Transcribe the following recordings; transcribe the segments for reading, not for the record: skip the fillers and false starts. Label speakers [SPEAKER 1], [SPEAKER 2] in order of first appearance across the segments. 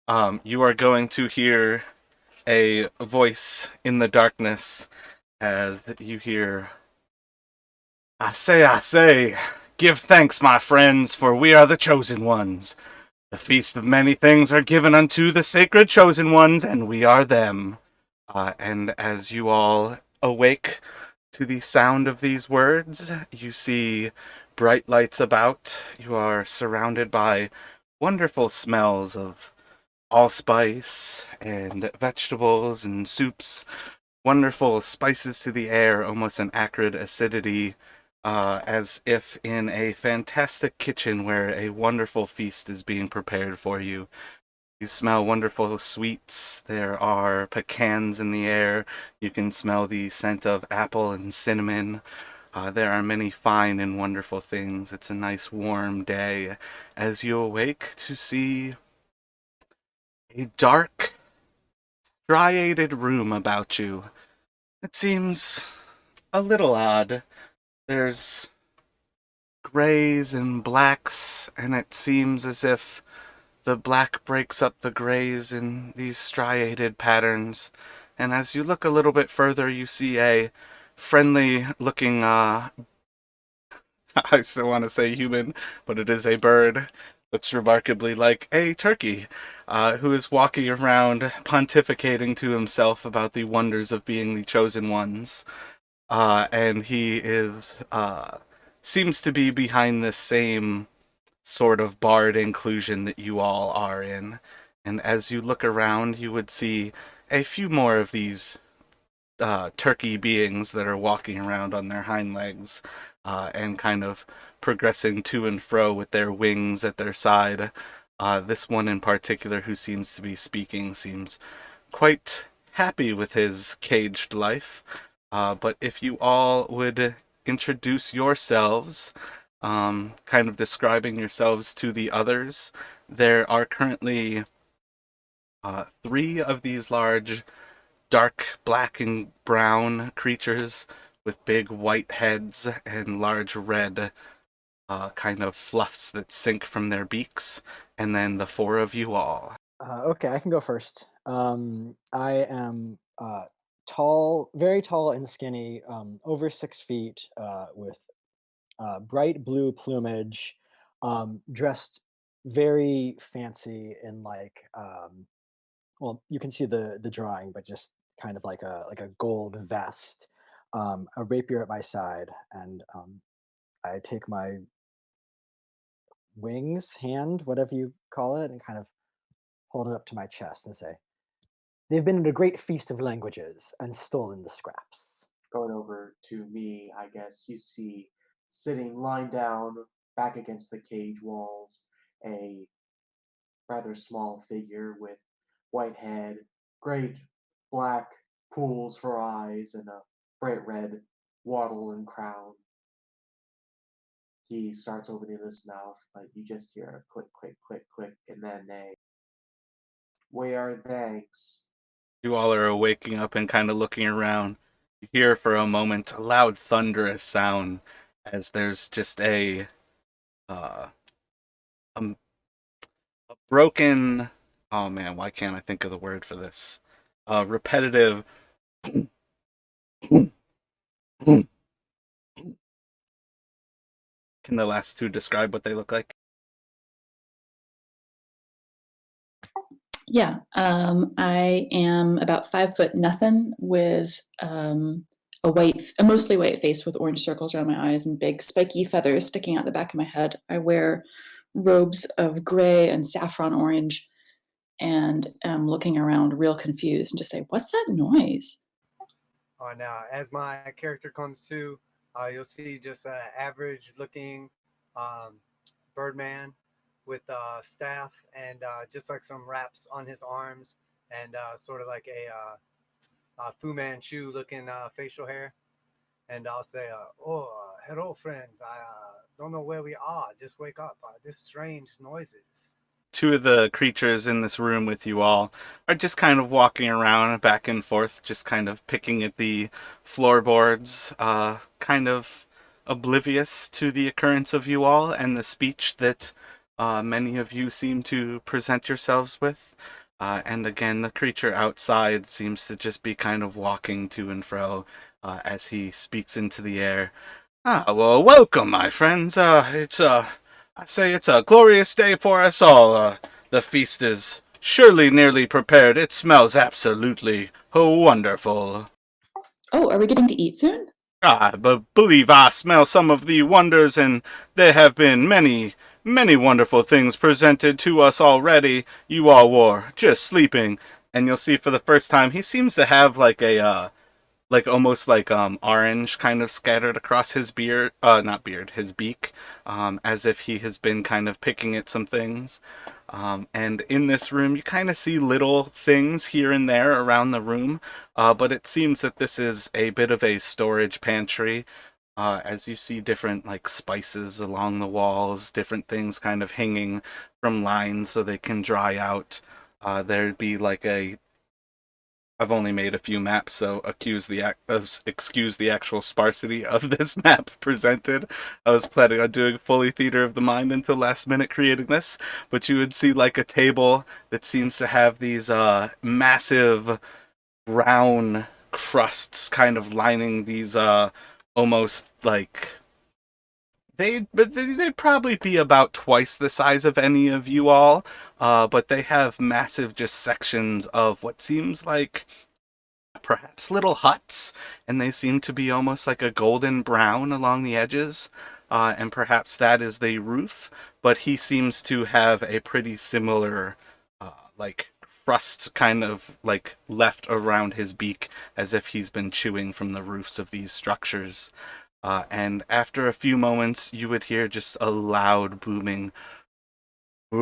[SPEAKER 1] You are going to hear a voice in the darkness as you hear, I say, give thanks, my friends, for we are the chosen ones. The feast of many things are given unto the sacred chosen ones, and we are them. And as you all awake to the sound of these words, you see bright lights about. You are surrounded by wonderful smells of allspice and vegetables and soups, wonderful spices to the air, almost an acrid acidity, as if in a fantastic kitchen where a wonderful feast is being prepared for you. You smell wonderful sweets. There are pecans in the air. You can smell the scent of apple and cinnamon. There are many fine and wonderful things. It's a nice warm day as you awake to see a dark, striated room about you. It seems a little odd. There's grays and blacks, and it seems as if the black breaks up the grays in these striated patterns. And as you look a little bit further, you see a friendly looking, I still want to say human, but it is a bird. Looks remarkably like a turkey, who is walking around pontificating to himself about the wonders of being the chosen ones. And he seems to be behind this same sort of barred inclusion that you all are in. And as you look around, you would see a few more of these turkey beings that are walking around on their hind legs and kind of progressing to and fro with their wings at their side. This one in particular, who seems to be speaking, seems quite happy with his caged life. But if you all would introduce yourselves, kind of describing yourselves to the others, there are currently three of these large, dark black and brown creatures with big white heads and large red kind of fluffs that sink from their beaks, and then the four of you all.
[SPEAKER 2] Okay, I can go first. I am tall, very tall and skinny, over 6 feet, with bright blue plumage, dressed very fancy in well, you can see the drawing, but just kind of like a gold vest, a rapier at my side, and I take my wings, hand, whatever you call it, and kind of hold it up to my chest and say, "They've been at a great feast of languages and stolen the scraps."
[SPEAKER 3] Going over to me, I guess you see sitting lying down back against the cage walls, a rather small figure with white head, great black pools for eyes, and a bright red wattle and crown. He starts opening his mouth, but you just hear a click, click, click, click, and then a "Where thanks."
[SPEAKER 1] You all are waking up and kind of looking around. You hear for a moment a loud, thunderous sound as there's just uh, a broken. Oh man, why can't I think of the word for this? Repetitive. Can the last two describe what they look like?
[SPEAKER 4] Yeah, I am about 5 foot nothing with a mostly white face with orange circles around my eyes and big spiky feathers sticking out the back of my head. I wear robes of gray and saffron orange and am looking around real confused and just say, "What's that noise?"
[SPEAKER 5] Now, as my character comes to, you'll see just an average looking um, Birdman with staff and just like some wraps on his arms and sort of like Fu Manchu looking facial hair. And I'll say, hello, friends. I don't know where we are. Just wake up. This strange noises.
[SPEAKER 1] Two of the creatures in this room with you all are just kind of walking around back and forth, just kind of picking at the floorboards, kind of oblivious to the occurrence of you all and the speech that many of you seem to present yourselves with. And again, the creature outside seems to just be kind of walking to and fro as he speaks into the air. Well, welcome, my friends. I say it's a glorious day for us all. The feast is surely nearly prepared. It smells absolutely wonderful.
[SPEAKER 4] Oh, are we getting to eat soon?
[SPEAKER 1] I believe I smell some of the wonders, and there have been many, many wonderful things presented to us already. You all were just sleeping, and you'll see for the first time he seems to have like almost like orange kind of scattered across his beard, not beard, his beak, as if he has been kind of picking at some things. And in this room, you kind of see little things here and there around the room, but it seems that this is a bit of a storage pantry. As you see different like spices along the walls, different things kind of hanging from lines so they can dry out. There'd be like a I've only made a few maps, so excuse the actual sparsity of this map presented. I was planning on doing fully theater of the mind until last minute creating this, but you would see like a table that seems to have these massive brown crusts kind of lining these almost like they'd probably be about twice the size of any of you all, but they have massive just sections of what seems like perhaps little huts, and they seem to be almost like a golden brown along the edges. And perhaps that is the roof, but he seems to have a pretty similar, like, crust kind of like left around his beak as if he's been chewing from the roofs of these structures. And after a few moments, you would hear just a loud booming. You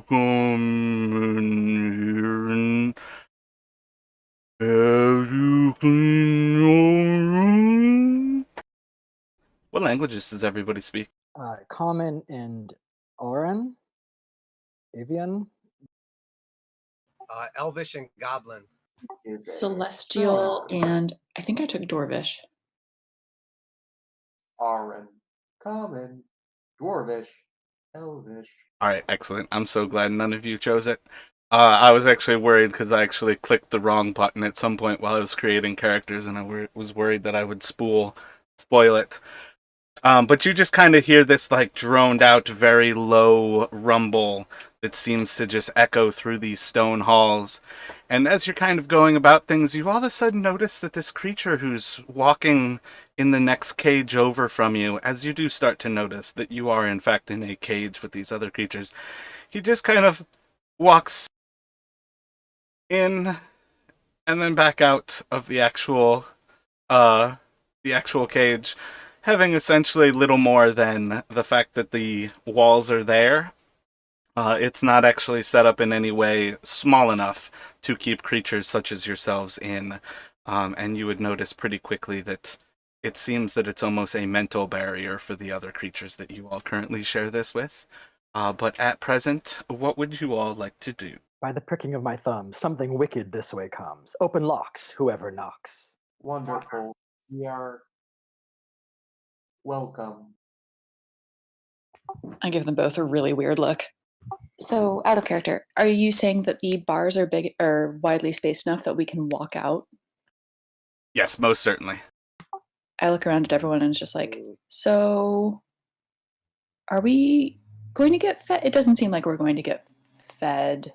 [SPEAKER 1] come in here have you cleaned your room? What languages does everybody speak?
[SPEAKER 2] Common and Auran, Avian.
[SPEAKER 5] Elvish and Goblin.
[SPEAKER 3] Is a
[SPEAKER 4] Celestial, and I think I took Dwarvish.
[SPEAKER 3] Aran, Common, Dwarvish, Elvish.
[SPEAKER 1] Alright, excellent. I'm so glad none of you chose it. I was actually worried because I actually clicked the wrong button at some point while I was creating characters, and I was worried that I would spoil it. But you just kind of hear this like droned out, very low rumble that seems to just echo through these stone halls. And as you're kind of going about things, you all of a sudden notice that this creature who's walking in the next cage over from you, as you do start to notice that you are in fact in a cage with these other creatures, he just kind of walks in and then back out of uh the actual cage, having essentially little more than the fact that the walls are there. It's not actually set up in any way small enough to keep creatures such as yourselves in, and you would notice pretty quickly that it seems that it's almost a mental barrier for the other creatures that you all currently share this with. But at present, what would you all like to do?
[SPEAKER 2] By the pricking of my thumb, something wicked this way comes. Open locks, whoever knocks.
[SPEAKER 3] Wonderful. We are welcome.
[SPEAKER 4] I give them both a really weird look. So, out of character, are you saying that the bars are big or widely spaced enough that we can walk out?
[SPEAKER 1] Yes, most certainly.
[SPEAKER 4] I look around at everyone and it's just like, so are we going to get fed? It doesn't seem like we're going to get fed.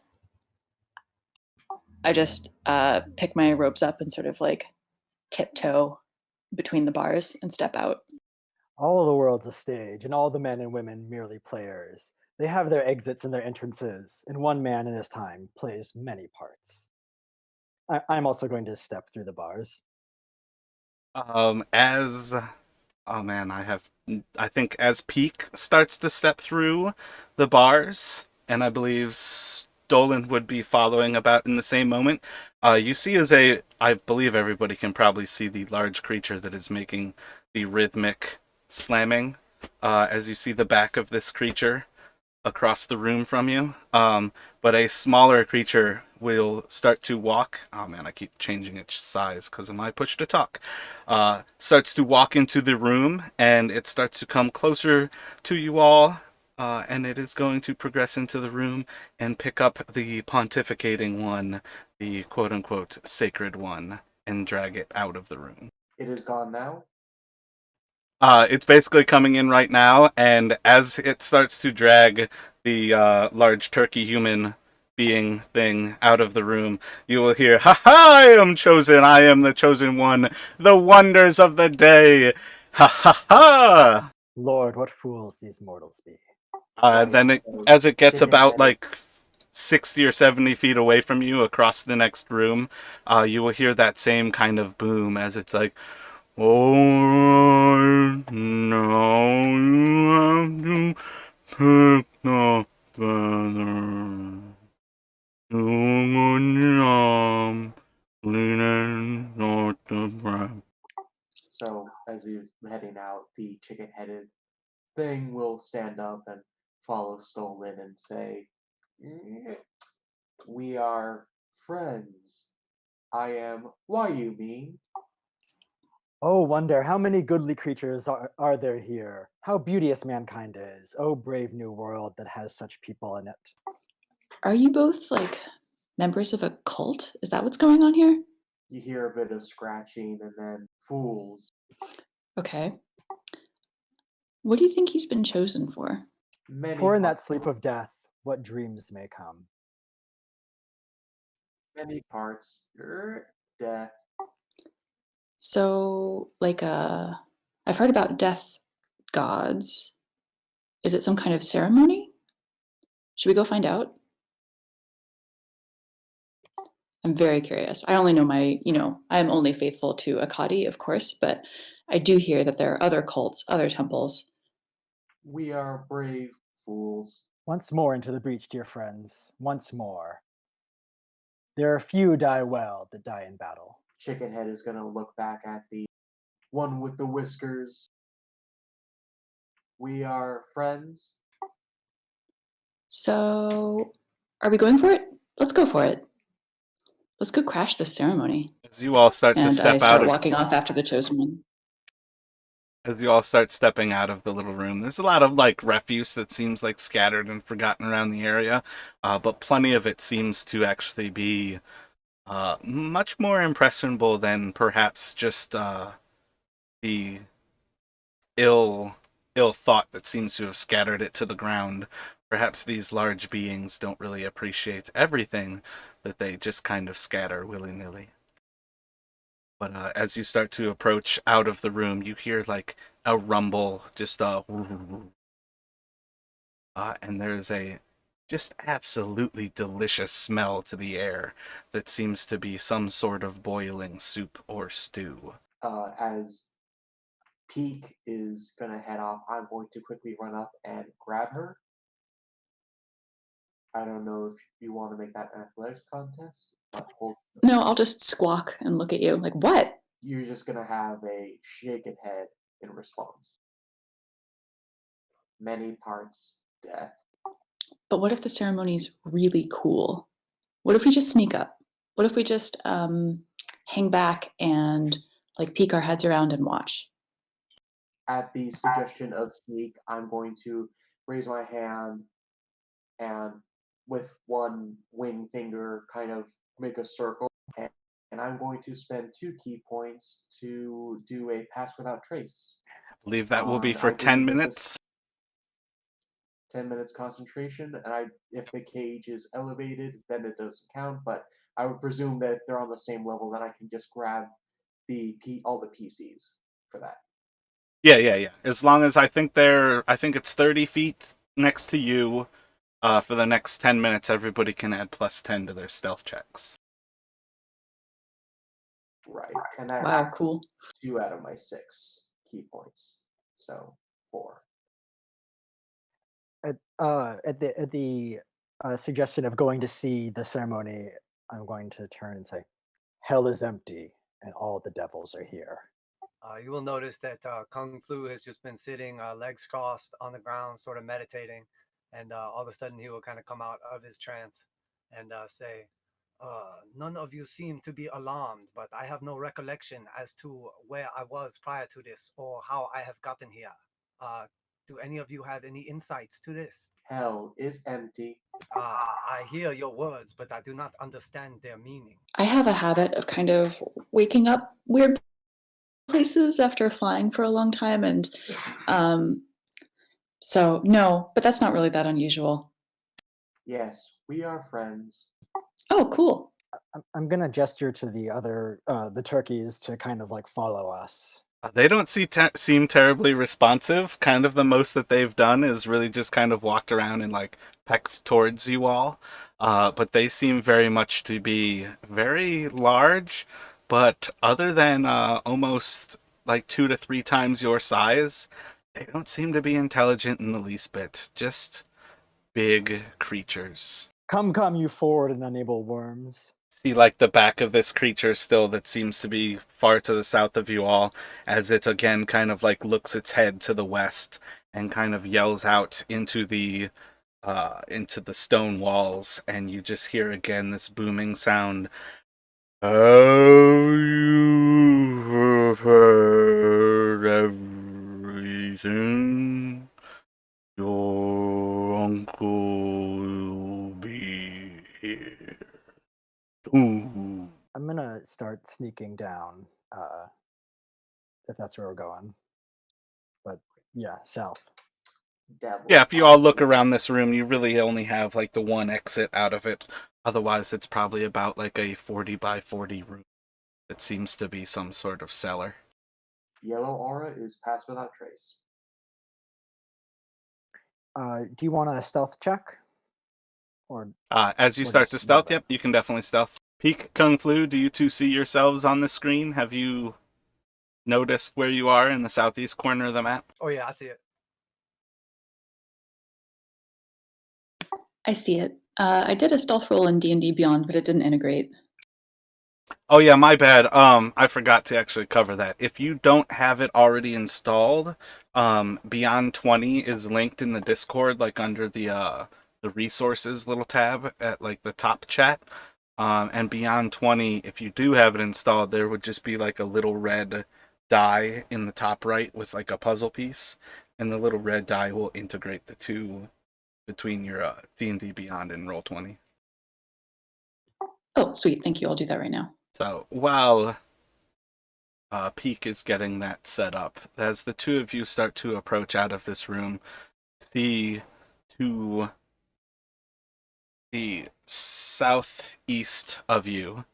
[SPEAKER 4] I just pick my ropes up and sort of like tiptoe between the bars and step out.
[SPEAKER 2] All of the world's a stage, and all the men and women merely players. They have their exits and their entrances, and one man in his time plays many parts. I'm also going to step through the bars.
[SPEAKER 1] As oh man, I think as Peak starts to step through the bars, and I believe Stolen would be following about in the same moment. You see I believe everybody can probably see the large creature that is making the rhythmic slamming. As you see the back of this creature across the room from you, but a smaller creature will start to walk. Oh man, I keep changing its size because of my push to talk. Starts to walk into the room, and it starts to come closer to you all. And it is going to progress into the room and pick up the pontificating one, the quote unquote sacred one, and drag it out of the room.
[SPEAKER 3] It is gone now.
[SPEAKER 1] It's basically coming in right now, and as it starts to drag the large turkey human being thing out of the room, you will hear, "Ha ha! I am chosen! I am the chosen one! The wonders of the day! Ha ha ha!"
[SPEAKER 2] Lord, what fools these mortals be.
[SPEAKER 1] Then, as it gets about
[SPEAKER 3] Chicken-headed.
[SPEAKER 1] like 60 or 70 feet away from you across the next room, you will hear that same kind of boom as it's like, "Oh, now you have to pick the feather. You arm, leaning north the breath."
[SPEAKER 3] So as you're heading out, the chicken-headed thing will stand up and follow Stolen and say, "Mm, we are friends. I am why you mean.
[SPEAKER 2] Oh, wonder how many goodly creatures are there here. How beauteous mankind is. Oh, brave new world that has such people in it.
[SPEAKER 4] Are you both like members of a cult? Is that what's going on here?
[SPEAKER 3] You hear a bit of scratching and then fools.
[SPEAKER 4] Okay. What do you think he's been chosen for?
[SPEAKER 3] Many
[SPEAKER 2] For in that
[SPEAKER 3] parts,
[SPEAKER 2] sleep of death, what dreams may come.
[SPEAKER 3] many parts, death.
[SPEAKER 4] So, like, I've heard about death gods. Is it some kind of ceremony? Should we go find out? I'm very curious. I only know I am only faithful to Akkadi, of course, but I do hear that there are other cults, other temples.
[SPEAKER 3] We are brave fools.
[SPEAKER 2] Once more into the breach, dear friends. Once more. There are few die well that die in battle.
[SPEAKER 3] Chickenhead is gonna look back at the one with the whiskers. We are friends.
[SPEAKER 4] So, are we going for it? Let's go for it. Let's go crash this ceremony.
[SPEAKER 1] As you all start to
[SPEAKER 4] And I
[SPEAKER 1] step out
[SPEAKER 4] start
[SPEAKER 1] of
[SPEAKER 4] walking off after the chosen one.
[SPEAKER 1] as you all start stepping out of the little room, there's a lot of like refuse that seems like scattered and forgotten around the area, but plenty of it seems to actually be much more impressionable than perhaps just the ill ill thought that seems to have scattered it to the ground. Perhaps these large beings don't really appreciate everything that they just kind of scatter willy nilly. But as you start to approach out of the room, you hear like a rumble, just and there's a just absolutely delicious smell to the air that seems to be some sort of boiling soup or stew.
[SPEAKER 3] As Peak is gonna head off, I'm going to quickly run up and grab her. I don't know if you want to make that an athletics contest, but
[SPEAKER 4] No, I'll just squawk and look at you. Like, what?
[SPEAKER 3] you're just gonna have a shaken head in response. Many parts, death.
[SPEAKER 4] But what if the ceremony's really cool? What if we just sneak up? What if we just hang back and like peek our heads around and watch?
[SPEAKER 3] At the suggestion of Sneak, I'm going to raise my hand and with one wing finger kind of make a circle, and I'm going to spend 2 key points to do a pass without trace.
[SPEAKER 1] I believe that will be
[SPEAKER 3] I
[SPEAKER 1] for 10
[SPEAKER 3] believe that this
[SPEAKER 1] minutes.
[SPEAKER 3] 10 minutes concentration, and if the cage is elevated, then it doesn't count. But I would presume that if they're on the same level, then I can just grab all the PCs for that.
[SPEAKER 1] Yeah. As long as I think it's 30 feet next to you. For the next 10 minutes, everybody can add plus 10 to their stealth checks.
[SPEAKER 3] Right, and that's
[SPEAKER 4] Wow, cool.
[SPEAKER 3] 2 out of my 6 key points, so 4.
[SPEAKER 2] At the suggestion of going to see the ceremony, I'm going to turn and say, "Hell is empty, and all the devils are here."
[SPEAKER 5] You will notice that Kung Flu has just been sitting, legs crossed on the ground, sort of meditating, and all of a sudden he will kind of come out of his trance and say, None of you seem to be alarmed, but I have no recollection as to where I was prior to this or how I have gotten here. Do any of you have any insights to this?
[SPEAKER 3] Hell is empty.
[SPEAKER 5] I hear your words, but I do not understand their meaning.
[SPEAKER 4] I have a habit of kind of waking up weird places after flying for a long time, and so no, but that's not really that unusual.
[SPEAKER 3] Yes, we are friends.
[SPEAKER 4] Oh, cool.
[SPEAKER 2] I'm gonna gesture to the other the turkeys to kind of like follow us.
[SPEAKER 1] They don't seem terribly responsive. Kind of the most that they've done is really just kind of walked around and like pecked towards you all. But they seem very much to be very large. But other than almost like 2 to 3 times your size, they don't seem to be intelligent in the least bit. Just big creatures.
[SPEAKER 2] Come, you forward and unable worms.
[SPEAKER 1] See like the back of this creature still that seems to be far to the south of you all as it again kind of like looks its head to the west and kind of yells out into the stone walls, and you just hear again this booming sound. Have you heard everything? Your uncle will be here. Ooh.
[SPEAKER 2] I'm gonna start sneaking down, if that's where we're going. But yeah, south.
[SPEAKER 3] Devils.
[SPEAKER 1] Yeah, if you all look around this room, you really only have like the one exit out of it. Otherwise, it's probably about like a 40 by 40 room. It seems to be some sort of cellar.
[SPEAKER 3] Yellow aura is pass without trace.
[SPEAKER 2] Do you want a stealth check? Or
[SPEAKER 1] As you
[SPEAKER 2] Or
[SPEAKER 1] start
[SPEAKER 2] just
[SPEAKER 1] to stealth,
[SPEAKER 2] moving.
[SPEAKER 1] yep, you can definitely stealth. Peak Kung Flu, do you two see yourselves on the screen? Have you noticed where you are in the southeast corner of the map?
[SPEAKER 5] Oh yeah, I see it.
[SPEAKER 4] I see it. I did a stealth roll in D&D Beyond, but it didn't integrate.
[SPEAKER 1] Oh yeah, my bad. I forgot to actually cover that. If you don't have it already installed, Beyond 20 is linked in the Discord, like under the resources little tab at like the top chat. And Beyond 20, if you do have it installed, there would just be like a little red die in the top right with like a puzzle piece, and the little red die will integrate the two between your D&D Beyond and Roll20.
[SPEAKER 4] Oh, sweet. Thank you. I'll do that right now.
[SPEAKER 1] So while Peak is getting that set up, as the two of you start to approach out of this room, see to the southeast of you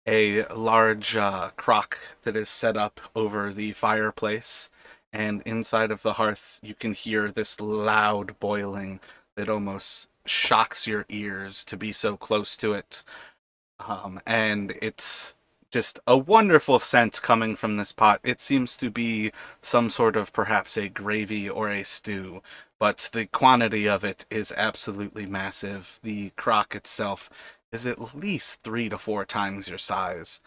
[SPEAKER 1] a large crock that is set up over the fireplace, and inside of the hearth you can hear this loud boiling that almost shocks your ears to be so close to it. And it's just a wonderful scent coming from this pot. It seems to be some sort of perhaps a gravy or a stew, but the quantity of it is absolutely massive. The crock itself is at least 3 to 4 times your size.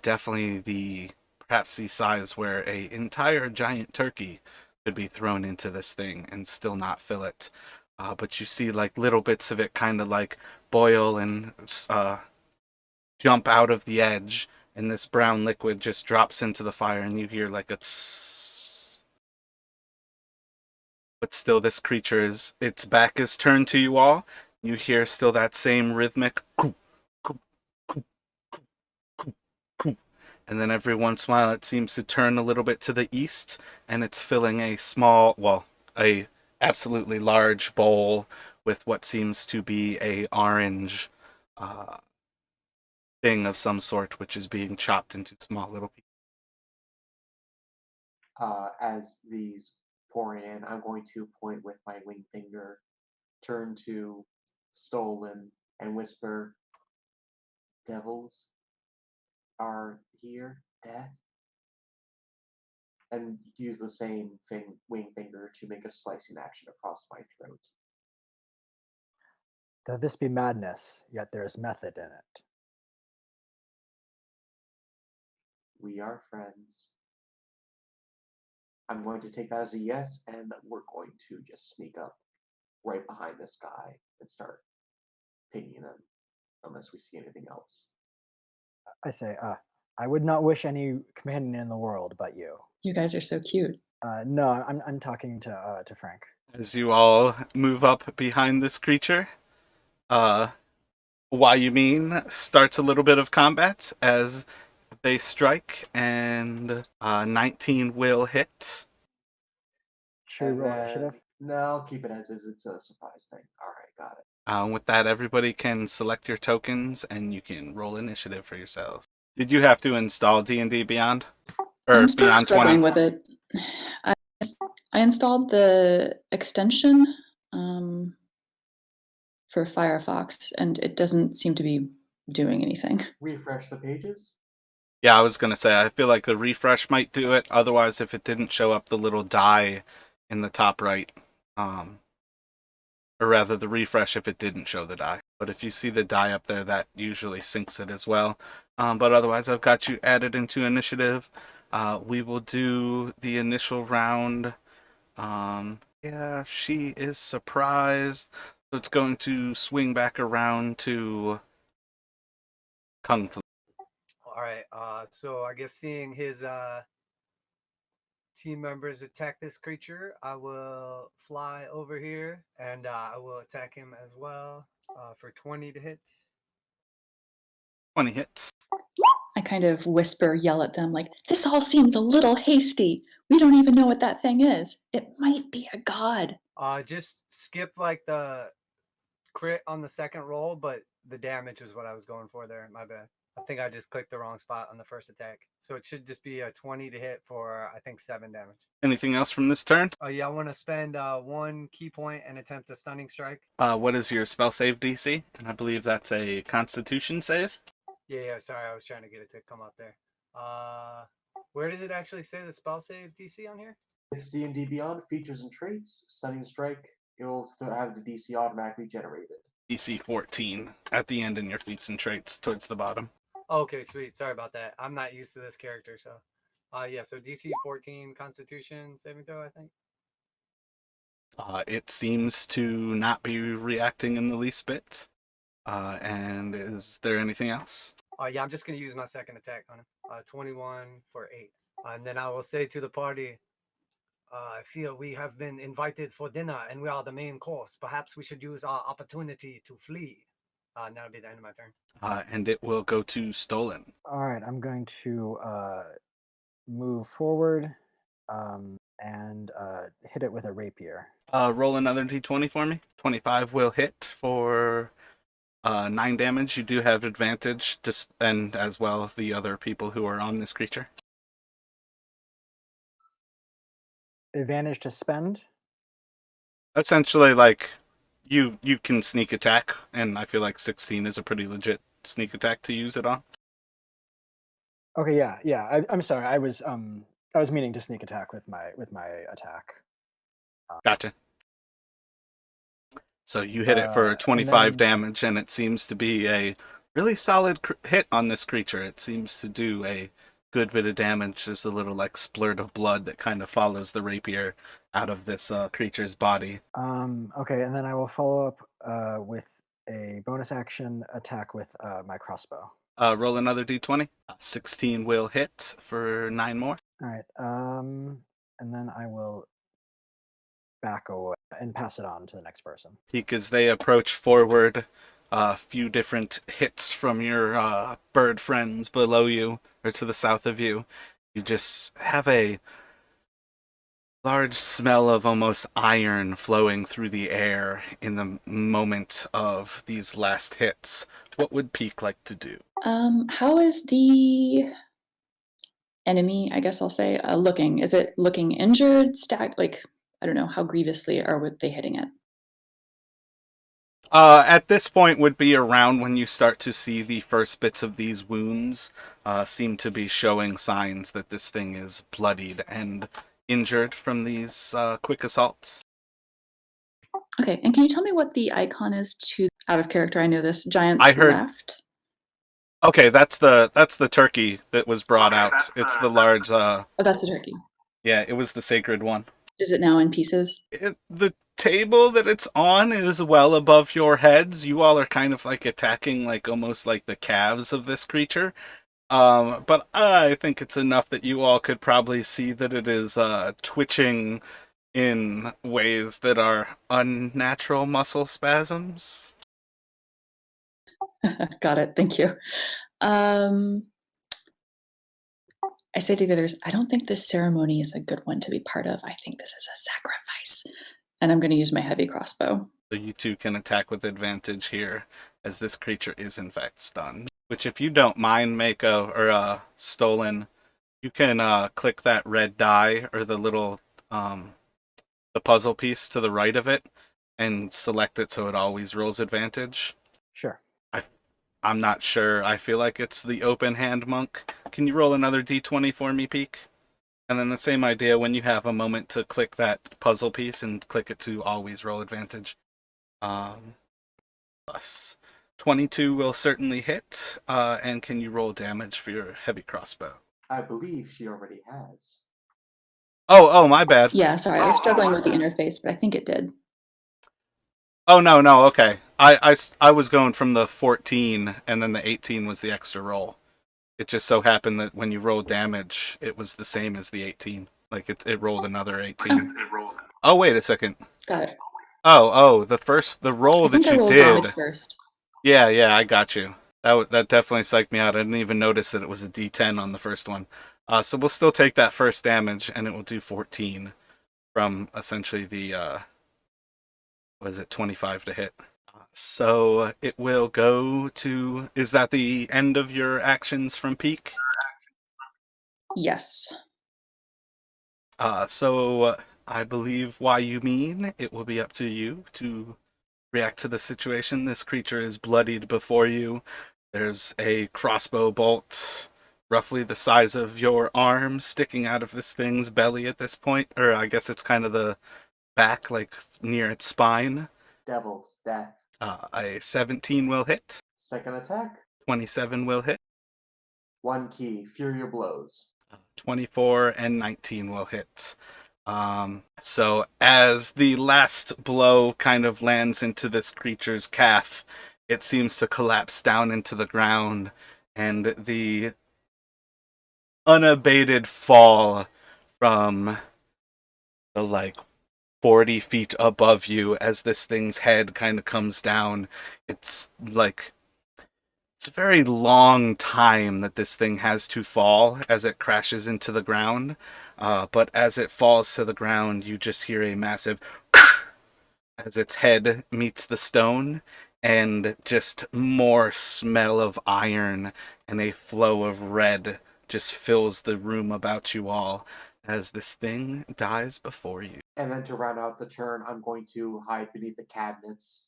[SPEAKER 1] Definitely perhaps the size where a entire giant turkey could be thrown into this thing and still not fill it. But you see like little bits of it kind of like boil and jump out of the edge, and this brown liquid just drops into the fire, and you hear like a tss. But still, this creature its back is turned to you all. You hear still that same rhythmic coo, coo, coo, coo, coo, coo. And then every once in a while it seems to turn a little bit to the east, and it's filling a absolutely large bowl with what seems to be a orange uh, thing of some sort, which is being chopped into small little pieces.
[SPEAKER 3] As these pouring in, I'm going to point with my wing finger, turn to Stolen, and whisper, "Devils are here, death," and use the same wing finger to make a slicing action across my throat.
[SPEAKER 2] though this be madness, yet there is method in it.
[SPEAKER 3] We are friends. I'm going to take that as a yes, and we're going to just sneak up right behind this guy and start pinging him. unless we see anything else.
[SPEAKER 2] I say, I would not wish any companion in the world but you.
[SPEAKER 4] You guys are so cute.
[SPEAKER 2] No, I'm talking to Frank.
[SPEAKER 1] As you all move up behind this creature, Wayumin starts a little bit of combat as they strike, and 19 will hit.
[SPEAKER 2] Should we
[SPEAKER 3] And
[SPEAKER 2] roll
[SPEAKER 3] then-
[SPEAKER 2] initiative?
[SPEAKER 3] No, I'll keep it as is. It's a surprise thing. All right, got it.
[SPEAKER 1] With that, everybody can select your tokens, and you can roll initiative for yourselves. Did you have to install D&D Beyond? Or
[SPEAKER 4] I'm still
[SPEAKER 1] Beyond
[SPEAKER 4] struggling
[SPEAKER 1] 20?
[SPEAKER 4] with it. I installed the extension for Firefox, and it doesn't seem to be doing anything.
[SPEAKER 3] Refresh the pages.
[SPEAKER 1] Yeah, I was going to say, I feel like the refresh might do it. Otherwise, if it didn't show up the little die in the top right, or rather the refresh if it didn't show the die. But if you see the die up there, that usually syncs it as well. But otherwise, I've got you added into initiative. We will do the initial round. Yeah, she is surprised. So it's going to swing back around to Kung Fu.
[SPEAKER 5] All right. So I guess seeing his team members attack this creature, I will fly over here and I will attack him as well for 20 to hit.
[SPEAKER 1] 20 hits.
[SPEAKER 4] I kind of whisper, yell at them like, this all seems a little hasty. We don't even know what that thing is. It might be a god.
[SPEAKER 5] Just skip like the crit on the second roll, but the damage was what I was going for there. My bad. I think I just clicked the wrong spot on the first attack. So it should just be a 20 to hit for, I think, 7 damage.
[SPEAKER 1] Anything else from this turn?
[SPEAKER 5] Yeah, I want to spend 1 key point and attempt a stunning strike.
[SPEAKER 1] What is your spell save DC? And I believe that's a Constitution save.
[SPEAKER 5] Yeah, sorry, I was trying to get it to come up there. Where does it actually say the spell save DC on here?
[SPEAKER 3] It's D&D Beyond features and traits. Stunning strike. It'll have the DC automatically generated.
[SPEAKER 1] DC 14 at the end in your feats and traits towards the bottom.
[SPEAKER 5] Okay, sweet. Sorry about that. I'm not used to this character, so. Yeah, so DC 14 Constitution saving throw, I think.
[SPEAKER 1] It seems to not be reacting in the least bit. And is there anything else?
[SPEAKER 5] Yeah, I'm just going to use my second attack on him. 21 for 8. And then I will say to the party, I feel we have been invited for dinner and we are the main course. Perhaps we should use our opportunity to flee. That'll be the end of my turn.
[SPEAKER 1] And it will go to Stolen.
[SPEAKER 2] All right, I'm going to move forward and hit it with a rapier.
[SPEAKER 1] Roll another d20 for me. 25 will hit for 9 damage. You do have advantage, and as well the other people who are on this creature.
[SPEAKER 2] Advantage to spend.
[SPEAKER 1] Essentially, like, you can sneak attack, and I feel like 16 is a pretty legit sneak attack to use it on.
[SPEAKER 2] Okay, yeah. I'm sorry. I was meaning to sneak attack with my attack.
[SPEAKER 1] Gotcha. So you hit it for 25 damage, and it seems to be a really solid hit on this creature. It seems to do a good bit of damage. There's a little like splurt of blood that kind of follows the rapier out of this creature's body.
[SPEAKER 2] Okay, and then I will follow up with a bonus action attack with my crossbow.
[SPEAKER 1] Roll another d20. 16 will hit for 9 more.
[SPEAKER 2] All right. And then I will back away and pass it on to the next person.
[SPEAKER 1] Peek as they approach forward. A few different hits from your bird friends below you or to the south of you. You just have a large smell of almost iron flowing through the air in the moment of these last hits. What would Peek like to do?
[SPEAKER 4] How is the enemy, I guess I'll say, looking? Is it looking injured, stacked? Like, I don't know, how grievously are they hitting it?
[SPEAKER 1] At this point would be around when you start to see the first bits of these wounds seem to be showing signs that this thing is bloodied and injured from these quick assaults.
[SPEAKER 4] Okay, and can you tell me what the icon is to, out of character, I know this, giant's
[SPEAKER 1] I heard-
[SPEAKER 4] left?
[SPEAKER 1] Okay, that's the turkey that was brought out. It's the large...
[SPEAKER 4] Oh, that's a turkey.
[SPEAKER 1] Yeah, it was the sacred one.
[SPEAKER 4] Is it now in pieces?
[SPEAKER 1] The table that it's on is well above your heads. You all are kind of like attacking like almost like the calves of this creature. But I think it's enough that you all could probably see that it is twitching in ways that are unnatural muscle spasms.
[SPEAKER 4] Got it. Thank you. I say to the others, I don't think this ceremony is a good one to be part of. I think this is a sacrifice. And I'm going to use my heavy crossbow.
[SPEAKER 1] So you two can attack with advantage here, as this creature is in fact stunned. Which, if you don't mind, Mako or Stolen, you can click that red die or the little the puzzle piece to the right of it, and select it so it always rolls advantage.
[SPEAKER 2] Sure.
[SPEAKER 1] I'm not sure. I feel like it's the open hand monk. Can you roll another d20 for me, Peak? And then the same idea when you have a moment to click that puzzle piece and click it to always roll advantage. Plus 22 will certainly hit. And can you roll damage for your heavy crossbow?
[SPEAKER 3] I believe she already has.
[SPEAKER 1] Oh, my bad.
[SPEAKER 4] Yeah, sorry, I was struggling with the interface, but I think it did.
[SPEAKER 1] Oh, no, okay. I was going from the 14, and then the 18 was the extra roll. It just so happened that when you rolled damage, it was the same as the 18. Like, it rolled another 18. Oh, wait a second.
[SPEAKER 4] Got it.
[SPEAKER 1] Oh, the roll
[SPEAKER 4] I think
[SPEAKER 1] that
[SPEAKER 4] I
[SPEAKER 1] you
[SPEAKER 4] rolled
[SPEAKER 1] did.
[SPEAKER 4] damage first.
[SPEAKER 1] Yeah, I got you. That definitely psyched me out. I didn't even notice that it was a D10 on the first one. So we'll still take that first damage, and it will do 14 from essentially the, 25 to hit. So it will go to... Is that the end of your actions from Peak?
[SPEAKER 4] Yes.
[SPEAKER 1] So I believe why you mean it will be up to you to react to the situation. This creature is bloodied before you. There's a crossbow bolt roughly the size of your arm sticking out of this thing's belly at this point. Or I guess it's kind of the back, like near its spine.
[SPEAKER 3] Devil's Death.
[SPEAKER 1] A 17 will hit.
[SPEAKER 3] Second attack.
[SPEAKER 1] 27 will hit.
[SPEAKER 3] One key. Fury blows.
[SPEAKER 1] 24 and 19 will hit. So as the last blow kind of lands into this creature's calf, it seems to collapse down into the ground, and the unabated fall from the 40 feet above you as this thing's head kind of comes down. It's a very long time that this thing has to fall as it crashes into the ground. But as it falls to the ground, you just hear a massive as its head meets the stone, and just more smell of iron and a flow of red just fills the room about you all as this thing dies before you.
[SPEAKER 3] And then to round out the turn, I'm going to hide beneath the cabinets.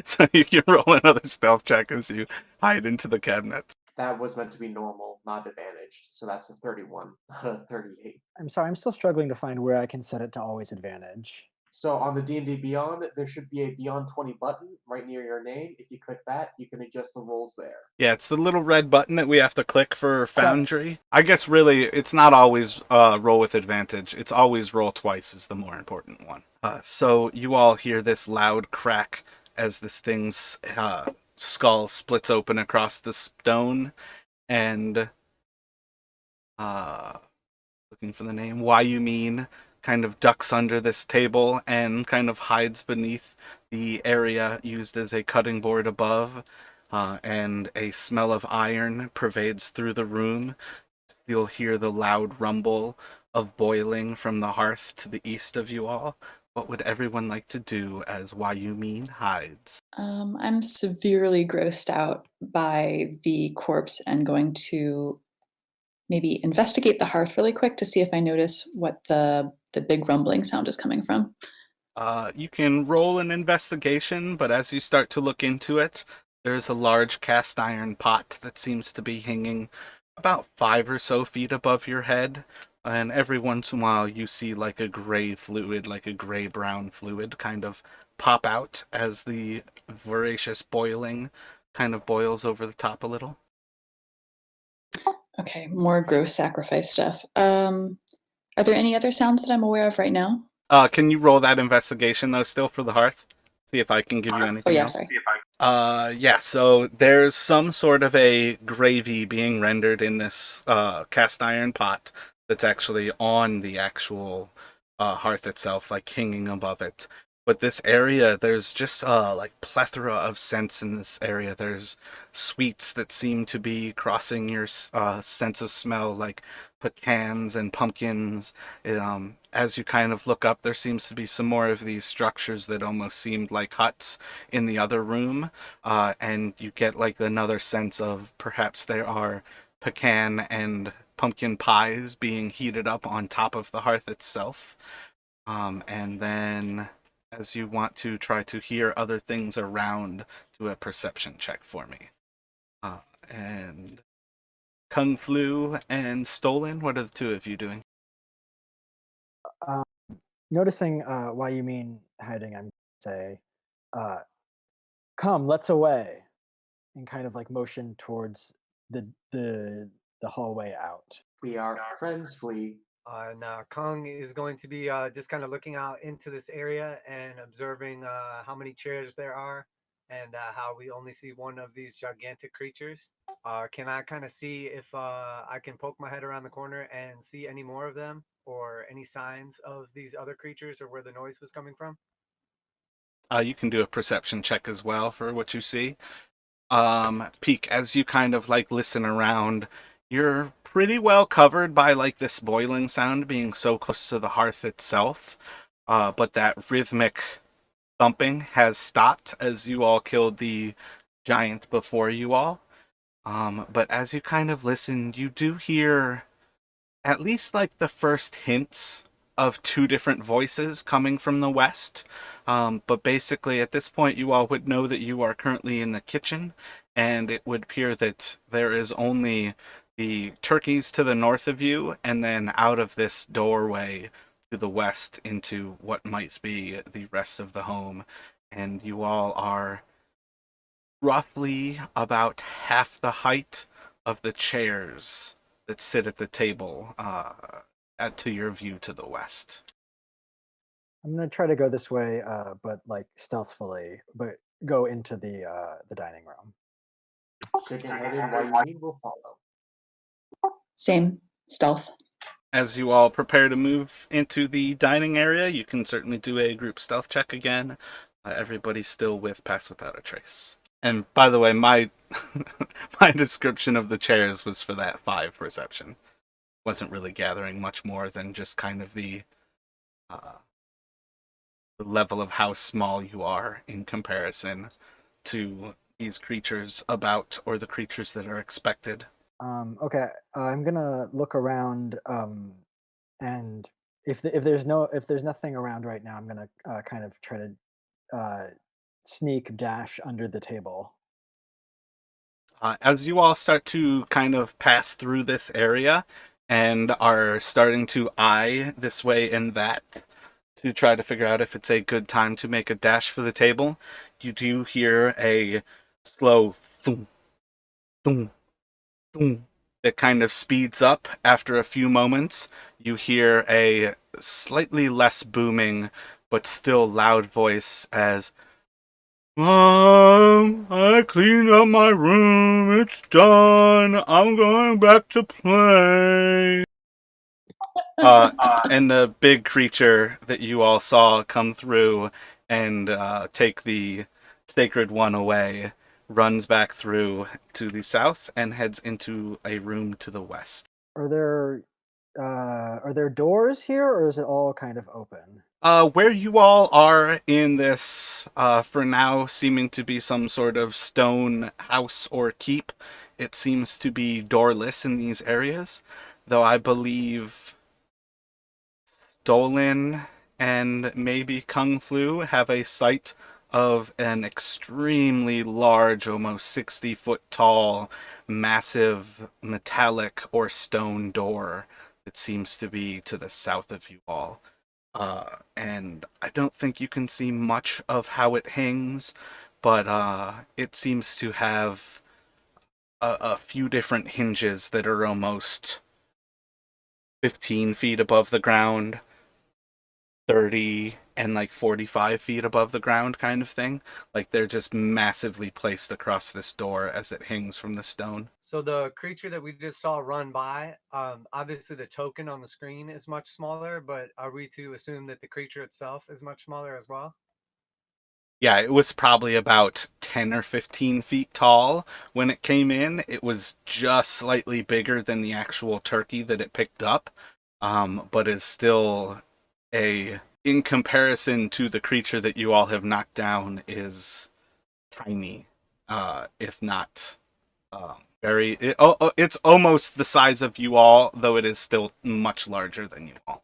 [SPEAKER 1] So you can roll another stealth check as you hide into the cabinets.
[SPEAKER 3] That was meant to be normal, not advantaged. So that's a 31, not a 38.
[SPEAKER 2] I'm sorry, I'm still struggling to find where I can set it to always advantage.
[SPEAKER 3] So on the D&D Beyond, there should be a Beyond 20 button right near your name. If you click that, you can adjust the rolls there.
[SPEAKER 1] Yeah, it's the little red button that we have to click for Foundry. I guess really it's not always roll with advantage. It's always roll twice is the more important one. So you all hear this loud crack as this thing's skull splits open across the stone, and looking for the name, Why You Mean, kind of ducks under this table and kind of hides beneath the area used as a cutting board above, and a smell of iron pervades through the room. You'll hear the loud rumble of boiling from the hearth to the east of you all. What would everyone like to do as Why You Mean hides?
[SPEAKER 4] I'm severely grossed out by the corpse and going to maybe investigate the hearth really quick to see if I notice what the big rumbling sound is coming from.
[SPEAKER 1] You can roll an investigation, but as you start to look into it, there's a large cast iron pot that seems to be hanging about 5 or so feet above your head, and every once in a while you see like a gray fluid, like a gray-brown fluid kind of pop out as the voracious boiling kind of boils over the top a little.
[SPEAKER 4] Okay, more gross sacrifice stuff. Are there any other sounds that I'm aware of right now?
[SPEAKER 1] Can you roll that investigation though, still for the hearth? See if I can give you
[SPEAKER 4] Oh
[SPEAKER 1] anything
[SPEAKER 4] yeah,
[SPEAKER 1] else.
[SPEAKER 4] sorry.
[SPEAKER 1] Yeah. So there's some sort of a gravy being rendered in this cast iron pot that's actually on the actual hearth itself, like hanging above it. But this area, there's just like plethora of scents in this area. There's sweets that seem to be crossing your sense of smell, like pecans and pumpkins. As you kind of look up, there seems to be some more of these structures that almost seemed like huts in the other room, and you get like another sense of perhaps there are pecan and pumpkin pies being heated up on top of the hearth itself. And then, as you want to try to hear other things around, do a perception check for me. And Kung Flu and Stolen, what are the two of you doing?
[SPEAKER 2] Um, Noticing why you mean hiding, I'm say, uh, "Come, let's away," and kind of like motion towards the the the hallway out.
[SPEAKER 3] We are friends, Flea.
[SPEAKER 5] And Kong is going to be just kind of looking out into this area and observing how many chairs there are and how we only see one of these gigantic creatures. Can I kind of see if I can poke my head around the corner and see any more of them or any signs of these other creatures or where the noise was coming from?
[SPEAKER 1] You can do a perception check as well for what you see. Peak, as you kind of like listen around, you're pretty well covered by like this boiling sound being so close to the hearth itself. But that rhythmic thumping has stopped as you all killed the giant before you all. But as you kind of listen, you do hear at least like the first hints of two different voices coming from the west. But basically, at this point, you all would know that you are currently in the kitchen, and it would appear that there is only the turkeys to the north of you, and then out of this doorway to the west into what might be the rest of the home. And you all are roughly about half the height of the chairs that sit at the table to your view to the west.
[SPEAKER 2] I'm gonna try to go this way, but like stealthily, but go into the dining room.
[SPEAKER 3] Chicken-headed, why you need will follow.
[SPEAKER 4] Same stealth.
[SPEAKER 1] As you all prepare to move into the dining area, you can certainly do a group stealth check again. Everybody's still with Pass Without a Trace. And by the way, my my description of the chairs was for that 5 perception. Wasn't really gathering much more than just kind of uh, the level of how small you are in comparison to these creatures about or the creatures that are expected.
[SPEAKER 2] Okay, I'm gonna look around, and if there's nothing around right now, I'm gonna kind of try to uh, sneak dash under the table.
[SPEAKER 1] As you all start to kind of pass through this area and are starting to eye this way and that to try to figure out if it's a good time to make a dash for the table, you do hear a slow thump, thump, thump that kind of speeds up after a few moments. You hear a slightly less booming but still loud voice as Mom, I cleaned up my room. It's done. I'm going back to play. Uh, and the big creature that you all saw come through and take the sacred one away runs back through to the south and heads into a room to the west.
[SPEAKER 2] Are there are there doors here, or is it all kind of open?
[SPEAKER 1] Where you all are in this, for now, seeming to be some sort of stone house or keep, it seems to be doorless in these areas, though I believe Stolen and maybe Kung Flu have a sight of an extremely large, almost 60-foot tall, massive metallic or stone door that seems to be to the south of you all. And I don't think you can see much of how it hangs, but it seems to have a few different hinges that are almost 15 feet above the ground, 30 and like 45 feet above the ground kind of thing. Like they're just massively placed across this door as it hangs from the stone.
[SPEAKER 5] So the creature that we just saw run by, obviously the token on the screen is much smaller, but are we to assume that the creature itself is much smaller as well?
[SPEAKER 1] Yeah, it was probably about 10 or 15 feet tall when it came in. It was just slightly bigger than the actual turkey that it picked up, but is still in comparison to the creature that you all have knocked down, is tiny, if not it's almost the size of you all, though it is still much larger than you all.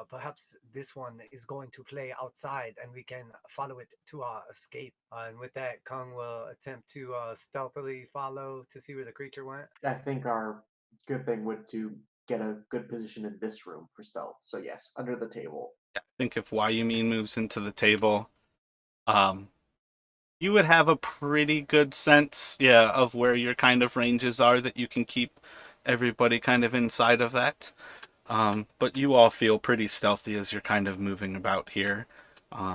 [SPEAKER 5] Perhaps this one is going to play outside and we can follow it to our escape. And with that, Kung will attempt to stealthily follow to see where the creature went.
[SPEAKER 3] I think our good thing would to get a good position in this room for stealth. So yes, under the table.
[SPEAKER 1] I think if Wayumin moves into the table, um, you would have a pretty good sense, yeah, of where your kind of ranges are that you can keep everybody kind of inside of that. But you all feel pretty stealthy as you're kind of moving about here.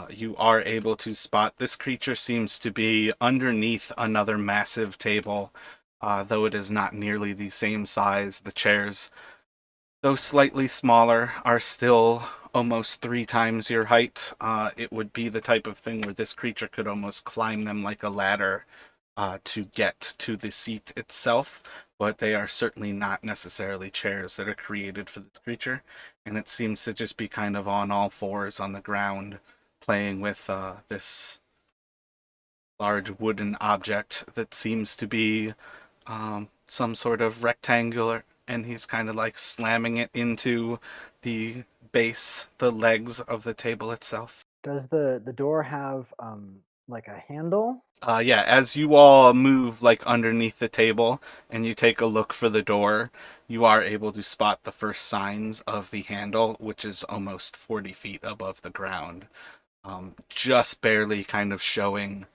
[SPEAKER 1] You are able to spot this creature seems to be underneath another massive table, though it is not nearly the same size. The chairs, though slightly smaller, are still almost 3 times your height. It would be the type of thing where this creature could almost climb them like a ladder to get to the seat itself, but they are certainly not necessarily chairs that are created for this creature, and it seems to just be kind of on all fours on the ground, playing with this large wooden object that seems to be some sort of rectangular, and he's kind of like slamming it into the base, the legs of the table itself.
[SPEAKER 2] Does the door have like a handle?
[SPEAKER 1] Yeah, as you all move like underneath the table and you take a look for the door, you are able to spot the first signs of the handle, which is almost 40 feet above the ground. Just barely kind of showing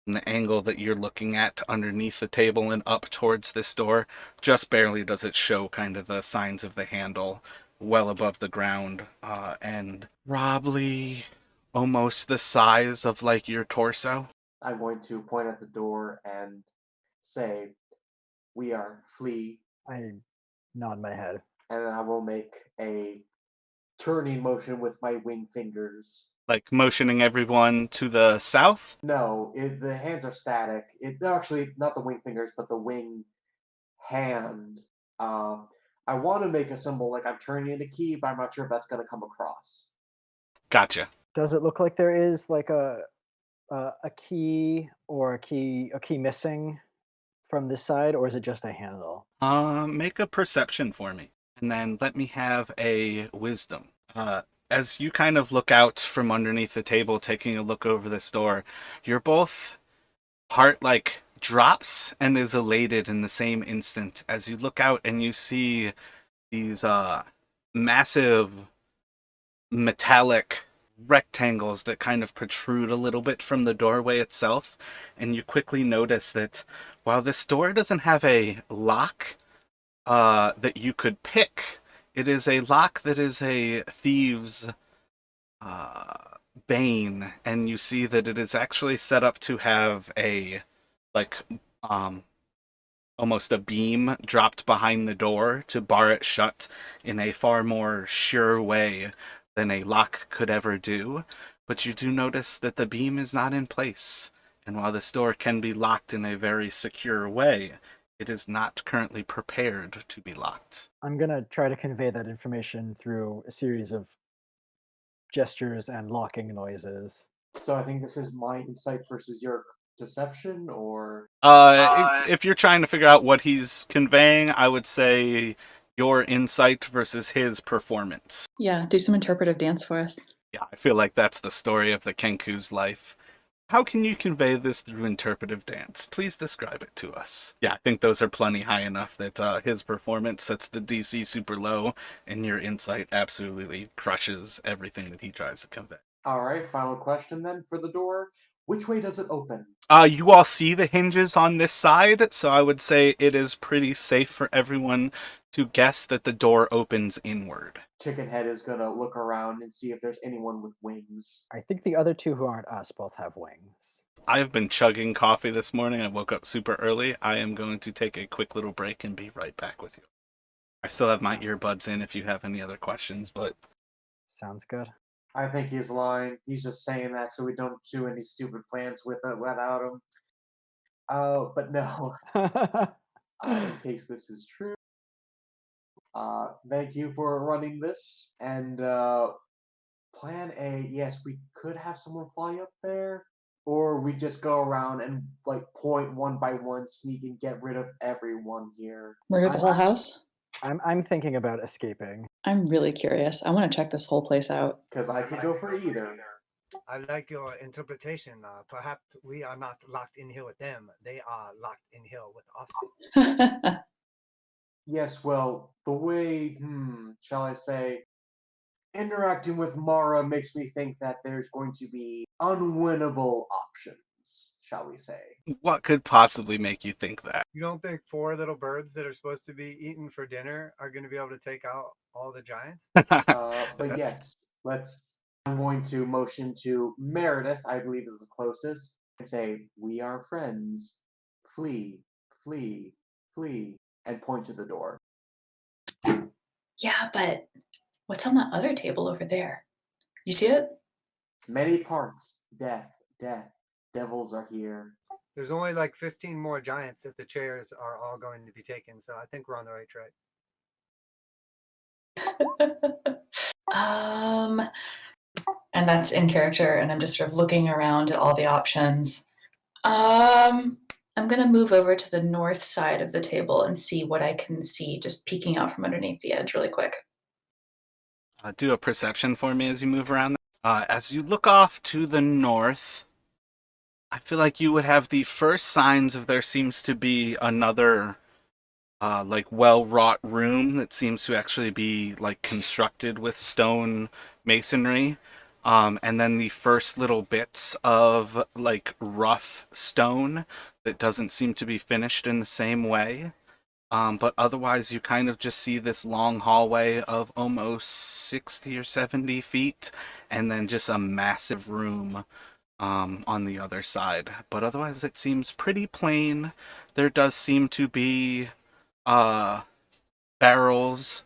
[SPEAKER 1] from the angle that you're looking at underneath the table and up towards this door, just barely does it show kind of the signs of the handle well above the ground, and probably almost the size of like your torso.
[SPEAKER 3] I'm going to point at the door and say, "We are Flea,"
[SPEAKER 2] I nod my head.
[SPEAKER 3] and then I will make a turning motion with my wing fingers.
[SPEAKER 1] Like motioning everyone to the south.
[SPEAKER 3] No, the hands are static. Actually not the wing fingers, but the wing hand. Uh, I want to make a symbol like I'm turning a key, but I'm not sure if that's going to come across.
[SPEAKER 1] Gotcha.
[SPEAKER 2] Does it look like there is like a key or a key missing from this side, or is it just a handle?
[SPEAKER 1] Make a perception for me, and then let me have a wisdom. As you kind of look out from underneath the table, taking a look over this door, you're both heart like drops and is elated in the same instant as you look out and you see these massive metallic rectangles that kind of protrude a little bit from the doorway itself, and you quickly notice that while this door doesn't have a lock that you could pick, it is a lock that is a thieves uh, bane, and you see that it is actually set up to have a like um almost a beam dropped behind the door to bar it shut in a far more sure way than a lock could ever do. But you do notice that the beam is not in place, and while this door can be locked in a very secure way, it is not currently prepared to be locked.
[SPEAKER 2] I'm gonna try to convey that information through a series of gestures and locking noises.
[SPEAKER 3] So I think this is my insight versus your deception, or
[SPEAKER 1] If you're trying to figure out what he's conveying, I would say your insight versus his performance.
[SPEAKER 4] Yeah, do some interpretive dance for us.
[SPEAKER 1] Yeah, I feel like that's the story of the Kenku's life. How can you convey this through interpretive dance? Please describe it to us. Yeah, I think those are plenty high enough that his performance sets the DC super low, and your insight absolutely crushes everything that he tries to convey.
[SPEAKER 3] all right. Final question then for the door: Which way does it open?
[SPEAKER 1] You all see the hinges on this side, so I would say it is pretty safe for everyone to guess that the door opens inward.
[SPEAKER 3] Chickenhead is gonna look around and see if there's anyone with wings.
[SPEAKER 2] I think the other two who aren't us both have wings.
[SPEAKER 1] I've been chugging coffee this morning. I woke up super early. I am going to take a quick little break and be right back with you. I still have my earbuds in if you have any other questions, but
[SPEAKER 2] Sounds good.
[SPEAKER 3] I think he's lying. He's just saying that so we don't do any stupid plans with it without him. But no. In case this is true, thank you for running this. And plan A, yes, we could have someone fly up there, or we just go around and like point one by one, sneak and get rid of everyone here.
[SPEAKER 4] Murder the
[SPEAKER 2] I'm-
[SPEAKER 4] whole house?
[SPEAKER 2] I'm thinking about escaping.
[SPEAKER 4] I'm really curious. I want to check this whole place out.
[SPEAKER 3] Because I could go for either.
[SPEAKER 5] I like your interpretation. Perhaps we are not locked in here with them. They are locked in here with us.
[SPEAKER 3] Yes, well, the way, shall I say, interacting with Mara makes me think that there's going to be unwinnable options, shall we say.
[SPEAKER 1] what could possibly make you think that?
[SPEAKER 5] You don't think 4 little birds that are supposed to be eaten for dinner are going to be able to take out all the giants?
[SPEAKER 3] But yes, I'm going to motion to Meredith, I believe is the closest, and say, "We are friends. Flee, flee, flee," and point to the door.
[SPEAKER 4] Yeah, but what's on that other table over there? You see it?
[SPEAKER 3] Many parts. Death, death. Devils are here.
[SPEAKER 5] There's only like 15 more giants if the chairs are all going to be taken, so I think we're on the right track.
[SPEAKER 4] And that's in character, and I'm just sort of looking around at all the options. I'm gonna move over to the north side of the table and see what I can see just peeking out from underneath the edge really quick.
[SPEAKER 1] Do a perception for me as you move around. As you look off to the north, I feel like you would have the first signs of there seems to be another like well-wrought room that seems to actually be like constructed with stone masonry. And then the first little bits of like rough stone that doesn't seem to be finished in the same way. But otherwise, you kind of just see this long hallway of almost 60 or 70 feet, and then just a massive room on the other side. But otherwise, it seems pretty plain. There does seem to be barrels,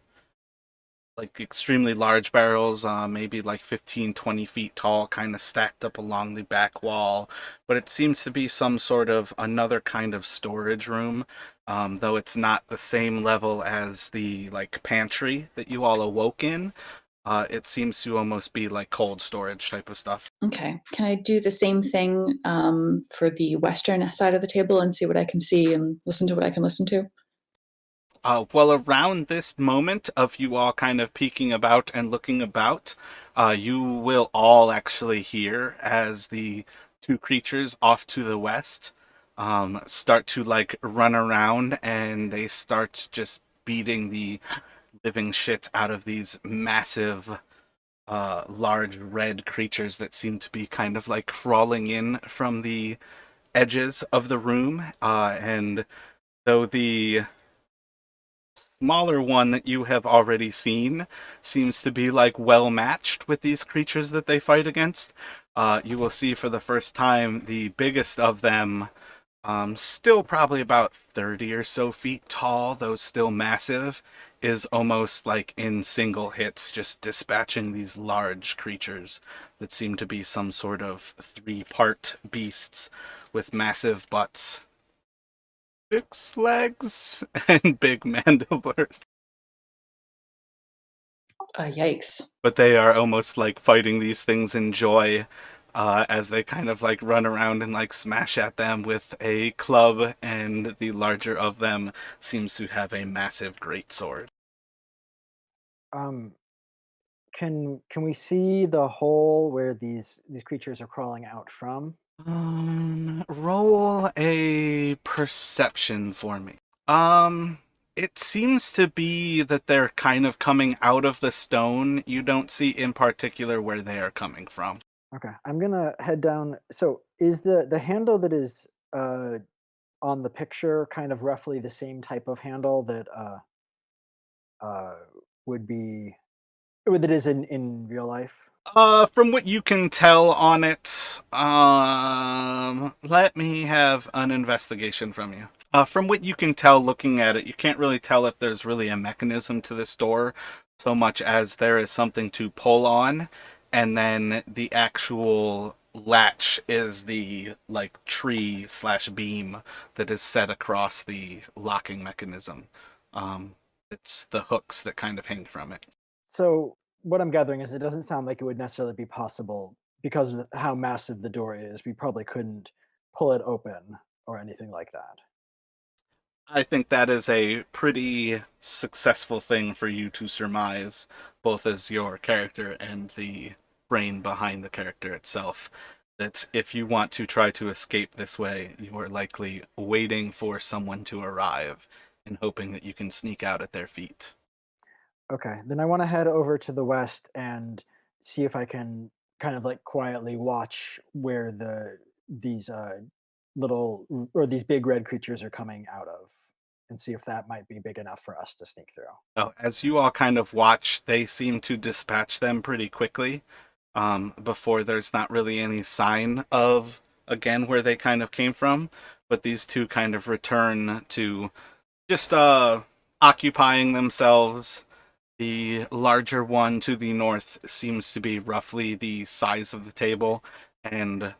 [SPEAKER 1] like extremely large barrels, maybe like 15, 20 feet tall, kind of stacked up along the back wall. But it seems to be some sort of another kind of storage room, though it's not the same level as the like pantry that you all awoke in. It seems to almost be like cold storage type of stuff.
[SPEAKER 4] Okay, can I do the same thing for the western side of the table and see what I can see and listen to what I can listen to?
[SPEAKER 1] Well, around this moment of you all kind of peeking about and looking about, you will all actually hear as the two creatures off to the west start to like run around, and they start just beating the living shit out of these massive, large red creatures that seem to be kind of like crawling in from the edges of the room. And though the smaller one that you have already seen seems to be like well matched with these creatures that they fight against, you will see for the first time the biggest of them, still probably about 30 or so feet tall, though still massive, is almost like in single hits just dispatching these large creatures that seem to be some sort of three-part beasts with massive butts, 6 legs, and big mandiblars.
[SPEAKER 4] Yikes.
[SPEAKER 1] But they are almost like fighting these things in joy, as they kind of like run around and like smash at them with a club, and the larger of them seems to have a massive greatsword.
[SPEAKER 2] Can we see the hole where these creatures are crawling out from?
[SPEAKER 1] Roll a perception for me. It seems to be that they're kind of coming out of the stone. You don't see in particular where they are coming from.
[SPEAKER 2] Okay, I'm gonna head down. So is the handle that is on the picture kind of roughly the same type of handle that uh would be that is in real life?
[SPEAKER 1] From what you can tell on it, let me have an investigation from you. From what you can tell looking at it, you can't really tell if there's really a mechanism to this door, so much as there is something to pull on, and then the actual latch is the like tree slash beam that is set across the locking mechanism. It's the hooks that kind of hang from it.
[SPEAKER 2] So what I'm gathering is it doesn't sound like it would necessarily be possible because of how massive the door is. We probably couldn't pull it open or anything like that.
[SPEAKER 1] I think that is a pretty successful thing for you to surmise, both as your character and the brain behind the character itself. That if you want to try to escape this way, you are likely waiting for someone to arrive and hoping that you can sneak out at their feet.
[SPEAKER 2] Okay, then I want to head over to the west and see if I can kind of like quietly watch where these or these big red creatures are coming out of, and see if that might be big enough for us to sneak through.
[SPEAKER 1] So, as you all kind of watch, they seem to dispatch them pretty quickly before there's not really any sign of, again, where they kind of came from. But these two kind of return to just occupying themselves. The larger one to the north seems to be roughly the size of the table, and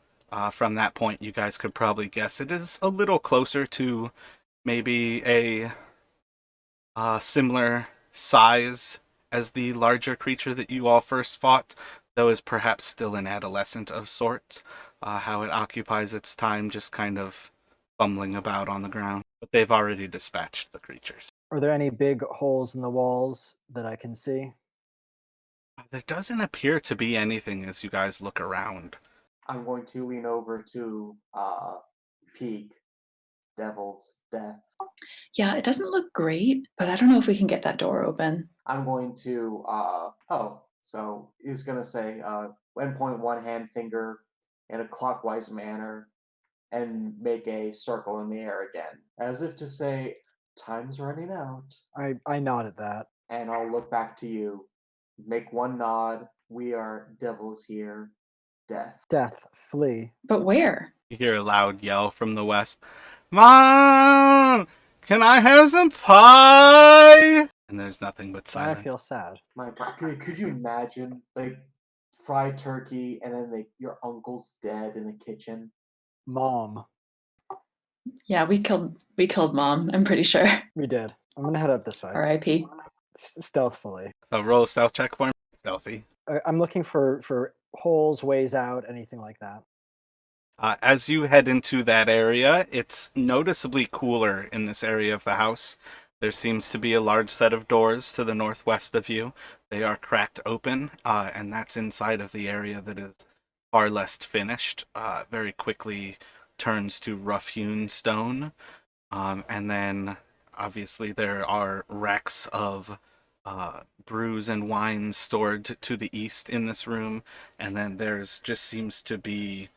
[SPEAKER 1] from that point, you guys could probably guess it is a little closer to maybe a similar size as the larger creature that you all first fought, though is perhaps still an adolescent of sorts. How it occupies its time just kind of fumbling about on the ground. But they've already dispatched the creatures.
[SPEAKER 2] Are there any big holes in the walls that I can see?
[SPEAKER 1] There doesn't appear to be anything as you guys look around.
[SPEAKER 3] I'm going to lean over to Peak Devil's Death.
[SPEAKER 4] Yeah, it doesn't look great, but I don't know if we can get that door open.
[SPEAKER 3] I'm going to so he's gonna say point one hand finger in a clockwise manner and make a circle in the air again, as if to say, time's running out.
[SPEAKER 2] I nod at that.
[SPEAKER 3] And I'll look back to you. Make one nod. We are devils here. Death.
[SPEAKER 2] Death, flee.
[SPEAKER 4] But where?
[SPEAKER 1] You hear a loud yell from the west. Mom! Can I have some pie? And there's nothing but
[SPEAKER 2] I
[SPEAKER 1] silence.
[SPEAKER 2] feel sad.
[SPEAKER 3] My God, could you imagine like fried turkey and then your uncle's dead in the kitchen?
[SPEAKER 2] Mom,
[SPEAKER 4] Yeah, we killed Mom, I'm pretty sure.
[SPEAKER 2] we did. I'm gonna head up this way,
[SPEAKER 4] R.I.P.
[SPEAKER 2] stealthily.
[SPEAKER 1] So roll a stealth check for me. Stealthy.
[SPEAKER 2] I'm looking for holes, ways out, anything like that.
[SPEAKER 1] As you head into that area, it's noticeably cooler in this area of the house. There seems to be a large set of doors to the northwest of you. They are cracked open, and that's inside of the area that is far less finished. Very quickly turns to rough-hewn stone. And then, obviously, there are racks of brews and wines stored to the east in this room. And then there's just seems to be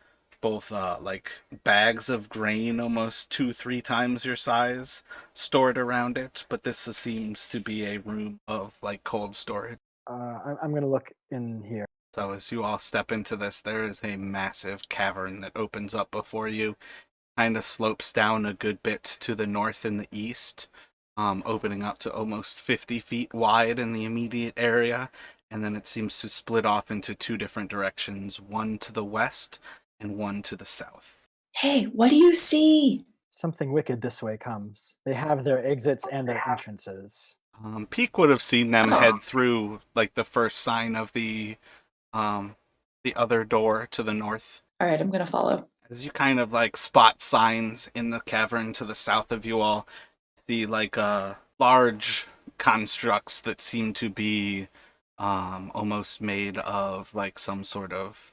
[SPEAKER 1] both like bags of grain almost 2-3 times your size stored around it, but this seems to be a room of like cold storage.
[SPEAKER 2] I'm gonna look in here.
[SPEAKER 1] So as you all step into this, there is a massive cavern that opens up before you, kind of slopes down a good bit to the north and the east, opening up to almost 50 feet wide in the immediate area, and then it seems to split off into two different directions, one to the west and one to the south.
[SPEAKER 4] Hey, what do you see?
[SPEAKER 2] Something wicked this way comes. They have their exits and their entrances.
[SPEAKER 1] Peak would have seen them head through like the first sign of the other door to the north.
[SPEAKER 4] All right, I'm gonna follow.
[SPEAKER 1] As you kind of like spot signs in the cavern to the south of you all, see like large constructs that seem to be almost made of like some sort of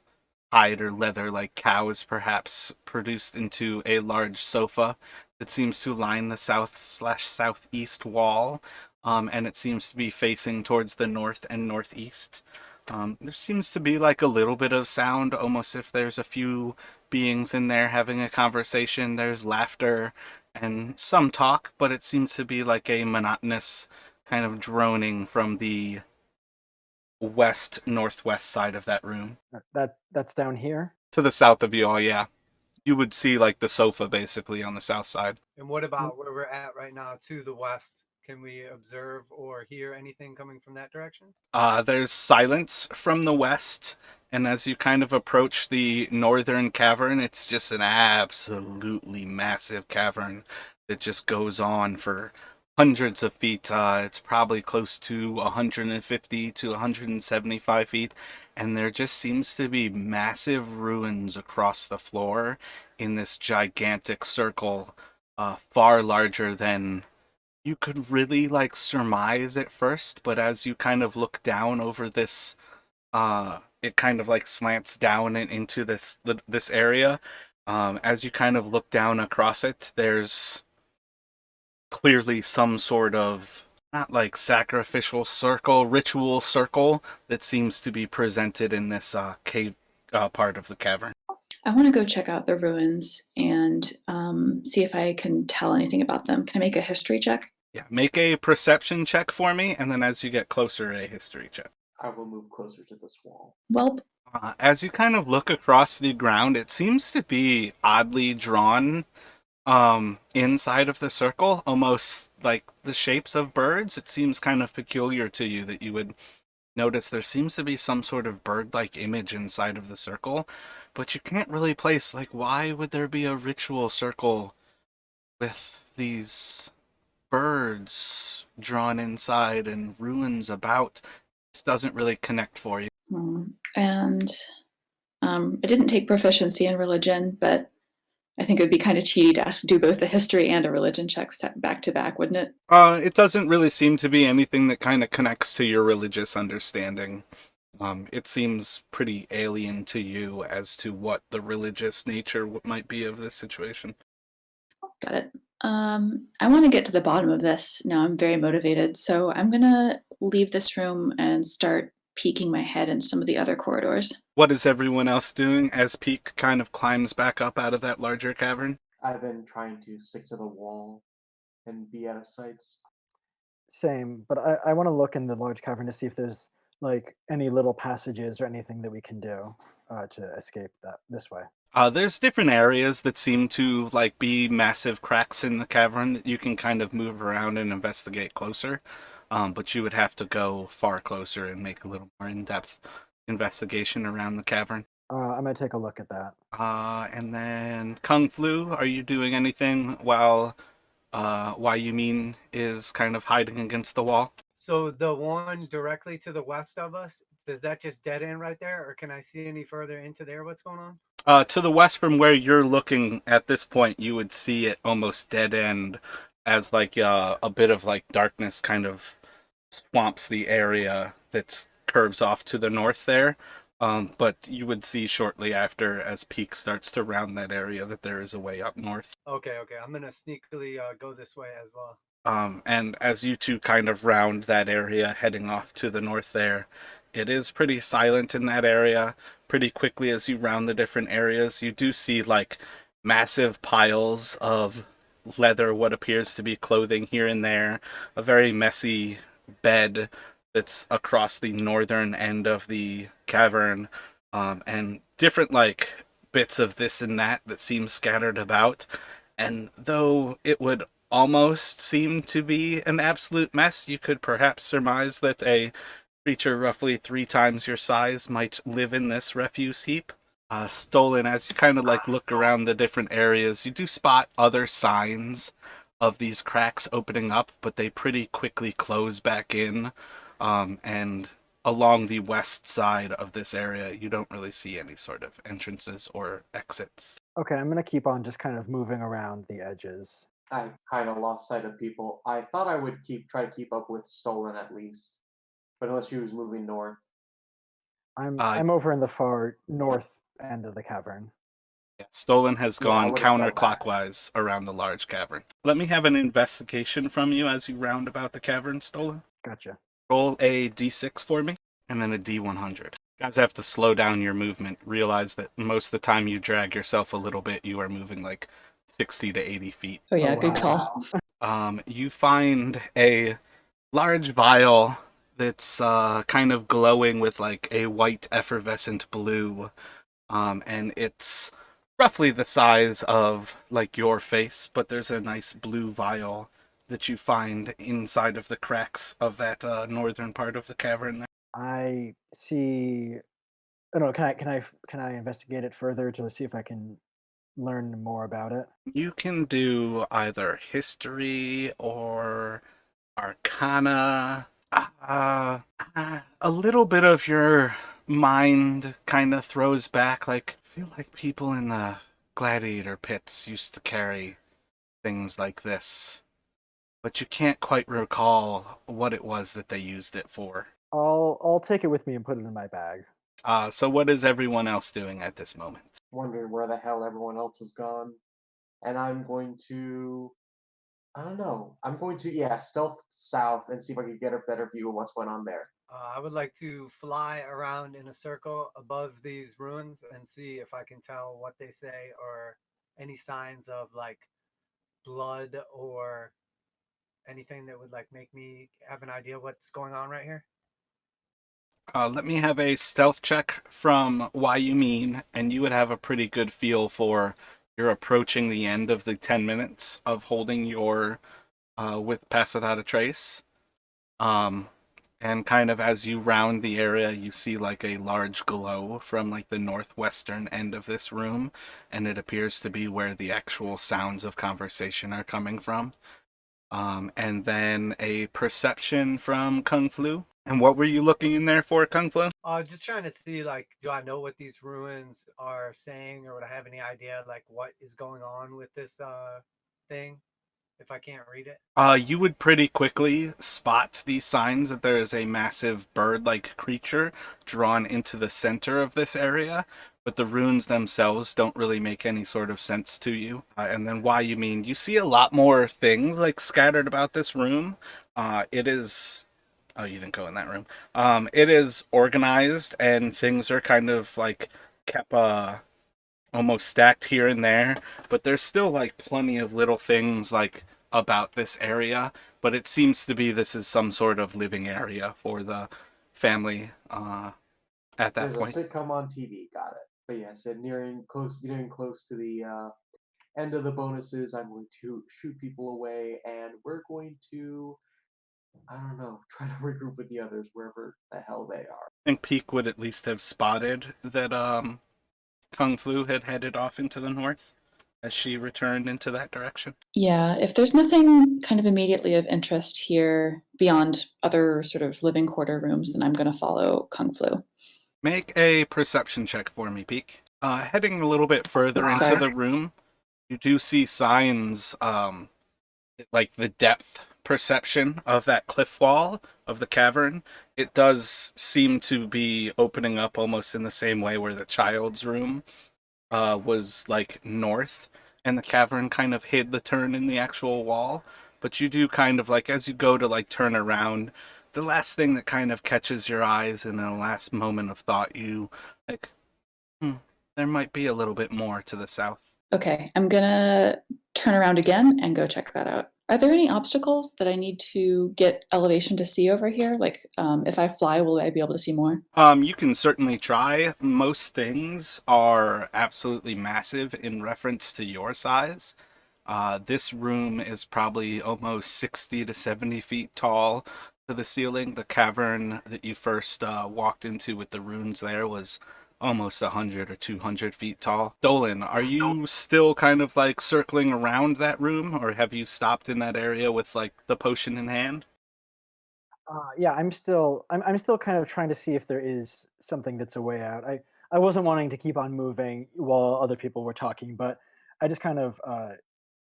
[SPEAKER 1] hide or leather, like cows perhaps, produced into a large sofa that seems to line the south/southeast wall, and it seems to be facing towards the north and northeast. There seems to be like a little bit of sound, almost if there's a few beings in there having a conversation. There's laughter and some talk, but it seems to be like a monotonous kind of droning from the west northwest side of that room.
[SPEAKER 2] That's down here.
[SPEAKER 1] To the south of you all, yeah. You would see like the sofa basically on the south side.
[SPEAKER 5] And what about where we're at right now to the west? Can we observe or hear anything coming from that direction?
[SPEAKER 1] There's silence from the west, and as you kind of approach the northern cavern, it's just an absolutely massive cavern that just goes on for hundreds of feet. It's probably close to 150 to 175 feet, and there just seems to be massive ruins across the floor in this gigantic circle, far larger than you could really like surmise at first, but as you kind of look down over this, it kind of like slants down and into this area. As you kind of look down across it, there's clearly some sort of not like sacrificial circle, ritual circle that seems to be presented in this cave part of the cavern.
[SPEAKER 4] I want to go check out the ruins and see if I can tell anything about them. Can I make a history check?
[SPEAKER 1] Yeah, make a perception check for me, and then as you get closer, a history check.
[SPEAKER 3] I will move closer to this wall.
[SPEAKER 4] Welp.
[SPEAKER 1] As you kind of look across the ground, it seems to be oddly drawn inside of the circle, almost like the shapes of birds. It seems kind of peculiar to you that you would notice there seems to be some sort of bird-like image inside of the circle, but you can't really place, like, why would there be a ritual circle with these birds drawn inside and ruins about? This doesn't really connect for you.
[SPEAKER 4] And I didn't take proficiency in religion, but I think it would be kind of cheaty to ask to do both a history and a religion check back to back, wouldn't it?
[SPEAKER 1] It doesn't really seem to be anything that kind of connects to your religious understanding. It seems pretty alien to you as to what the religious nature might be of this situation.
[SPEAKER 4] Got it. I want to get to the bottom of this. Now I'm very motivated, so I'm gonna leave this room and start peeking my head in some of the other corridors.
[SPEAKER 1] What is everyone else doing as Peak kind of climbs back up out of that larger cavern?
[SPEAKER 3] I've been trying to stick to the wall and be out of sights.
[SPEAKER 2] Same, but I want to look in the large cavern to see if there's like any little passages or anything that we can do to escape that this way.
[SPEAKER 1] There's different areas that seem to like be massive cracks in the cavern that you can kind of move around and investigate closer. But you would have to go far closer and make a little more in-depth investigation around the cavern.
[SPEAKER 2] I'm gonna take a look at that.
[SPEAKER 1] And then Kung Flu, are you doing anything while you mean is kind of hiding against the wall?
[SPEAKER 5] So the one directly to the west of us, does that just dead end right there, or can I see any further into there? What's going on?
[SPEAKER 1] To the west from where you're looking at this point, you would see it almost dead end as like a bit of like darkness kind of swamps the area that curves off to the north there. But you would see shortly after, as Peak starts to round that area, that there is a way up north.
[SPEAKER 5] Okay. I'm gonna sneakily go this way as well.
[SPEAKER 1] And as you two kind of round that area, heading off to the north there, it is pretty silent in that area. Pretty quickly as you round the different areas, you do see like massive piles of leather, what appears to be clothing here and there, a very messy bed that's across the northern end of the cavern, and different like bits of this and that seem scattered about. And though it would almost seem to be an absolute mess, you could perhaps surmise that a creature roughly 3 times your size might live in this refuse heap. Stolen, as you kind of like look around the different areas, you do spot other signs of these cracks opening up, but they pretty quickly close back in. And along the west side of this area, you don't really see any sort of entrances or exits.
[SPEAKER 2] Okay, I'm gonna keep on just kind of moving around the edges.
[SPEAKER 3] I kind of lost sight of people. I thought I would try to keep up with Stolen at least, but unless she was moving north.
[SPEAKER 2] I'm over in the far north end of the cavern.
[SPEAKER 1] Yeah, Stolen has
[SPEAKER 3] Yeah, I
[SPEAKER 1] gone
[SPEAKER 3] would've felt that.
[SPEAKER 1] counterclockwise around the large cavern. Let me have an investigation from you as you round about the cavern, Stolen.
[SPEAKER 2] Gotcha.
[SPEAKER 1] Roll a d6 for me. and then a D100. Guys have to slow down your movement. Realize that most of the time you drag yourself a little bit, you are moving like 60 to 80 feet.
[SPEAKER 4] Oh yeah,
[SPEAKER 2] Oh,
[SPEAKER 4] good
[SPEAKER 2] wow.
[SPEAKER 4] call.
[SPEAKER 1] You find a large vial that's kind of glowing with like a white effervescent blue, and it's roughly the size of like your face, but there's a nice blue vial that you find inside of the cracks of that northern part of the cavern.
[SPEAKER 2] I see. I don't know. Can I investigate it further to see if I can learn more about it?
[SPEAKER 1] You can do either history or arcana. A little bit of your mind kind of throws back, like, I feel like people in the gladiator pits used to carry things like this, but you can't quite recall what it was that they used it for.
[SPEAKER 2] I'll take it with me and put it in my bag.
[SPEAKER 1] So what is everyone else doing at this moment?
[SPEAKER 3] Wondering where the hell everyone else has gone. And I'm going to, I don't know. I'm going to, yeah, stealth south and see if I can get a better view of what's going on there.
[SPEAKER 5] I would like to fly around in a circle above these ruins and see if I can tell what they say or any signs of like blood or anything that would like make me have an idea what's going on right here.
[SPEAKER 1] Let me have a stealth check from Why You Mean, and you would have a pretty good feel for you're approaching the end of the 10 minutes of holding your with Pass Without a Trace. Um, and kind of as you round the area, you see like a large glow from like the northwestern end of this room, and it appears to be where the actual sounds of conversation are coming from. And then a perception from Kung Flu. And what were you looking in there for, Kung Flu?
[SPEAKER 5] Just trying to see like, do I know what these ruins are saying, or would I have any idea like what is going on with this thing if I can't read it?
[SPEAKER 1] You would pretty quickly spot these signs that there is a massive bird-like creature drawn into the center of this area, but the runes themselves don't really make any sort of sense to you. And then Why You Mean, you see a lot more things like scattered about this room. It is. Oh, you didn't go in that room. It is organized, and things are kind of like kept almost stacked here and there, but there's still like plenty of little things like about this area, but it seems to be this is some sort of living area for the family at that
[SPEAKER 3] There's a
[SPEAKER 1] point.
[SPEAKER 3] sitcom on TV, got it. But yes, and getting close to the end of the bonuses, I'm going to shoot people away, and we're going to, I don't know, try to regroup with the others wherever the hell they are.
[SPEAKER 1] I think Peak would at least have spotted that Kung Flu had headed off into the north as she returned into that direction.
[SPEAKER 4] Yeah, if there's nothing kind of immediately of interest here beyond other sort of living quarter rooms, then I'm going to follow Kung Flu.
[SPEAKER 1] Make a perception check for me, Peak. Heading a little bit further into
[SPEAKER 4] Sorry.
[SPEAKER 1] the room, you do see signs like the depth perception of that cliff wall of the cavern. It does seem to be opening up almost in the same way where the child's room was like north, and the cavern kind of hid the turn in the actual wall. But you do kind of like, as you go to like turn around, the last thing that kind of catches your eyes in a last moment of thought, you like, there might be a little bit more to the south.
[SPEAKER 4] Okay, I'm going to turn around again and go check that out. Are there any obstacles that I need to get elevation to see over here? Like, if I fly, will I be able to see more?
[SPEAKER 1] You can certainly try. Most things are absolutely massive in reference to your size. This room is probably almost 60 to 70 feet tall to the ceiling. The cavern that you first walked into with the runes there was almost 100 or 200 feet tall. Dolan, are you still kind of like circling around that room, or have you stopped in that area with like the potion in hand?
[SPEAKER 2] Yeah, I'm still kind of trying to see if there is something that's a way out. I wasn't wanting to keep on moving while other people were talking, but I just kind of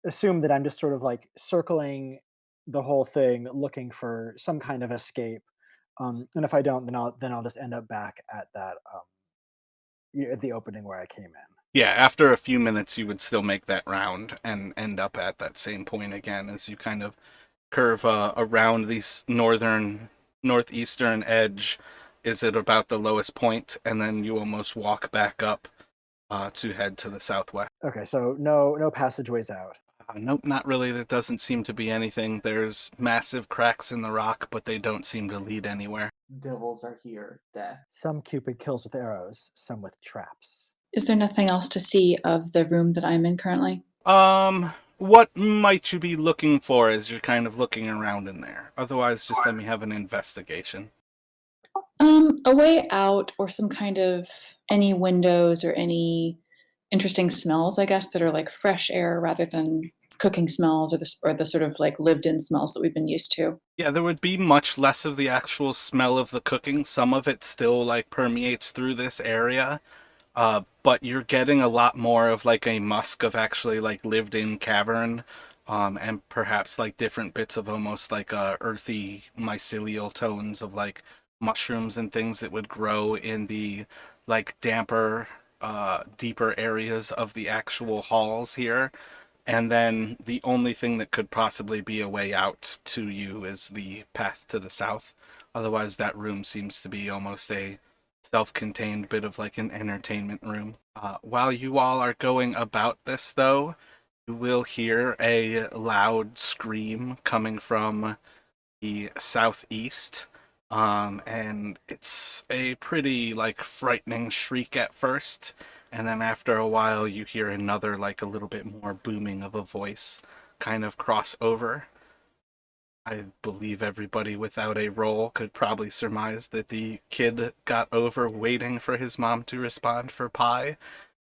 [SPEAKER 2] assumed that I'm just sort of like circling the whole thing, looking for some kind of escape. And if I don't, then I'll just end up back at that at the opening where I came in.
[SPEAKER 1] Yeah, after a few minutes, you would still make that round and end up at that same point again as you kind of curve around the northeastern edge is at about the lowest point, and then you almost walk back up to head to the southwest.
[SPEAKER 2] Okay, so no passageways out.
[SPEAKER 1] Nope, not really. There doesn't seem to be anything. There's massive cracks in the rock, but they don't seem to lead anywhere.
[SPEAKER 3] Devils are here, death.
[SPEAKER 2] Some Cupid kills with arrows, some with traps.
[SPEAKER 4] Is there nothing else to see of the room that I'm in currently?
[SPEAKER 1] What might you be looking for as you're kind of looking around in there? Otherwise, just let me have an investigation.
[SPEAKER 4] A way out, or some kind of any windows or any interesting smells, I guess, that are like fresh air rather than cooking smells or the sort of like lived in smells that we've been used to.
[SPEAKER 1] Yeah, there would be much less of the actual smell of the cooking. Some of it still like permeates through this area. But you're getting a lot more of like a musk of actually like lived in cavern, and perhaps like different bits of almost like earthy mycelial tones of like mushrooms and things that would grow in the like damper, deeper areas of the actual halls here. And then the only thing that could possibly be a way out to you is the path to the south. Otherwise, that room seems to be almost a self-contained bit of like an entertainment room. While you all are going about this, though, you will hear a loud scream coming from the southeast. And it's a pretty like frightening shriek at first, and then after a while you hear another like a little bit more booming of a voice kind of cross over. I believe everybody without a roll could probably surmise that the kid got over waiting for his mom to respond for pie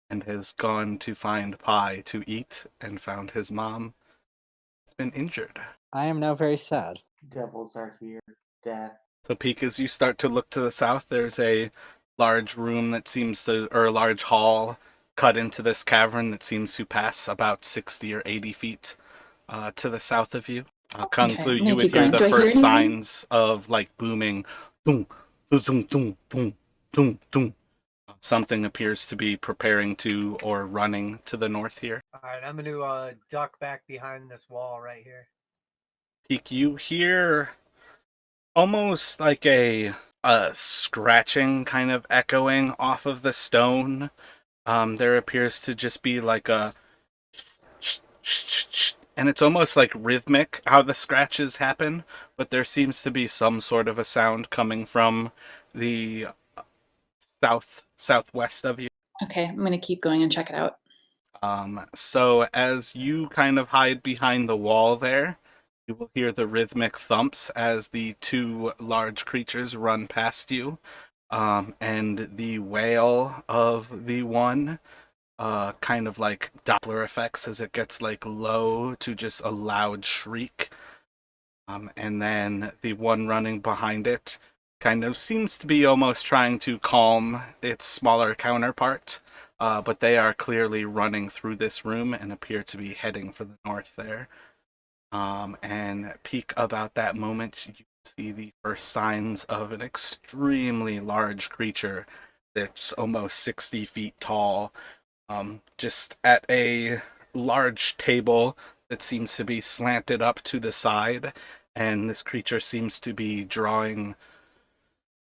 [SPEAKER 1] and has gone to find pie to eat and found his mom has been injured.
[SPEAKER 2] I am now very sad.
[SPEAKER 3] Devils are here, death.
[SPEAKER 1] So, Peek, as you start to look to the south, there's a large room that seems to, or a large hall cut into this cavern that seems to pass about 60 or 80 feet to the south of you. Kung
[SPEAKER 4] Okay,
[SPEAKER 1] Flu,
[SPEAKER 4] I'm
[SPEAKER 1] you
[SPEAKER 4] gonna
[SPEAKER 1] would
[SPEAKER 4] keep
[SPEAKER 1] hear
[SPEAKER 4] going.
[SPEAKER 1] the
[SPEAKER 4] Do I hear
[SPEAKER 1] first
[SPEAKER 4] anything?
[SPEAKER 1] signs of like booming, boom, boom, boom, boom, boom, boom. Something appears to be preparing to or running to the north here.
[SPEAKER 5] All right, I'm going to duck back behind this wall right here.
[SPEAKER 1] Peek, you hear almost like a scratching kind of echoing off of the stone. There appears to just be like a and it's almost like rhythmic how the scratches happen, but there seems to be some sort of a sound coming from the southwest of you.
[SPEAKER 4] Okay, I'm gonna keep going and check it out.
[SPEAKER 1] So as you kind of hide behind the wall there, you will hear the rhythmic thumps as the two large creatures run past you. And the wail of the one kind of like Doppler effects as it gets like low to just a loud shriek. And then the one running behind it kind of seems to be almost trying to calm its smaller counterpart. But they are clearly running through this room and appear to be heading for the north there. And peek about that moment, you see the first signs of an extremely large creature that's almost 60 feet tall, just at a large table that seems to be slanted up to the side. And this creature seems to be drawing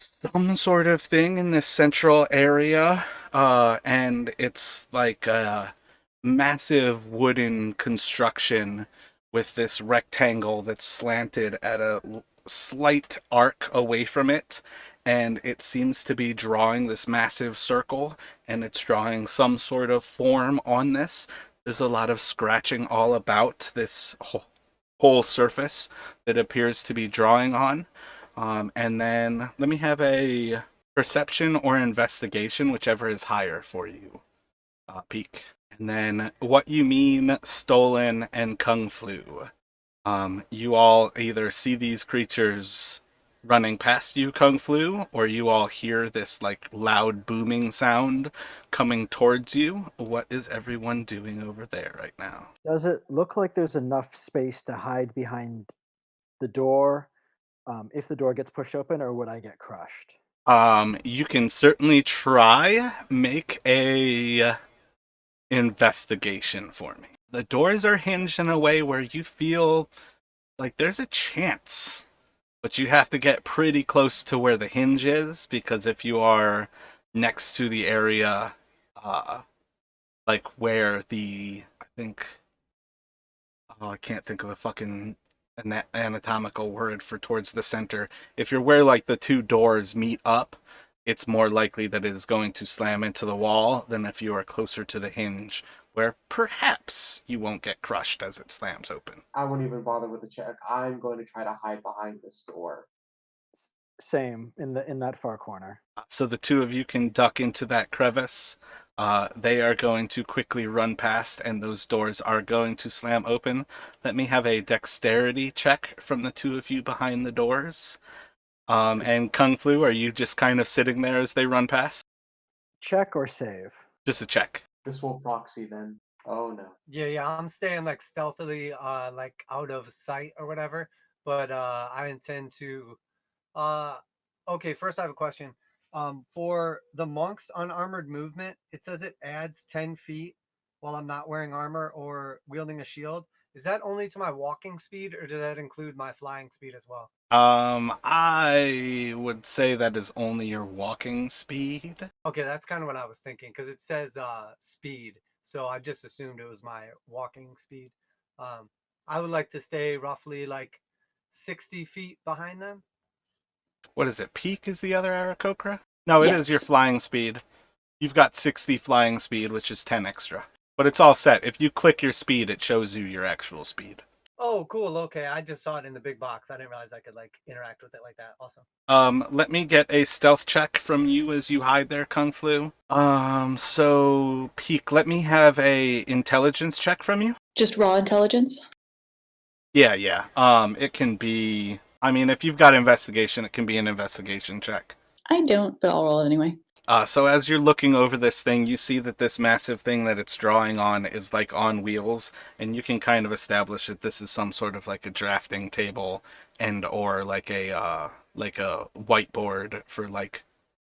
[SPEAKER 1] some sort of thing in this central area. And it's like a massive wooden construction with this rectangle that's slanted at a slight arc away from it. And it seems to be drawing this massive circle, and it's drawing some sort of form on this. There's a lot of scratching all about this whole surface that appears to be drawing on. And then let me have a perception or investigation, whichever is higher for you, Peek. And then what you mean, stolen, and kung flu. You all either see these creatures running past you, kung flu, or you all hear this like loud booming sound coming towards you. What is everyone doing over there right now?
[SPEAKER 2] Does it look like there's enough space to hide behind the door if the door gets pushed open, or would I get crushed?
[SPEAKER 1] You can certainly try make a investigation for me. The doors are hinged in a way where you feel like there's a chance But you have to get pretty close to where the hinge is, because if you are next to the area, like where I think, oh, I can't think of the fucking anatomical word for towards the center. If you're where like the two doors meet up, it's more likely that it is going to slam into the wall than if you are closer to the hinge, where perhaps you won't get crushed as it slams open.
[SPEAKER 3] I won't even bother with the check. I'm going to try to hide behind this door.
[SPEAKER 2] Same in that far corner.
[SPEAKER 1] So the two of you can duck into that crevice. They are going to quickly run past, and those doors are going to slam open. Let me have a dexterity check from the two of you behind the doors. And Kung Fu, are you just kind of sitting there as they run past?
[SPEAKER 2] Check or save?
[SPEAKER 1] Just a check.
[SPEAKER 3] This will proxy then. Oh no.
[SPEAKER 5] Yeah, I'm staying like stealthily, like out of sight or whatever. But I intend to. Okay, first I have a question. For the monk's unarmored movement, it says it adds 10 feet while I'm not wearing armor or wielding a shield. Is that only to my walking speed, or does that include my flying speed as well?
[SPEAKER 1] I would say that is only your walking speed.
[SPEAKER 5] Okay, that's kind of what I was thinking because it says speed, so I just assumed it was my walking speed. Um, I would like to stay roughly like 60 feet behind them.
[SPEAKER 1] What is it? Peak is the other Aarakokra? No, it is your
[SPEAKER 4] Yes.
[SPEAKER 1] flying speed. You've got 60 flying speed, which is 10 extra. But it's all set. If you click your speed, it shows you your actual speed.
[SPEAKER 5] Oh, cool. Okay, I just saw it in the big box. I didn't realize I could like interact with it like that. Awesome.
[SPEAKER 1] Let me get a stealth check from you as you hide there, Kung Flu. So Peak, let me have a intelligence check from you.
[SPEAKER 4] Just raw intelligence?
[SPEAKER 1] Yeah. It can be. I mean, if you've got investigation, it can be an investigation check.
[SPEAKER 4] I don't, but I'll roll it anyway.
[SPEAKER 1] So as you're looking over this thing, you see that this massive thing that it's drawing on is like on wheels, and you can kind of establish that this is some sort of like a drafting table and or like a whiteboard for like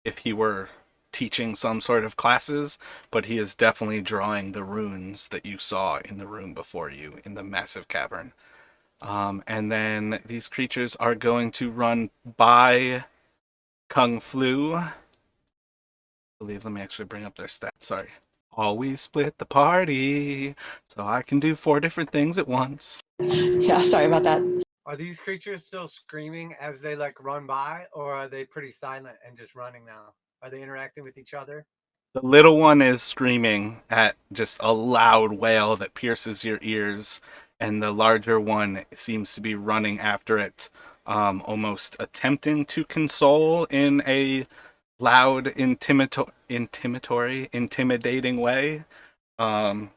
[SPEAKER 1] if he were teaching some sort of classes, but he is definitely drawing the runes that you saw in the room before you in the massive cavern. And then these creatures are going to run by Kung Flu. Let me actually bring up their stats. Sorry. Always split the party so I can do 4 different things at once.
[SPEAKER 4] Yeah, sorry about that.
[SPEAKER 5] Are these creatures still screaming as they like run by, or are they pretty silent and just running now? Are they interacting with each other?
[SPEAKER 1] The little one is screaming at just a loud wail that pierces your ears, and the larger one seems to be running after it, almost attempting to console in a loud, intimidating way. I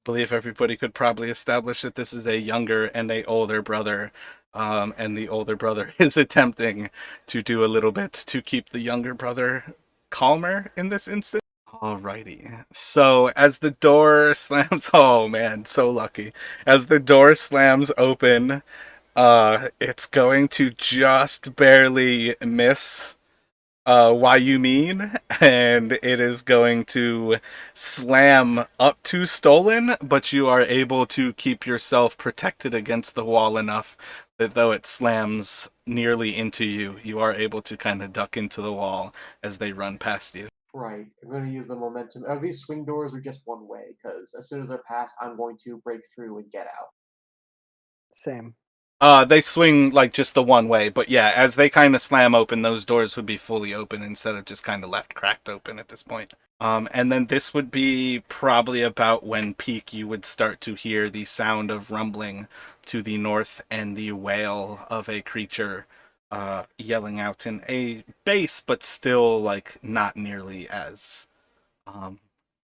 [SPEAKER 1] believe everybody could probably establish that this is a younger and a older brother, and the older brother is attempting to do a little bit to keep the younger brother calmer in this instance. Alrighty. So as the door slams, oh man, so lucky. As the door slams open, it's going to just barely miss why you mean, and it is going to slam up to stolen, but you are able to keep yourself protected against the wall enough that though it slams nearly into you, you are able to kind of duck into the wall as they run past you.
[SPEAKER 3] Right. I'm going to use the momentum. Are these swing doors or just one way? Because as soon as they're past, I'm going to break through and get out.
[SPEAKER 2] Same.
[SPEAKER 1] They swing like just the one way, but yeah, as they kind of slam open, those doors would be fully open instead of just kind of left cracked open at this point. And then this would be probably about when Peak you would start to hear the sound of rumbling to the north and the wail of a creature yelling out in a bass, but still like not nearly as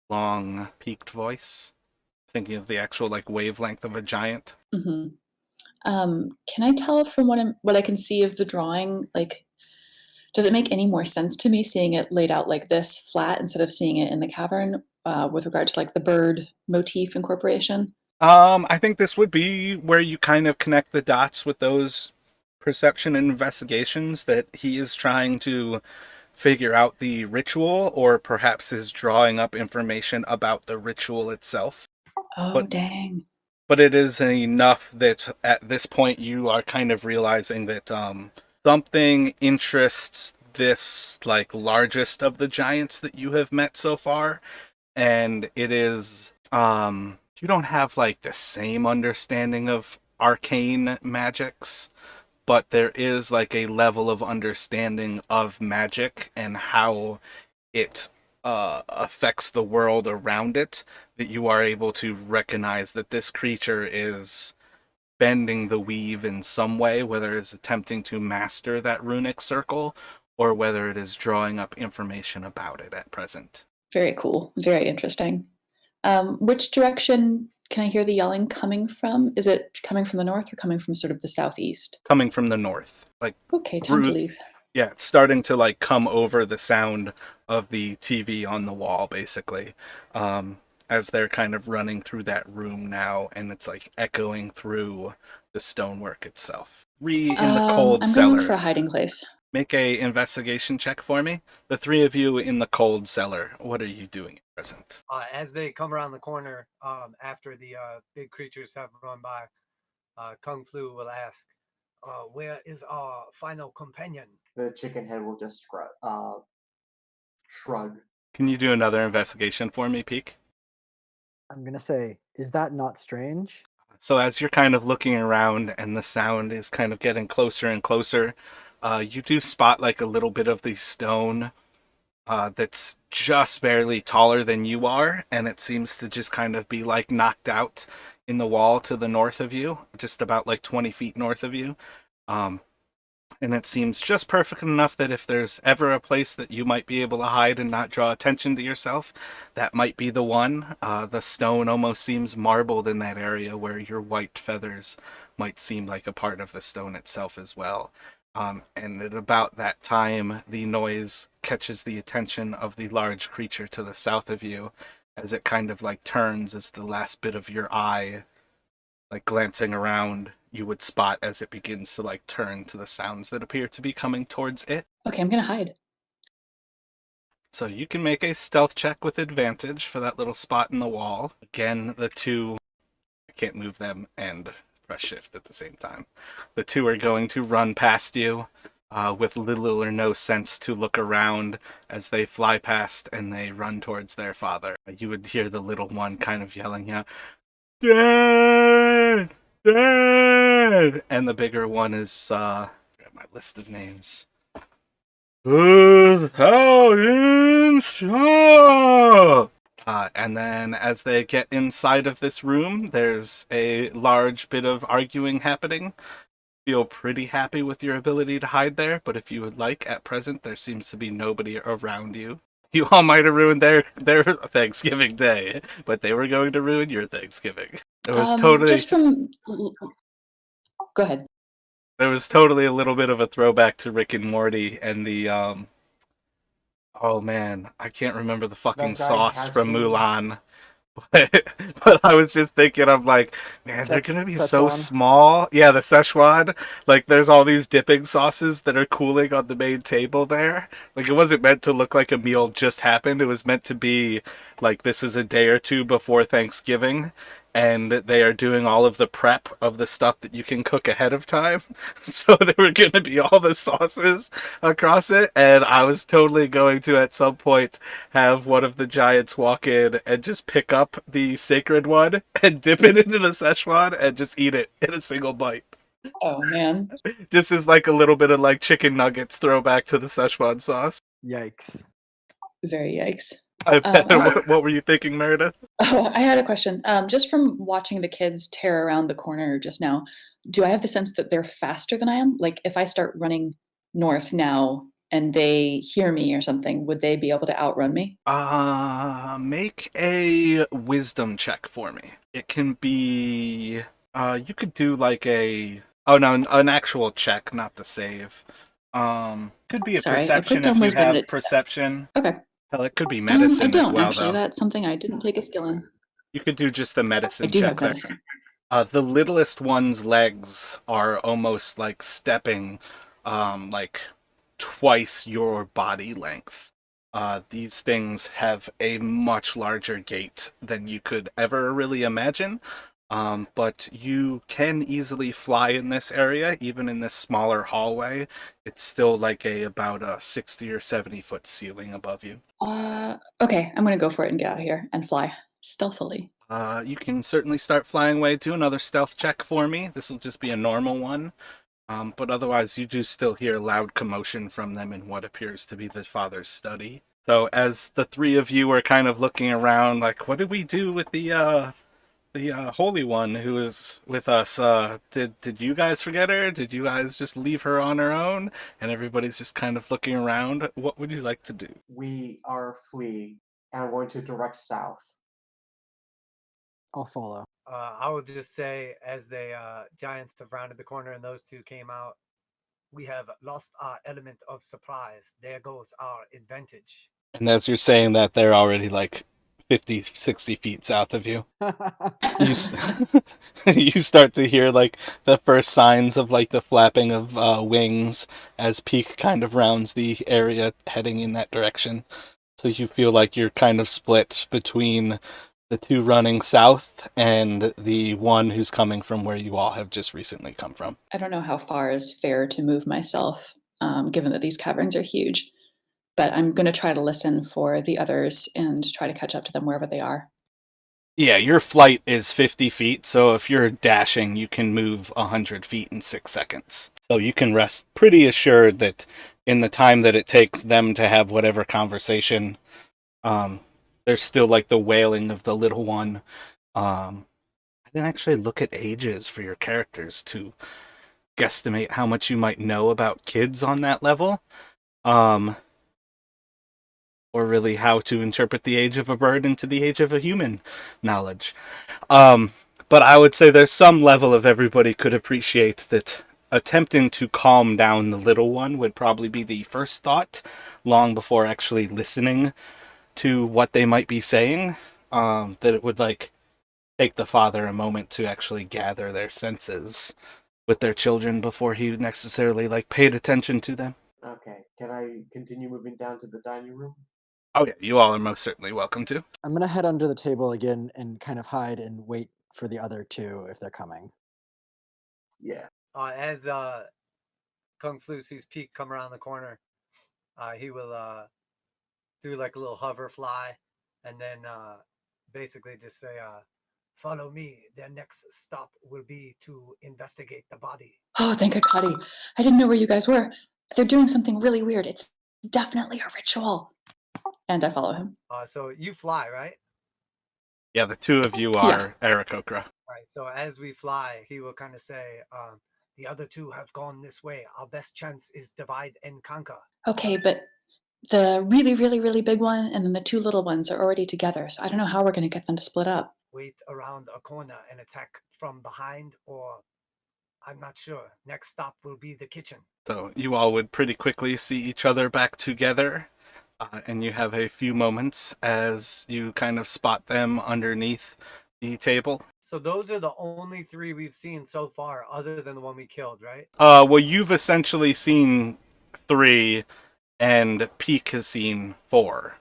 [SPEAKER 1] long peaked voice. Thinking of the actual like wavelength of a giant.
[SPEAKER 4] Hmm. Can I tell from what I can see of the drawing, like, does it make any more sense to me seeing it laid out like this, flat, instead of seeing it in the cavern, with regard to like the bird motif incorporation?
[SPEAKER 1] I think this would be where you kind of connect the dots with those perception and investigations that he is trying to figure out the ritual, or perhaps is drawing up information about the ritual itself.
[SPEAKER 4] Oh,
[SPEAKER 1] But
[SPEAKER 4] dang.
[SPEAKER 1] but it is enough that at this point you are kind of realizing that something interests this like largest of the giants that you have met so far, and it is you don't have like the same understanding of arcane magics, but there is like a level of understanding of magic and how it affects the world around it, that you are able to recognize that this creature is bending the weave in some way, whether it's attempting to master that runic circle or whether it is drawing up information about it at present.
[SPEAKER 4] Very cool. Very interesting. Which direction can I hear the yelling coming from? Is it coming from the north or coming from sort of the southeast?
[SPEAKER 1] Coming from the north. Like
[SPEAKER 4] Okay, time to
[SPEAKER 1] through,
[SPEAKER 4] leave.
[SPEAKER 1] yeah, it's starting to like come over the sound of the TV on the wall, basically, as they're kind of running through that room now, and it's like echoing through the stonework itself. In the cold
[SPEAKER 4] I'm gonna look for
[SPEAKER 1] cellar.
[SPEAKER 4] a hiding place.
[SPEAKER 1] Make a investigation check for me. The three of you in the cold cellar. What are you doing at present?
[SPEAKER 5] As they come around the corner, after the big creatures have run by, Kung Flu will ask, "Where is our final companion?"
[SPEAKER 3] The chicken head will just shrug.
[SPEAKER 1] Can you do another investigation for me, Peek?
[SPEAKER 2] I'm gonna say, is that not strange?
[SPEAKER 1] So as you're kind of looking around and the sound is kind of getting closer and closer, you do spot like a little bit of the stone that's just barely taller than you are, and it seems to just kind of be like knocked out in the wall to the north of you, just about like 20 feet north of you. Um, and it seems just perfect enough that if there's ever a place that you might be able to hide and not draw attention to yourself, that might be the one. The stone almost seems marbled in that area where your white feathers might seem like a part of the stone itself as well. And at about that time, the noise catches the attention of the large creature to the south of you as it kind of like turns as the last bit of your eye, like glancing around, you would spot as it begins to like turn to the sounds that appear to be coming towards it.
[SPEAKER 4] Okay, I'm gonna hide.
[SPEAKER 1] So you can make a stealth check with advantage for that little spot in the wall. Again, the two, I can't move them and press shift at the same time. The two are going to run past you with little or no sense to look around as they fly past and they run towards their father. You would hear the little one kind of yelling out, "Dad! Dad!" And the bigger one is, grab my list of names. And then as they get inside of this room, there's a large bit of arguing happening. Feel pretty happy with your ability to hide there, but if you would like, at present, there seems to be nobody around you. You all might have ruined their Thanksgiving day, but they were going to ruin your Thanksgiving. It was totally
[SPEAKER 4] Just from. Go ahead.
[SPEAKER 1] there was totally a little bit of a throwback to Rick and Morty and the oh man, I can't remember the fucking
[SPEAKER 3] That giant
[SPEAKER 1] sauce from
[SPEAKER 3] cashew.
[SPEAKER 1] Mulan. But I was just thinking, I'm like, man, they're gonna be so
[SPEAKER 2] Szechuan.
[SPEAKER 1] small. Yeah, the Szechuan. Like, there's all these dipping sauces that are cooling on the main table there. Like, it wasn't meant to look like a meal just happened. It was meant to be like this is a day or two before Thanksgiving, and they are doing all of the prep of the stuff that you can cook ahead of time. So there were going to be all the sauces across it, and I was totally going to at some point have one of the giants walk in and just pick up the sacred one and dip it into the Szechuan and just eat it in a single bite.
[SPEAKER 4] Oh man.
[SPEAKER 1] Just as like a little bit of like chicken nuggets throwback to the Szechuan sauce.
[SPEAKER 2] Yikes.
[SPEAKER 4] Very yikes.
[SPEAKER 1] I bet.
[SPEAKER 4] Um,
[SPEAKER 1] What were you thinking, Meredith?
[SPEAKER 4] Oh, I had a question. Just from watching the kids tear around the corner just now, do I have the sense that they're faster than I am? Like, if I start running north now and they hear me or something, would they be able to outrun me?
[SPEAKER 1] Make a wisdom check for me. It can be, you could do like a, oh no, an actual check, not the save. Could be a
[SPEAKER 4] Sorry, I
[SPEAKER 1] perception
[SPEAKER 4] clicked on
[SPEAKER 1] if you
[SPEAKER 4] wisdom, but
[SPEAKER 1] have perception.
[SPEAKER 4] okay.
[SPEAKER 1] Hell, it could be
[SPEAKER 4] I
[SPEAKER 1] medicine as
[SPEAKER 4] don't
[SPEAKER 1] well,
[SPEAKER 4] actually.
[SPEAKER 1] though.
[SPEAKER 4] That's something I didn't take a skill in.
[SPEAKER 1] You could do just the
[SPEAKER 4] I
[SPEAKER 1] medicine
[SPEAKER 4] do
[SPEAKER 1] check
[SPEAKER 4] have
[SPEAKER 1] there.
[SPEAKER 4] medicine.
[SPEAKER 1] The littlest one's legs are almost like stepping, like twice your body length. These things have a much larger gait than you could ever really imagine. But you can easily fly in this area, even in this smaller hallway. It's still like about a 60 or 70-foot ceiling above you.
[SPEAKER 4] Okay, I'm gonna go for it and get out of here and fly stealthily.
[SPEAKER 1] You can certainly start flying away. Do another stealth check for me. This will just be a normal one. But otherwise, you do still hear loud commotion from them in what appears to be the father's study. So as the three of you are kind of looking around, like, what did we do with the Holy One who is with us? Did you guys forget her? Did you guys just leave her on her own? And everybody's just kind of looking around. What would you like to do?
[SPEAKER 3] We are fleeing and are going to direct south.
[SPEAKER 2] I'll follow.
[SPEAKER 5] I would just say, as the giants have rounded the corner and those two came out, we have lost our element of surprise. There goes our advantage.
[SPEAKER 1] And as you're saying that, they're already like 50, 60 feet south of you. You you start to hear like the first signs of like the flapping of wings as Peak kind of rounds the area heading in that direction. So you feel like you're kind of split between the two running south and the one who's coming from where you all have just recently come from.
[SPEAKER 4] I don't know how far is fair to move myself, given that these caverns are huge. But I'm going to try to listen for the others and try to catch up to them wherever they are.
[SPEAKER 1] Yeah, your flight is 50 feet, so if you're dashing, you can move 100 feet in 6 seconds. So you can rest pretty assured that in the time that it takes them to have whatever conversation, there's still like the wailing of the little one. I didn't actually look at ages for your characters to guesstimate how much you might know about kids on that level. Um, or really how to interpret the age of a bird into the age of a human knowledge. Um, but I would say there's some level of everybody could appreciate that attempting to calm down the little one would probably be the first thought, long before actually listening to what they might be saying. That it would like take the father a moment to actually gather their senses with their children before he necessarily like paid attention to them.
[SPEAKER 3] Okay, can I continue moving down to the dining room?
[SPEAKER 1] Oh yeah, you all are most certainly welcome to.
[SPEAKER 2] I'm gonna head under the table again and kind of hide and wait for the other two if they're coming.
[SPEAKER 3] Yeah.
[SPEAKER 5] As Kung Flu sees Peak come around the corner, he will do like a little hover fly and then basically just say, follow me. Their next stop will be to investigate the body.
[SPEAKER 4] Oh, thank God, Cuddy. I didn't know where you guys were. They're doing something really weird. It's definitely a ritual. And I follow him.
[SPEAKER 5] So you fly, right?
[SPEAKER 1] Yeah, the two of you
[SPEAKER 4] Yeah.
[SPEAKER 1] are Aarakokra.
[SPEAKER 5] All right. So as we fly, he will kind of say, the other two have gone this way. Our best chance is divide and conquer.
[SPEAKER 4] Okay, but the really, really, really big one and then the two little ones are already together. So I don't know how we're going to get them to split up.
[SPEAKER 5] Wait around a corner and attack from behind, or I'm not sure. Next stop will be the kitchen.
[SPEAKER 1] So you all would pretty quickly see each other back together, and you have a few moments as you kind of spot them underneath the table.
[SPEAKER 5] So those are the only three we've seen so far, other than the one we killed, right?
[SPEAKER 1] Well, you've essentially seen 3, and Peak has seen 4.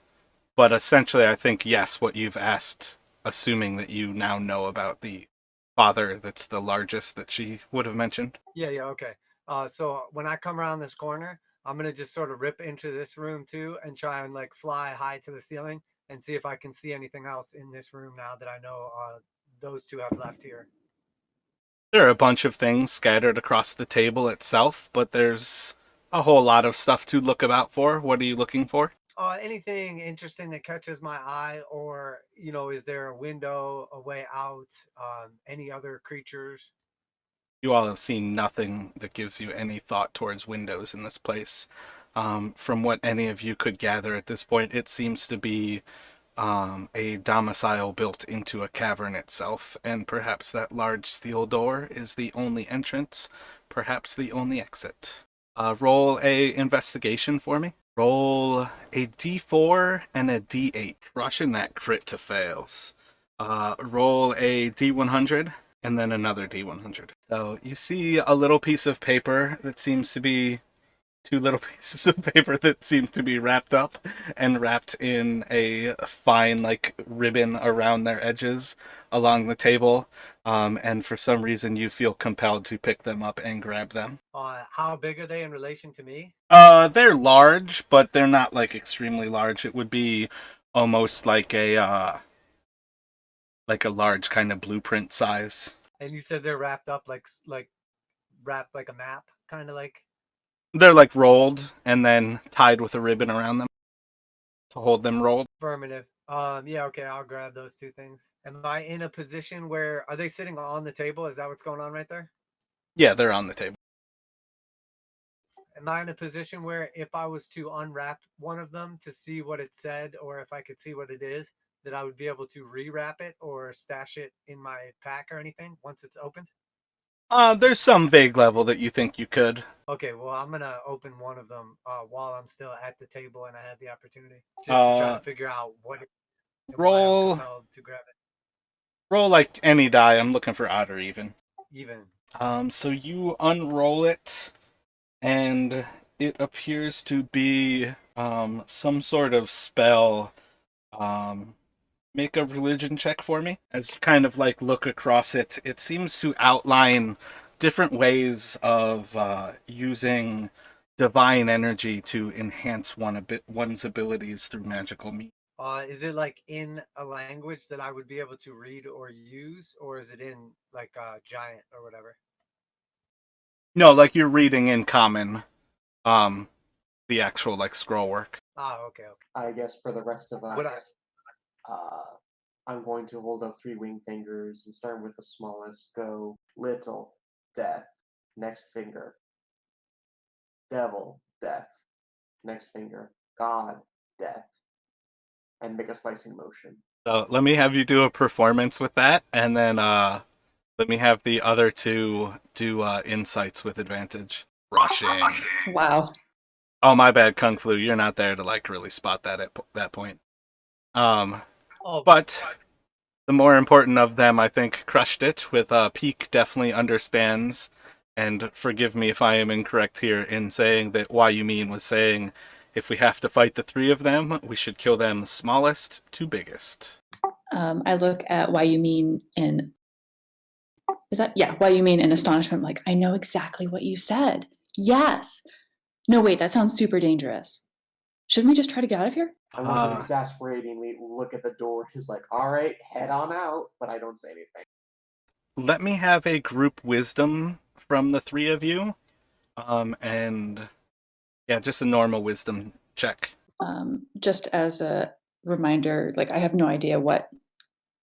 [SPEAKER 1] But essentially, I think, yes, what you've asked, assuming that you now know about the father that's the largest that she would have mentioned.
[SPEAKER 5] Yeah, okay. So when I come around this corner, I'm gonna just sort of rip into this room too and try and like fly high to the ceiling and see if I can see anything else in this room now that I know those two have left here.
[SPEAKER 1] There are a bunch of things scattered across the table itself, but there's a whole lot of stuff to look about for. What are you looking for?
[SPEAKER 5] Anything interesting that catches my eye, or is there a window, a way out? Any other creatures?
[SPEAKER 1] You all have seen nothing that gives you any thought towards windows in this place. From what any of you could gather at this point, it seems to be a domicile built into a cavern itself, and perhaps that large steel door is the only entrance, perhaps the only exit. Roll a investigation for me. Roll a d4 and a d8, crushing that crit to fails. Roll a d100 and then another d100. So you see a little piece of paper that seems to be two little pieces of paper that seem to be wrapped up and wrapped in a fine, like, ribbon around their edges along the table. And for some reason, you feel compelled to pick them up and grab them.
[SPEAKER 5] How big are they in relation to me?
[SPEAKER 1] They're large, but they're not like extremely large. It would be almost like a large kind of blueprint size.
[SPEAKER 5] And you said they're wrapped up like wrapped like a map, kind of like.
[SPEAKER 1] They're like rolled and then tied with a ribbon around them to hold them rolled.
[SPEAKER 5] Affirmative. Yeah, okay, I'll grab those two things. Am I in a position where are they sitting on the table? Is that what's going on right there?
[SPEAKER 1] Yeah, they're on the table.
[SPEAKER 5] Am I in a position where if I was to unwrap one of them to see what it said, or if I could see what it is, that I would be able to rewrap it or stash it in my pack or anything once it's opened?
[SPEAKER 1] There's some vague level that you think you could.
[SPEAKER 5] Okay, well, I'm gonna open one of them while I'm still at the table and I have the opportunity, just to try to figure out what it, and why I'm
[SPEAKER 1] Roll
[SPEAKER 5] compelled to grab it.
[SPEAKER 1] roll like any die. I'm looking for odd or even.
[SPEAKER 5] Even.
[SPEAKER 1] So you unroll it, and it appears to be some sort of spell. Make a religion check for me. As you kind of like look across it, it seems to outline different ways of using divine energy to enhance one's abilities through magical means.
[SPEAKER 5] Is it like in a language that I would be able to read or use, or is it in like giant or whatever?
[SPEAKER 1] No, like you're reading in common, the actual like scroll work.
[SPEAKER 5] Okay.
[SPEAKER 3] I guess for the rest of
[SPEAKER 5] Would I?
[SPEAKER 3] us, I'm going to hold up three wing fingers and starting with the smallest, go little, death, next finger, devil, death, next finger, God, death, and make a slicing motion.
[SPEAKER 1] So let me have you do a performance with that, and then let me have the other two do insights with advantage. Rushing.
[SPEAKER 4] Wow.
[SPEAKER 1] Oh, my bad, Kung Flu. You're not there to like really spot that at that point. But the more important of them, I think, crushed it with Peak definitely understands. And forgive me if I am incorrect here in saying that Why You Mean was saying if we have to fight the three of them, we should kill them smallest to biggest.
[SPEAKER 4] I look at Why You Mean in Why You Mean in astonishment, like, I know exactly what you said. Yes. No, wait, that sounds super dangerous. Shouldn't we just try to get out of here?
[SPEAKER 3] I want to exasperatingly look at the door. He's like, all right, head on out, but I don't say anything.
[SPEAKER 1] Let me have a group wisdom from the three of you. And yeah, just a normal wisdom check.
[SPEAKER 4] Just as a reminder, like, I have no idea what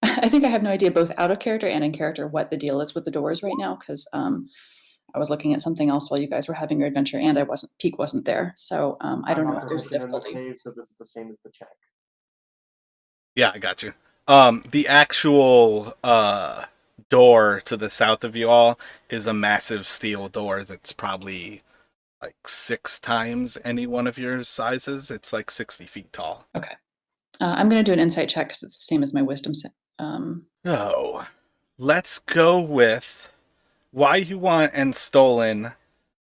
[SPEAKER 4] I think I have no idea both out of character and in character what the deal is with the doors right now, because I was looking at something else while you guys were having your adventure, and Peak wasn't there, so I don't know if there's a difficulty.
[SPEAKER 3] So this is the same as the check.
[SPEAKER 1] Yeah, I got you. The actual door to the south of you all is a massive steel door that's probably like 6 times any one of your sizes. It's like 60 feet tall.
[SPEAKER 4] Okay. I'm going to do an insight check because it's the same as my wisdom.
[SPEAKER 1] So, let's go with Why You Want and Stolen.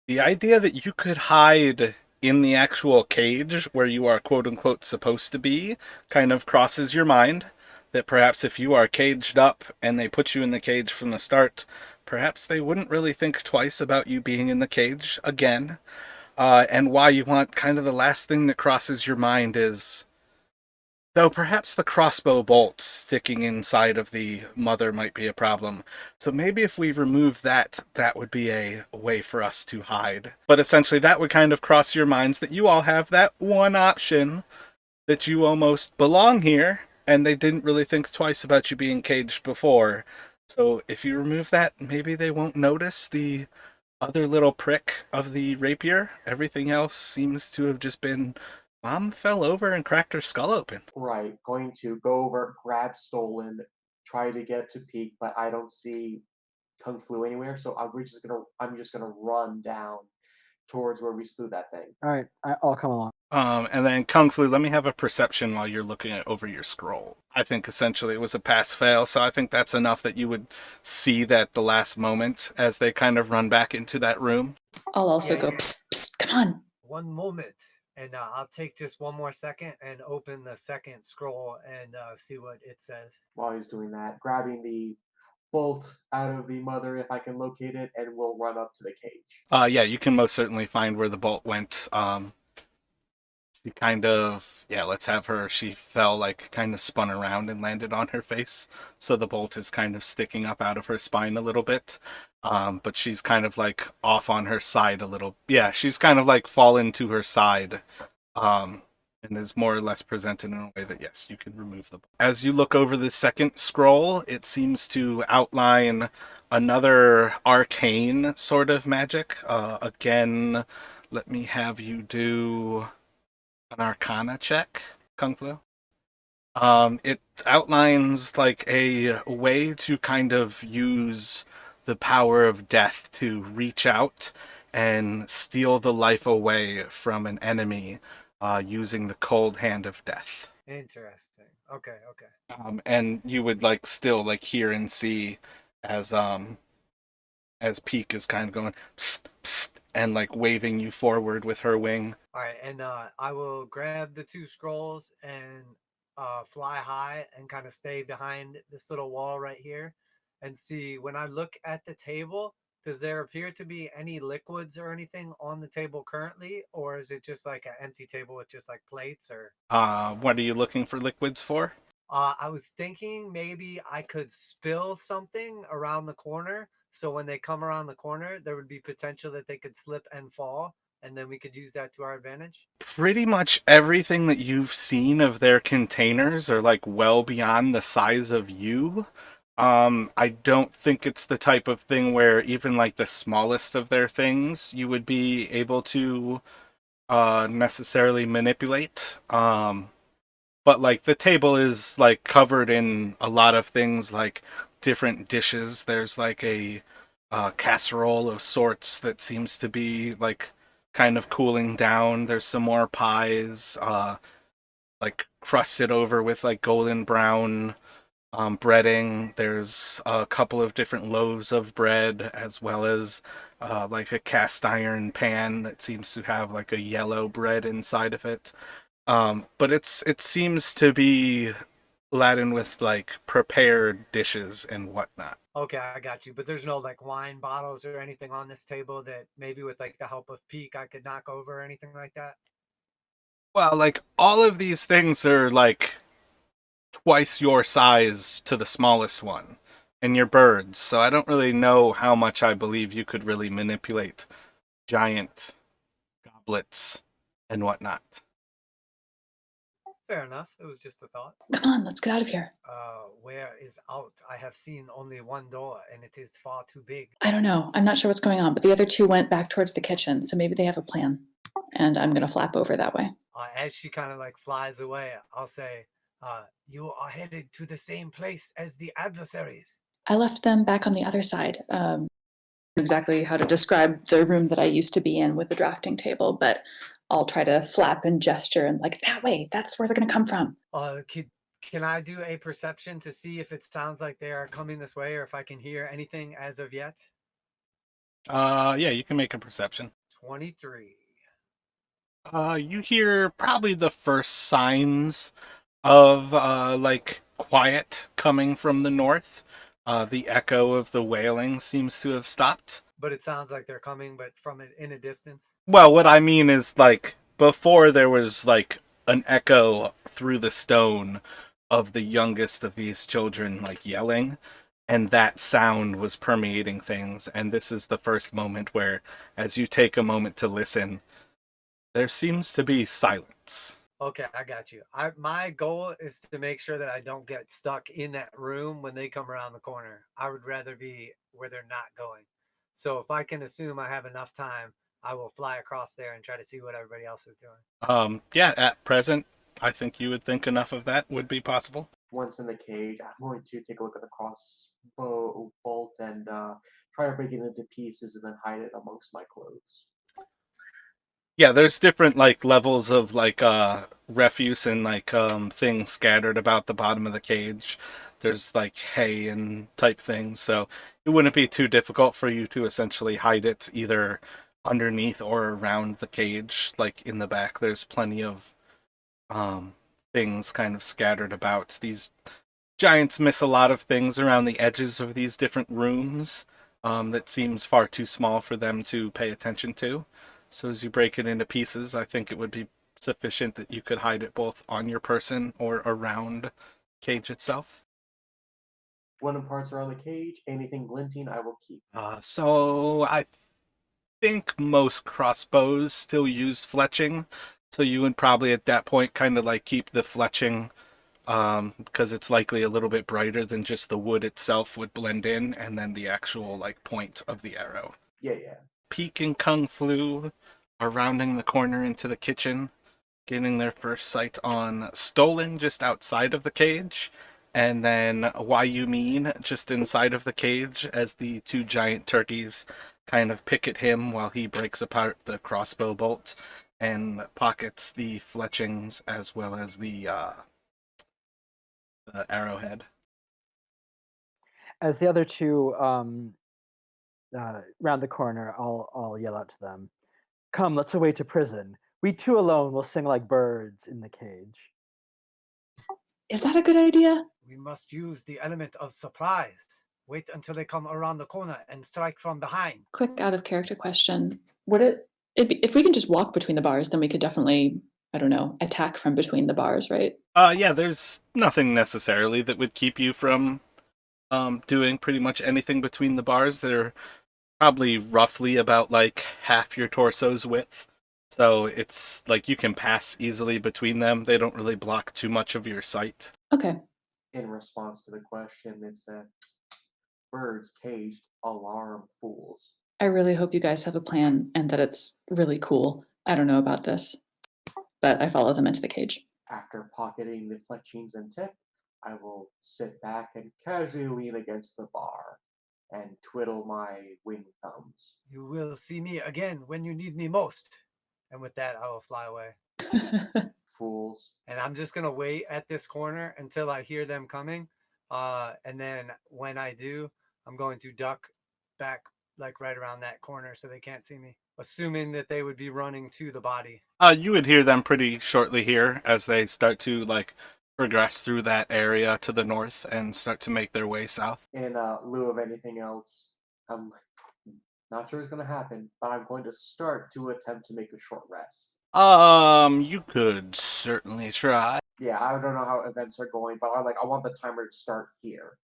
[SPEAKER 1] The idea that you could hide in the actual cage where you are quote unquote supposed to be kind of crosses your mind. That perhaps if you are caged up and they put you in the cage from the start, perhaps they wouldn't really think twice about you being in the cage again. And Why You Want, kind of the last thing that crosses your mind is, though perhaps the crossbow bolt sticking inside of the mother might be a problem. So maybe if we remove that, that would be a way for us to hide. But essentially that would kind of cross your minds that you all have that one option, that you almost belong here, and they didn't really think twice about you being caged before. So if you remove that, maybe they won't notice the other little prick of the rapier. Everything else seems to have just been Mom fell over and cracked her skull open.
[SPEAKER 3] Right, going to go over, grab Stolen, try to get to Peak, but I don't see Kung Flu anywhere, so I'm just gonna run down towards where we slew that thing.
[SPEAKER 2] All right, I'll come along.
[SPEAKER 1] And then Kung Flu, let me have a perception while you're looking over your scroll. I think essentially it was a pass-fail, so I think that's enough that you would see that the last moment as they kind of run back into that room.
[SPEAKER 4] I'll also go, psst, psst, come on.
[SPEAKER 5] one moment. And I'll take just one more second and open the second scroll and see what it says.
[SPEAKER 3] While he's doing that, grabbing the bolt out of the mother if I can locate it, and we'll run up to the cage.
[SPEAKER 1] Yeah, you can most certainly find where the bolt went. She kind of, yeah, let's have her. She fell, like, kind of spun around and landed on her face. So the bolt is kind of sticking up out of her spine a little bit. But she's kind of, like, off on her side a little. Yeah, she's kind of, like, fallen to her side. And is more or less presented in a way that, yes, you can remove the bolt. As you look over the second scroll, it seems to outline another arcane sort of magic. Again, let me have you do an Arcana check, Kung Flu. It outlines like a way to kind of use the power of death to reach out and steal the life away from an enemy using the cold hand of death.
[SPEAKER 5] Interesting. Okay.
[SPEAKER 1] And you would like still like hear and see as Peak is kind of going psst, psst, and like waving you forward with her wing.
[SPEAKER 5] All right, and I will grab the two scrolls and fly high and kind of stay behind this little wall right here and see when I look at the table, does there appear to be any liquids or anything on the table currently, or is it just like an empty table with just like plates or?
[SPEAKER 1] What are you looking for liquids for?
[SPEAKER 5] I was thinking maybe I could spill something around the corner. So when they come around the corner, there would be potential that they could slip and fall. And then we could use that to our advantage.
[SPEAKER 1] Pretty much everything that you've seen of their containers are like well beyond the size of you. I don't think it's the type of thing where even like the smallest of their things you would be able to necessarily manipulate. But like the table is like covered in a lot of things like different dishes. There's like a casserole of sorts that seems to be like kind of cooling down. There's some more pies, like crusted over with like golden brown breading. There's a couple of different loaves of bread, as well as like a cast iron pan that seems to have like a yellow bread inside of it. But it seems to be laden with like prepared dishes and whatnot.
[SPEAKER 5] Okay, I got you. But there's no like wine bottles or anything on this table that maybe with like the help of Peak I could knock over or anything like that?
[SPEAKER 1] Well, like all of these things are like twice your size to the smallest one, and you're birds, so I don't really know how much I believe you could really manipulate giant goblets and whatnot.
[SPEAKER 5] Fair enough. It was just a thought.
[SPEAKER 4] Come on, let's get out of here.
[SPEAKER 5] Where is out? I have seen only one door and it is far too big.
[SPEAKER 4] I don't know. I'm not sure what's going on, but the other two went back towards the kitchen, so maybe they have a plan. And I'm going to flap over that way.
[SPEAKER 5] As she kind of like flies away, I'll say, you are headed to the same place as the adversaries.
[SPEAKER 4] I left them back on the other side. Exactly how to describe the room that I used to be in with the drafting table, but I'll try to flap and gesture and like that way. That's where they're going to come from.
[SPEAKER 5] Can I do a perception to see if it sounds like they are coming this way or if I can hear anything as of yet?
[SPEAKER 1] Yeah, you can make a perception.
[SPEAKER 5] 23.
[SPEAKER 1] You hear probably the first signs of like quiet coming from the north. The echo of the wailing seems to have stopped.
[SPEAKER 5] But it sounds like they're coming, but from it in a distance.
[SPEAKER 1] Well, what I mean is like before there was like an echo through the stone of the youngest of these children like yelling, and that sound was permeating things, and this is the first moment where as you take a moment to listen, there seems to be silence.
[SPEAKER 5] Okay, I got you. My goal is to make sure that I don't get stuck in that room when they come around the corner. I would rather be where they're not going. So if I can assume I have enough time, I will fly across there and try to see what everybody else is doing.
[SPEAKER 1] Yeah, at present, I think you would think enough of that would be possible.
[SPEAKER 3] Once in the cage, I'm going to take a look at the crossbow bolt and try to break it into pieces and then hide it amongst my clothes.
[SPEAKER 1] Yeah, there's different like levels of like refuse and like things scattered about the bottom of the cage. There's like hay and type things, so it wouldn't be too difficult for you to essentially hide it either underneath or around the cage, like in the back, there's plenty of um, things kind of scattered about. These giants miss a lot of things around the edges of these different rooms that seems far too small for them to pay attention to. So as you break it into pieces, I think it would be sufficient that you could hide it both on your person or around cage itself.
[SPEAKER 3] Wooden parts around the cage, anything glinting, I will keep.
[SPEAKER 1] So I think most crossbows still use fletching, so you would probably at that point kind of like keep the fletching because it's likely a little bit brighter than just the wood itself would blend in, and then the actual like point of the arrow.
[SPEAKER 3] Yeah.
[SPEAKER 1] Peek and Kung Flu are rounding the corner into the kitchen, getting their first sight on Stolen just outside of the cage, and then Why You Mean just inside of the cage as the two giant turkeys kind of pick at him while he breaks apart the crossbow bolt and pockets the fletchings as well as the arrowhead.
[SPEAKER 2] As the other two round the corner, I'll yell out to them, "Come, let's away to prison. We two alone will sing like birds in the cage."
[SPEAKER 4] Is that a good idea?
[SPEAKER 5] We must use the element of surprise. Wait until they come around the corner and strike from behind.
[SPEAKER 4] Quick out of character question. Would it be, if we can just walk between the bars, then we could definitely, I don't know, attack from between the bars, right?
[SPEAKER 1] Yeah, there's nothing necessarily that would keep you from doing pretty much anything between the bars. They're probably roughly about like half your torso's width. So it's like you can pass easily between them. They don't really block too much of your sight.
[SPEAKER 4] Okay.
[SPEAKER 3] In response to the question, it said, birds caged, alarm fools.
[SPEAKER 4] I really hope you guys have a plan and that it's really cool. I don't know about this, but I follow them into the cage.
[SPEAKER 3] After pocketing the fletchings and tip, I will sit back and casually lean against the bar and twiddle my wing thumbs.
[SPEAKER 5] You will see me again when you need me most. And with that, I will fly away.
[SPEAKER 3] Fools.
[SPEAKER 5] And I'm just going to wait at this corner until I hear them coming. And then when I do, I'm going to duck back like right around that corner so they can't see me, assuming that they would be running to the body.
[SPEAKER 1] You would hear them pretty shortly here as they start to like progress through that area to the north and start to make their way south.
[SPEAKER 3] In lieu of anything else, I'm not sure it's going to happen, but I'm going to start to attempt to make a short rest.
[SPEAKER 1] You could certainly try.
[SPEAKER 3] Yeah, I don't know how events are going, but I want the timer to start here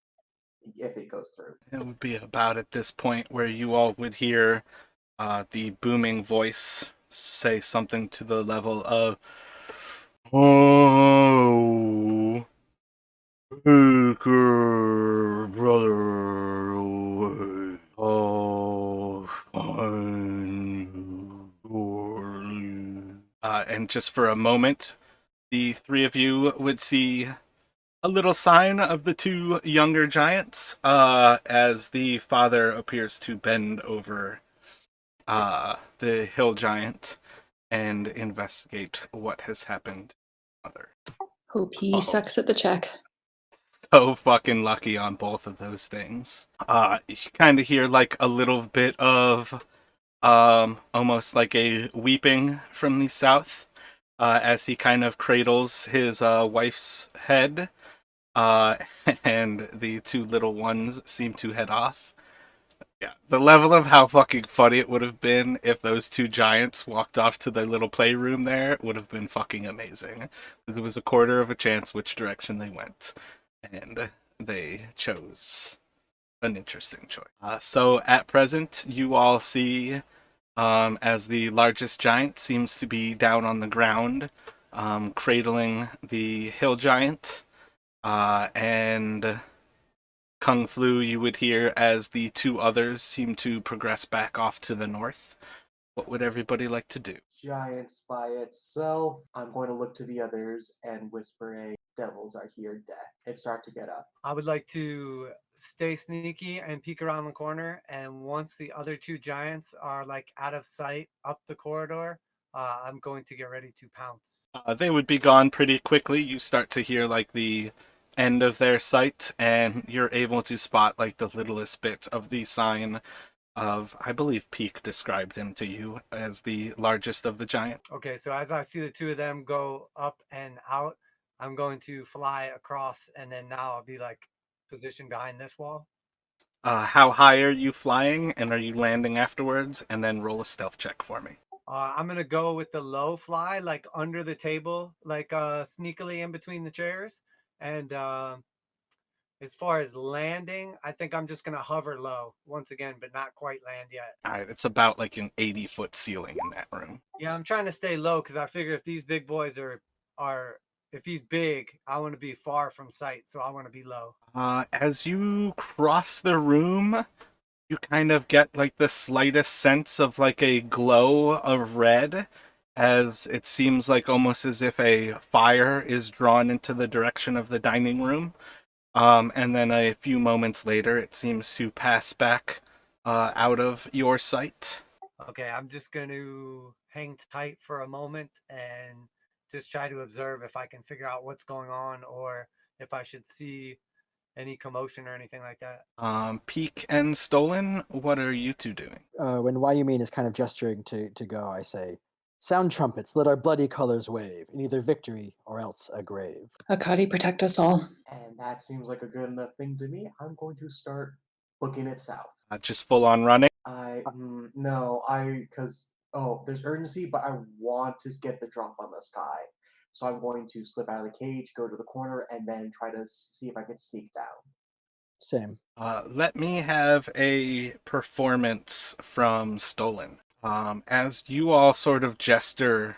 [SPEAKER 3] if it goes through.
[SPEAKER 1] It would be about at this point where you all would hear the booming voice say something to the level of, "Oh, take your brother away. Oh, fine. And just for a moment, the three of you would see a little sign of the two younger giants as the father appears to bend over the hill giant and investigate what has happened. Mother.
[SPEAKER 4] Hope he sucks at the check.
[SPEAKER 1] So fucking lucky on both of those things. You kind of hear like a little bit of almost like a weeping from the south as he kind of cradles his wife's head. And the two little ones seem to head off. Yeah, the level of how fucking funny it would have been if those two giants walked off to their little playroom there would have been fucking amazing. It was a quarter of a chance which direction they went, and they chose an interesting choice. So at present, you all see as the largest giant seems to be down on the ground, cradling the hill giant, and Kung Flu you would hear as the two others seem to progress back off to the north. What would everybody like to do?
[SPEAKER 3] Giants by itself. I'm going to look to the others and whisper a devils are here death and start to get up.
[SPEAKER 5] I would like to stay sneaky and peek around the corner. And once the other two giants are like out of sight up the corridor, I'm going to get ready to pounce.
[SPEAKER 1] They would be gone pretty quickly. You start to hear like the end of their sight, and you're able to spot like the littlest bit of the sign of, I believe Peak described him to you as the largest of the giant.
[SPEAKER 5] Okay, so as I see the two of them go up and out, I'm going to fly across, and then now I'll be like positioned behind this wall.
[SPEAKER 1] How high are you flying, and are you landing afterwards? And then roll a stealth check for me.
[SPEAKER 5] I'm gonna go with the low fly, like under the table, like sneakily in between the chairs. And as far as landing, I think I'm just gonna hover low once again, but not quite land yet.
[SPEAKER 1] All right, it's about like an 80-foot ceiling in that room.
[SPEAKER 5] Yeah, I'm trying to stay low because I figure if these big boys are if he's big, I want to be far from sight, so I want to be low.
[SPEAKER 1] As you cross the room, you kind of get like the slightest sense of like a glow of red, as it seems like almost as if a fire is drawn into the direction of the dining room. And then a few moments later, it seems to pass back out of your sight.
[SPEAKER 5] Okay, I'm just going to hang tight for a moment and just try to observe if I can figure out what's going on or if I should see any commotion or anything like that.
[SPEAKER 1] Peak and Stolen, what are you two doing?
[SPEAKER 2] When Wayumin is kind of gesturing to go, I say, "Sound trumpets, let our bloody colors wave, in either victory or else a grave."
[SPEAKER 4] Akadi, protect us all.
[SPEAKER 3] And that seems like a good enough thing to me. I'm going to start booking it south.
[SPEAKER 1] Just full on running?
[SPEAKER 3] Because there's urgency, but I want to get the drop on this guy. So I'm going to slip out of the cage, go to the corner, and then try to see if I can sneak down.
[SPEAKER 2] Same.
[SPEAKER 1] Let me have a performance from Stolen. As you all sort of gesture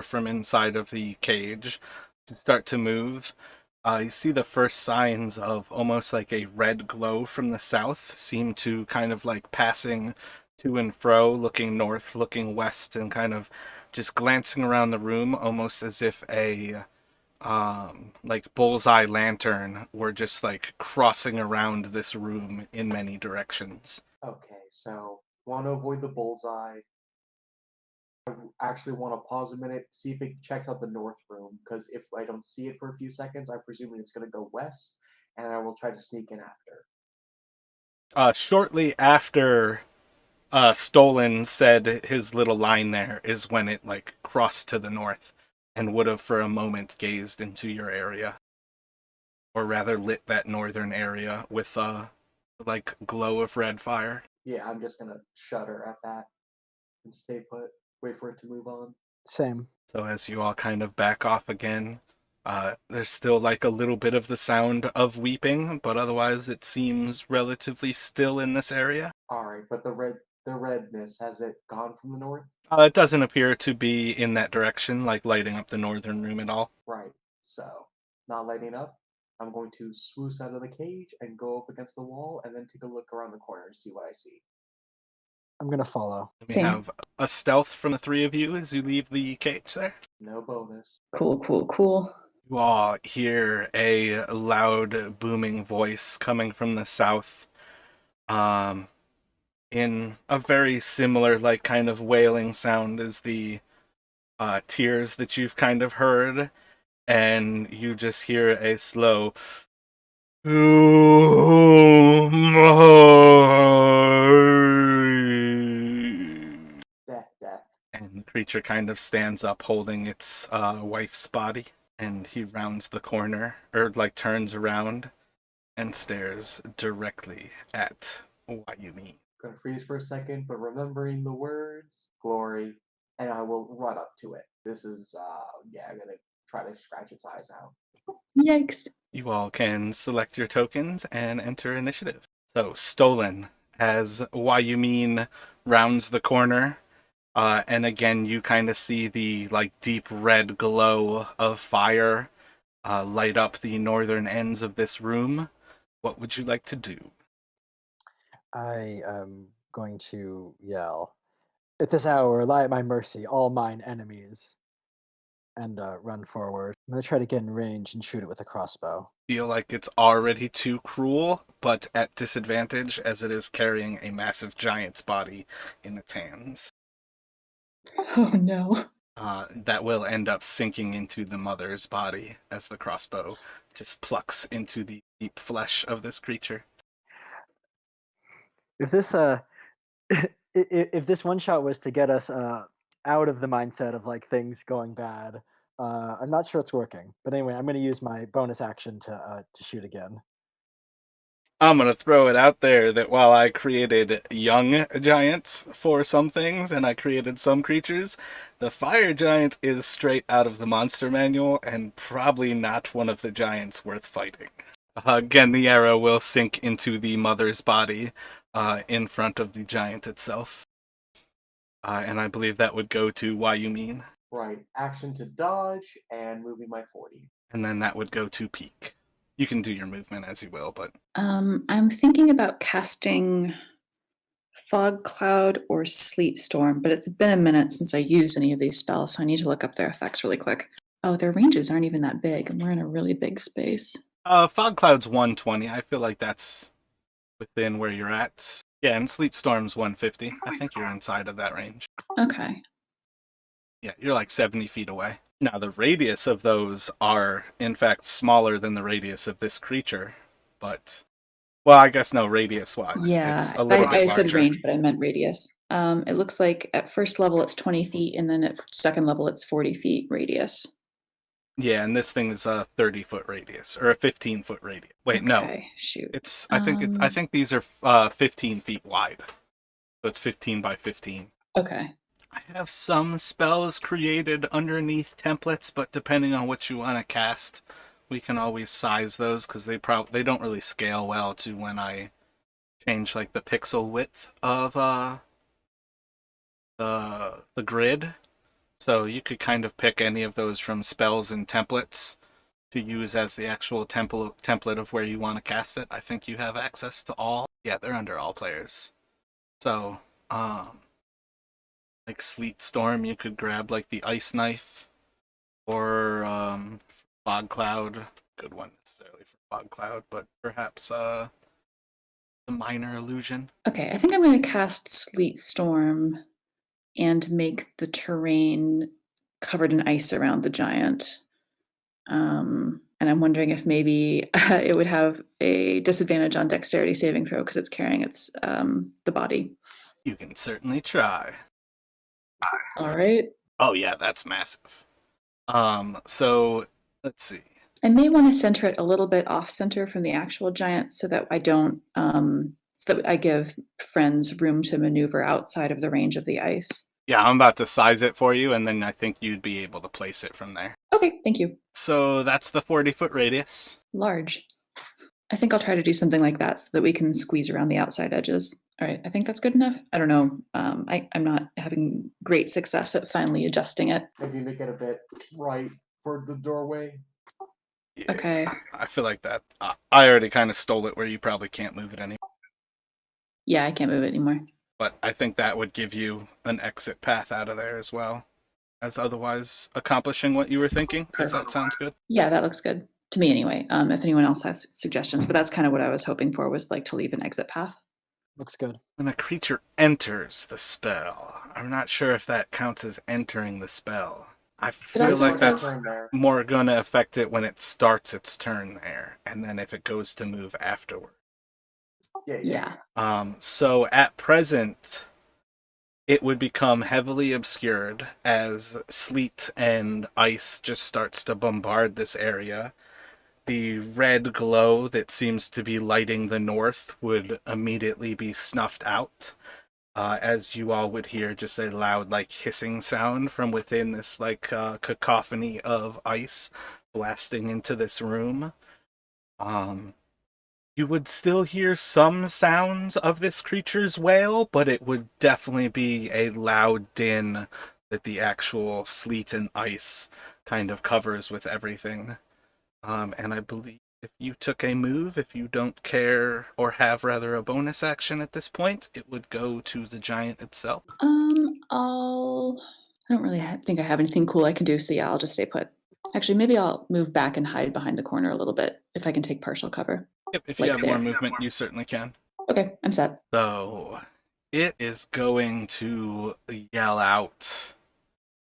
[SPEAKER 1] from inside of the cage to start to move, you see the first signs of almost like a red glow from the south seem to kind of like passing to and fro, looking north, looking west, and kind of just glancing around the room, almost as if a like bullseye lantern were just like crossing around this room in many directions.
[SPEAKER 3] Okay, so want to avoid the bullseye. I actually want to pause a minute, see if it checks out the north room, because if I don't see it for a few seconds, I presume it's going to go west, and I will try to sneak in after.
[SPEAKER 1] Shortly after Stolen said his little line there is when it like crossed to the north and would have for a moment gazed into your area, or rather lit that northern area with a like glow of red fire.
[SPEAKER 3] Yeah, I'm just going to shudder at that and stay put, wait for it to move on.
[SPEAKER 2] Same.
[SPEAKER 1] So as you all kind of back off again, there's still like a little bit of the sound of weeping, but otherwise it seems relatively still in this area.
[SPEAKER 3] Alright, but the redness, has it gone from the north?
[SPEAKER 1] It doesn't appear to be in that direction, like lighting up the northern room at all.
[SPEAKER 3] Right, so, not lighting up. I'm going to swoosh out of the cage and go up against the wall and then take a look around the corner and see what I see.
[SPEAKER 2] I'm gonna follow.
[SPEAKER 1] We
[SPEAKER 4] Same.
[SPEAKER 1] have a stealth from the three of you as you leave the cage there.
[SPEAKER 3] No bonus.
[SPEAKER 4] Cool, cool, cool.
[SPEAKER 1] You all hear a loud, booming voice coming from the south, in a very similar, like, kind of wailing sound as the tears that you've kind of heard, and you just hear a slow
[SPEAKER 3] Death, death.
[SPEAKER 1] and the creature kind of stands up holding its wife's body, and he rounds the corner, or like turns around and stares directly at Wayumi.
[SPEAKER 3] Gonna freeze for a second, but remembering the words, glory, and I will run up to it. This is, I'm gonna try to scratch its eyes out.
[SPEAKER 4] Yikes.
[SPEAKER 1] You all can select your tokens and enter initiative. So, Stolen, as Wayumin rounds the corner, and again you kind of see the like deep red glow of fire light up the northern ends of this room. What would you like to do?
[SPEAKER 2] I am going to yell, "At this hour, lie at my mercy, all mine enemies," and run forward. I'm gonna try to get in range and shoot it with a crossbow.
[SPEAKER 1] Feel like it's already too cruel, but at disadvantage as it is carrying a massive giant's body in its hands.
[SPEAKER 4] Oh no.
[SPEAKER 1] That will end up sinking into the mother's body as the crossbow just plucks into the deep flesh of this creature.
[SPEAKER 2] If this if this one shot was to get us out of the mindset of like things going bad, I'm not sure it's working. But anyway, I'm going to use my bonus action to shoot again.
[SPEAKER 1] I'm gonna throw it out there that while I created young giants for some things and I created some creatures, the fire giant is straight out of the monster manual and probably not one of the giants worth fighting. Again, the arrow will sink into the mother's body in front of the giant itself. And I believe that would go to Why You Mean.
[SPEAKER 3] Right. Action to dodge and moving my 40.
[SPEAKER 1] And then that would go to Peak. You can do your movement as you will, but
[SPEAKER 4] I'm thinking about casting Fog Cloud or Sleet Storm, but it's been a minute since I used any of these spells, so I need to look up their effects really quick. Oh, their ranges aren't even that big, and we're in a really big space.
[SPEAKER 1] Fog Cloud's 120. I feel like that's within where you're at. Yeah, and Sleet Storm's 150. I think you're inside of that range.
[SPEAKER 4] Okay.
[SPEAKER 1] Yeah, you're like 70 feet away. Now, the radius of those are, in fact, smaller than the radius of this creature, but... Well, I guess no, radius-wise.
[SPEAKER 4] Yeah,
[SPEAKER 1] It's a little bit
[SPEAKER 4] I
[SPEAKER 1] larger.
[SPEAKER 4] said range, but I meant radius. It looks like at first level it's 20 feet, and then at second level it's 40 feet radius.
[SPEAKER 1] Yeah, and this thing is a 30-foot radius, or a 15-foot radius. Wait, no.
[SPEAKER 4] Okay, shoot.
[SPEAKER 1] It's I think these are 15 feet wide. So it's 15 by 15.
[SPEAKER 4] Okay.
[SPEAKER 1] I have some spells created underneath templates, but depending on what you want to cast, we can always size those because they don't really scale well to when I change like the pixel width of the grid. So you could kind of pick any of those from spells and templates to use as the actual template of where you want to cast it. I think you have access to all. Yeah, they're under all players. So, like Sleet Storm, you could grab like the Ice Knife, or Fog Cloud. Good one necessarily for Fog Cloud, but perhaps the Minor Illusion.
[SPEAKER 4] Okay, I think I'm going to cast Sleet Storm and make the terrain covered in ice around the giant. And I'm wondering if maybe it would have a disadvantage on dexterity saving throw because it's carrying its the body.
[SPEAKER 1] You can certainly try.
[SPEAKER 4] All right.
[SPEAKER 1] Oh yeah, that's massive. So let's see.
[SPEAKER 4] I may want to center it a little bit off center from the actual giant so that I don't so that I give friends room to maneuver outside of the range of the ice.
[SPEAKER 1] Yeah, I'm about to size it for you, and then I think you'd be able to place it from there.
[SPEAKER 4] Okay, thank you.
[SPEAKER 1] So that's the 40-foot radius.
[SPEAKER 4] Large. I think I'll try to do something like that so that we can squeeze around the outside edges. All right, I think that's good enough. I don't know. I'm not having great success at finally adjusting it.
[SPEAKER 3] Maybe make it a bit right for the doorway.
[SPEAKER 1] Yeah,
[SPEAKER 4] Okay.
[SPEAKER 1] I feel like that. I already kind of stole it where you probably can't move it anymore.
[SPEAKER 4] Yeah, I can't move it anymore.
[SPEAKER 1] But I think that would give you an exit path out of there as well, as otherwise accomplishing what you were thinking. Does that sound good?
[SPEAKER 4] Yeah, that looks good to me anyway. If anyone else has suggestions, but that's kind of what I was hoping for, was like to leave an exit path.
[SPEAKER 2] Looks good.
[SPEAKER 1] When a creature enters the spell, I'm not sure if that counts as entering the spell. I feel
[SPEAKER 4] also
[SPEAKER 1] like
[SPEAKER 4] says-
[SPEAKER 1] that's more going to affect it when it starts its turn there, and then if it goes to move afterward.
[SPEAKER 3] Yeah.
[SPEAKER 1] So at present, it would become heavily obscured as sleet and ice just starts to bombard this area. The red glow that seems to be lighting the north would immediately be snuffed out, as you all would hear just a loud, like, hissing sound from within this, like, cacophony of ice blasting into this room. You would still hear some sounds of this creature's wail, but it would definitely be a loud din that the actual sleet and ice kind of covers with everything. And I believe if you took a move, if you don't care or have rather a bonus action at this point, it would go to the giant itself.
[SPEAKER 4] I don't really think I have anything cool I can do, so yeah, I'll just stay put. Actually, maybe I'll move back and hide behind the corner a little bit if I can take partial cover.
[SPEAKER 1] Yep, if you
[SPEAKER 4] Like
[SPEAKER 1] have more
[SPEAKER 4] there.
[SPEAKER 1] movement, you certainly can.
[SPEAKER 4] Okay, I'm set.
[SPEAKER 1] So it is going to yell out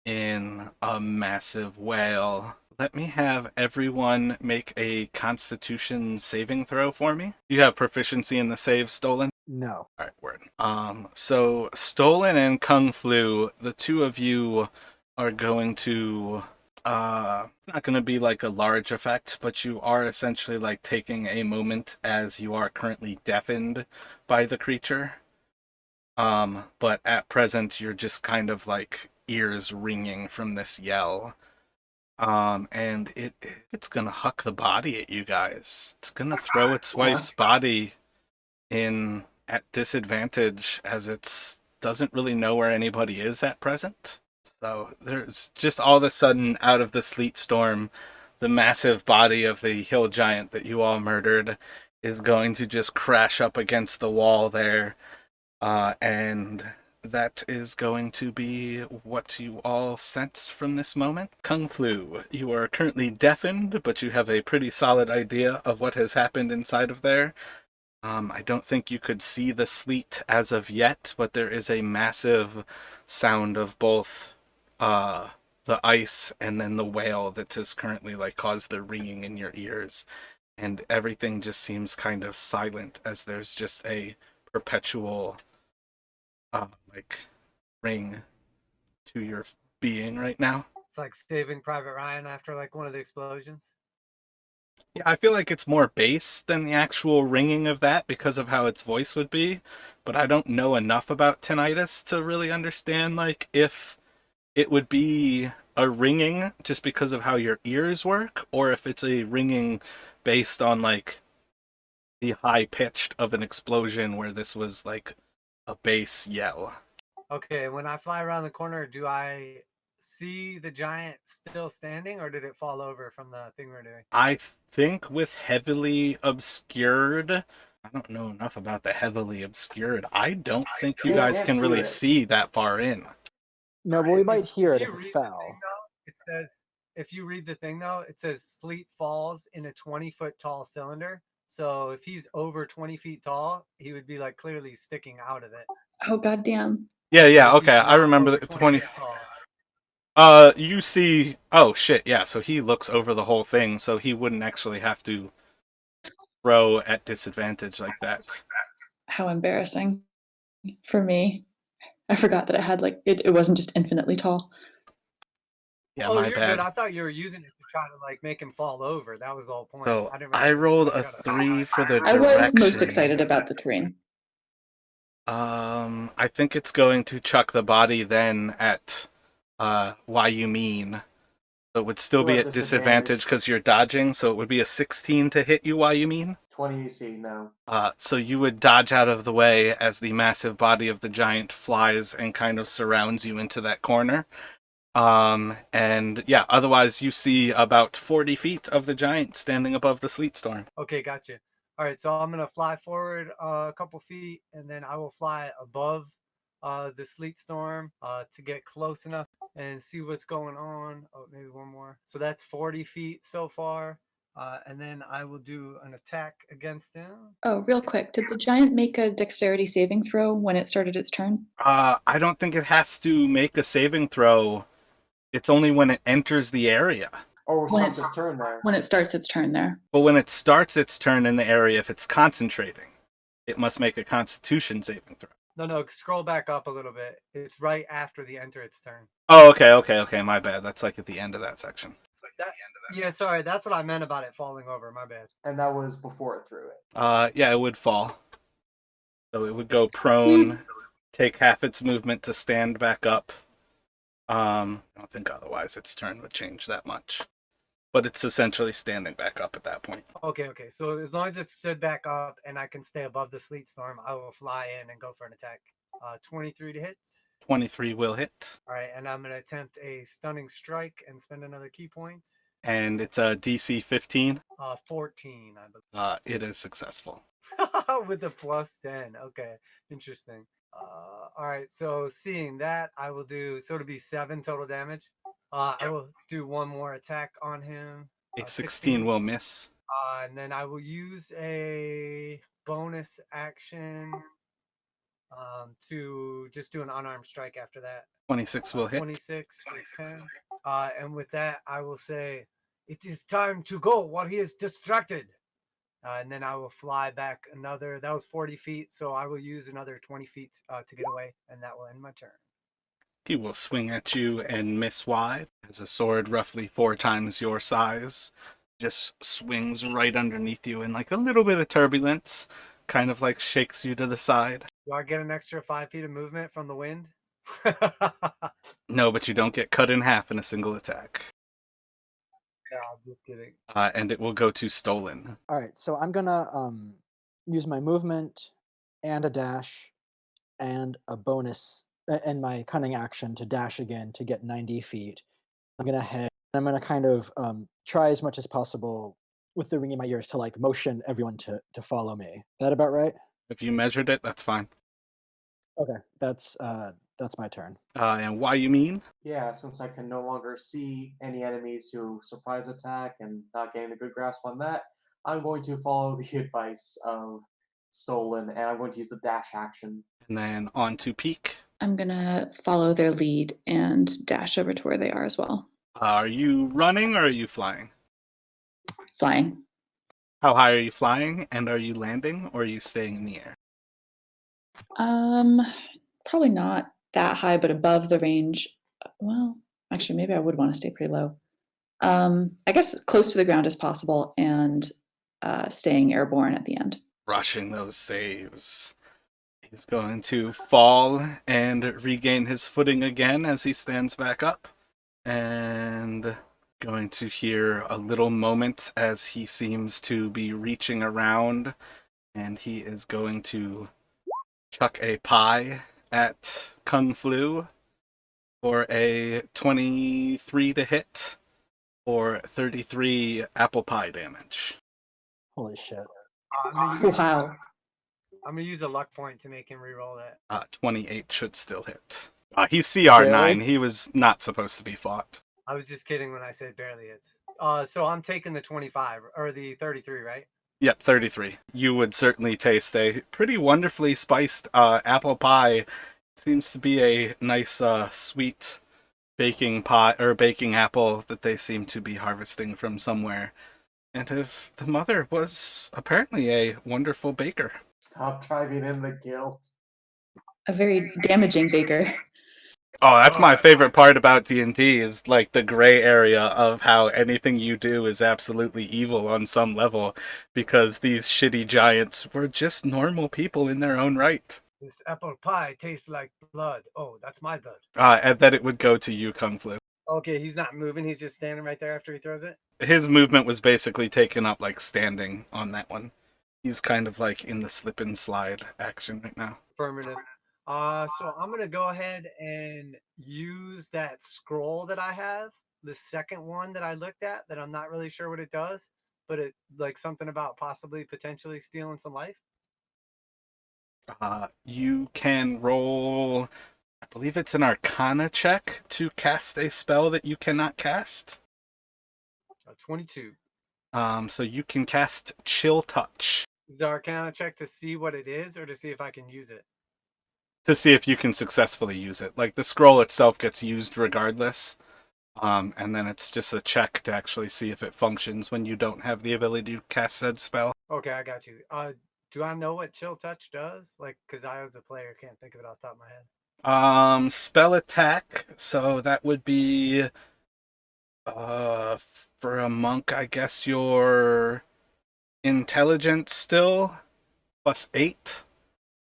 [SPEAKER 1] in a massive wail. Let me have everyone make a Constitution saving throw for me. You have proficiency in the save, Stolen?
[SPEAKER 2] No.
[SPEAKER 1] All right, word. So Stolen and Kung Flu, the two of you are going to. It's not going to be like a large effect, but you are essentially like taking a moment as you are currently deafened by the creature. But at present, you're just kind of like ears ringing from this yell. And it's gonna huck the body at you guys. It's gonna throw its wife's body in at disadvantage as it's doesn't really know where anybody is at present. So there's just all of a sudden out of the sleet storm, the massive body of the hill giant that you all murdered is going to just crash up against the wall there. And that is going to be what you all sense from this moment. Kung Flu, you are currently deafened, but you have a pretty solid idea of what has happened inside of there. I don't think you could see the sleet as of yet, but there is a massive sound of both the ice and then the wail that has currently like caused the ringing in your ears. And everything just seems kind of silent as there's just a perpetual like ring to your being right now.
[SPEAKER 5] It's like Saving Private Ryan after like one of the explosions.
[SPEAKER 1] Yeah, I feel like it's more bass than the actual ringing of that because of how its voice would be, but I don't know enough about tinnitus to really understand like if it would be a ringing just because of how your ears work or if it's a ringing based on like the high pitched of an explosion where this was like a bass yell.
[SPEAKER 5] Okay, when I fly around the corner, do I see the giant still standing, or did it fall over from the thing we're doing?
[SPEAKER 1] I think with heavily obscured, I don't know enough about the heavily obscured. I don't think you
[SPEAKER 3] Yeah,
[SPEAKER 1] guys
[SPEAKER 3] can't
[SPEAKER 1] can
[SPEAKER 3] see
[SPEAKER 1] really
[SPEAKER 3] it.
[SPEAKER 1] see that far in.
[SPEAKER 2] No, but we might hear it
[SPEAKER 5] you
[SPEAKER 2] if it
[SPEAKER 5] read the thing
[SPEAKER 2] fell.
[SPEAKER 5] though, it says if you read the thing though, it says sleet falls in a 20-foot tall cylinder. So if he's over 20 feet tall, he would be like clearly sticking out of it.
[SPEAKER 4] Oh goddamn!
[SPEAKER 1] Yeah,
[SPEAKER 5] But
[SPEAKER 1] yeah,
[SPEAKER 5] if
[SPEAKER 1] okay.
[SPEAKER 5] he's
[SPEAKER 1] I
[SPEAKER 5] not
[SPEAKER 1] remember
[SPEAKER 5] over
[SPEAKER 1] the
[SPEAKER 5] 20
[SPEAKER 1] 20.
[SPEAKER 5] feet tall,
[SPEAKER 1] You see. Oh shit, yeah. So he looks over the whole thing, so he wouldn't actually have to throw at disadvantage like that.
[SPEAKER 4] How embarrassing for me. I forgot that it had like it wasn't just infinitely tall.
[SPEAKER 1] Yeah,
[SPEAKER 5] oh,
[SPEAKER 1] my
[SPEAKER 5] you're good.
[SPEAKER 1] bad.
[SPEAKER 5] I thought you were using it to try to like make him fall over. That was the whole point.
[SPEAKER 1] So
[SPEAKER 5] I didn't
[SPEAKER 1] I
[SPEAKER 5] realize it was
[SPEAKER 1] rolled
[SPEAKER 5] like
[SPEAKER 1] a
[SPEAKER 5] got a
[SPEAKER 1] 3 for the
[SPEAKER 4] I was most
[SPEAKER 1] direction.
[SPEAKER 4] excited about the terrain.
[SPEAKER 1] I think it's going to chuck the body then at why you mean. So it would still
[SPEAKER 3] Still
[SPEAKER 1] be
[SPEAKER 3] at
[SPEAKER 1] at disadvantage because you're dodging, so it would be a 16 to hit you why you mean.
[SPEAKER 3] 20 AC now.
[SPEAKER 1] So you would dodge out of the way as the massive body of the giant flies and kind of surrounds you into that corner. And yeah, otherwise you see about 40 feet of the giant standing above the sleet storm.
[SPEAKER 5] Okay, gotcha. All right, so I'm gonna fly forward a couple feet, and then I will fly above the sleet storm to get close enough and see what's going on. Oh, maybe one more. So that's 40 feet so far, and then I will do an attack against him.
[SPEAKER 4] Oh, real quick, did the giant make a dexterity saving throw when it started its turn?
[SPEAKER 1] I don't think it has to make a saving throw. It's only when it enters the area.
[SPEAKER 3] Oh,
[SPEAKER 4] When
[SPEAKER 3] starts
[SPEAKER 4] it's
[SPEAKER 3] his turn there.
[SPEAKER 4] when it starts its turn there.
[SPEAKER 1] But when it starts its turn in the area, if it's concentrating, it must make a constitution saving throw.
[SPEAKER 5] No, scroll back up a little bit. It's right after the enter its turn.
[SPEAKER 1] Oh, okay, my bad. That's like at the end of that section.
[SPEAKER 5] Yeah, sorry, that's what I meant about it falling over. My bad.
[SPEAKER 3] And that was before it threw it.
[SPEAKER 1] Yeah, it would fall. So it would go prone, take half its movement to stand back up. I don't think otherwise its turn would change that much. But it's essentially standing back up at that point.
[SPEAKER 5] Okay. So as long as it's stood back up and I can stay above the sleet storm, I will fly in and go for an attack. 23 to hit.
[SPEAKER 1] 23 will hit.
[SPEAKER 5] All right, and I'm going to attempt a stunning strike and spend another key point.
[SPEAKER 1] And it's a DC 15.
[SPEAKER 5] 14, I believe.
[SPEAKER 1] It is successful.
[SPEAKER 5] With a plus 10. Okay, interesting. All right, so seeing that, I will do, so it'll be 7 total damage. I will do one more attack on him.
[SPEAKER 1] A 16 will miss.
[SPEAKER 5] And then I will use a bonus action to just do an unarmed strike after that.
[SPEAKER 1] 26 will hit.
[SPEAKER 5] 26 for 10. And with that, I will say, it is time to go while he is distracted. And then I will fly back another. That was 40 feet, so I will use another 20 feet to get away, and that will end my turn.
[SPEAKER 1] He will swing at you and miss wide, as a sword roughly 4 times your size just swings right underneath you in like a little bit of turbulence, kind of like shakes you to the side.
[SPEAKER 5] Do I get an extra 5 feet of movement from the wind?
[SPEAKER 1] No, but you don't get cut in half in a single attack.
[SPEAKER 5] No, I'm just kidding.
[SPEAKER 1] And it will go to Stolen.
[SPEAKER 2] All right, so I'm gonna use my movement and a dash and a bonus and my cunning action to dash again to get 90 feet. I'm gonna head. I'm gonna kind of try as much as possible with the ring in my ears to like motion everyone to follow me. That about right?
[SPEAKER 1] If you measured it, that's fine.
[SPEAKER 2] Okay, that's my turn.
[SPEAKER 1] And why you mean?
[SPEAKER 3] Yeah, since I can no longer see any enemies to surprise attack and not getting a good grasp on that, I'm going to follow the advice of Stolen, and I'm going to use the dash action.
[SPEAKER 1] And then on to Peak.
[SPEAKER 4] I'm gonna follow their lead and dash over to where they are as well.
[SPEAKER 1] Are you running or are you flying?
[SPEAKER 4] Flying.
[SPEAKER 1] How high are you flying? And are you landing or are you staying in the air?
[SPEAKER 4] Probably not that high, but above the range. Well, actually, maybe I would want to stay pretty low. I guess close to the ground as possible and staying airborne at the end.
[SPEAKER 1] Rushing those saves. He's going to fall and regain his footing again as he stands back up. And going to hear a little moment as he seems to be reaching around. And he is going to chuck a pie at Kung Flu for a 23 to hit or 33 apple pie damage.
[SPEAKER 2] Holy shit!
[SPEAKER 4] Wow.
[SPEAKER 5] I'm gonna use a luck point to make him reroll that.
[SPEAKER 1] 28 should still hit. He's CR9.
[SPEAKER 2] Barely?
[SPEAKER 1] He was not supposed to be fought.
[SPEAKER 5] I was just kidding when I said barely hits. So I'm taking the 25 or the 33, right?
[SPEAKER 1] Yep, 33. You would certainly taste a pretty wonderfully spiced apple pie. Seems to be a nice sweet baking pie or baking apple that they seem to be harvesting from somewhere. And if the mother was apparently a wonderful baker.
[SPEAKER 3] Stop driving in the guilt.
[SPEAKER 4] A very damaging baker.
[SPEAKER 1] Oh, that's my favorite part about D&D is like the gray area of how anything you do is absolutely evil on some level because these shitty giants were just normal people in their own right.
[SPEAKER 5] This apple pie tastes like blood. Oh, that's my blood.
[SPEAKER 1] And then it would go to you, Kung Flu.
[SPEAKER 5] Okay, he's not moving. He's just standing right there after he throws it.
[SPEAKER 1] His movement was basically taken up like standing on that one. He's kind of like in the slip and slide action right now.
[SPEAKER 5] Affirmative. So I'm gonna go ahead and use that scroll that I have, the second one that I looked at that I'm not really sure what it does, but it like something about possibly potentially stealing some life.
[SPEAKER 1] You can roll, I believe it's an Arcana check to cast a spell that you cannot cast.
[SPEAKER 5] 22.
[SPEAKER 1] So you can cast Chill Touch
[SPEAKER 5] Is the Arcana check to see what it is or to see if I can use it?
[SPEAKER 1] to see if you can successfully use it. Like the scroll itself gets used regardless. And then it's just a check to actually see if it functions when you don't have the ability to cast said spell.
[SPEAKER 5] Okay, I got you. Do I know what Chill Touch does? Like, because I as a player can't think of it off the top of my head.
[SPEAKER 1] Spell attack. So that would be, for a monk, I guess your intelligence still +8.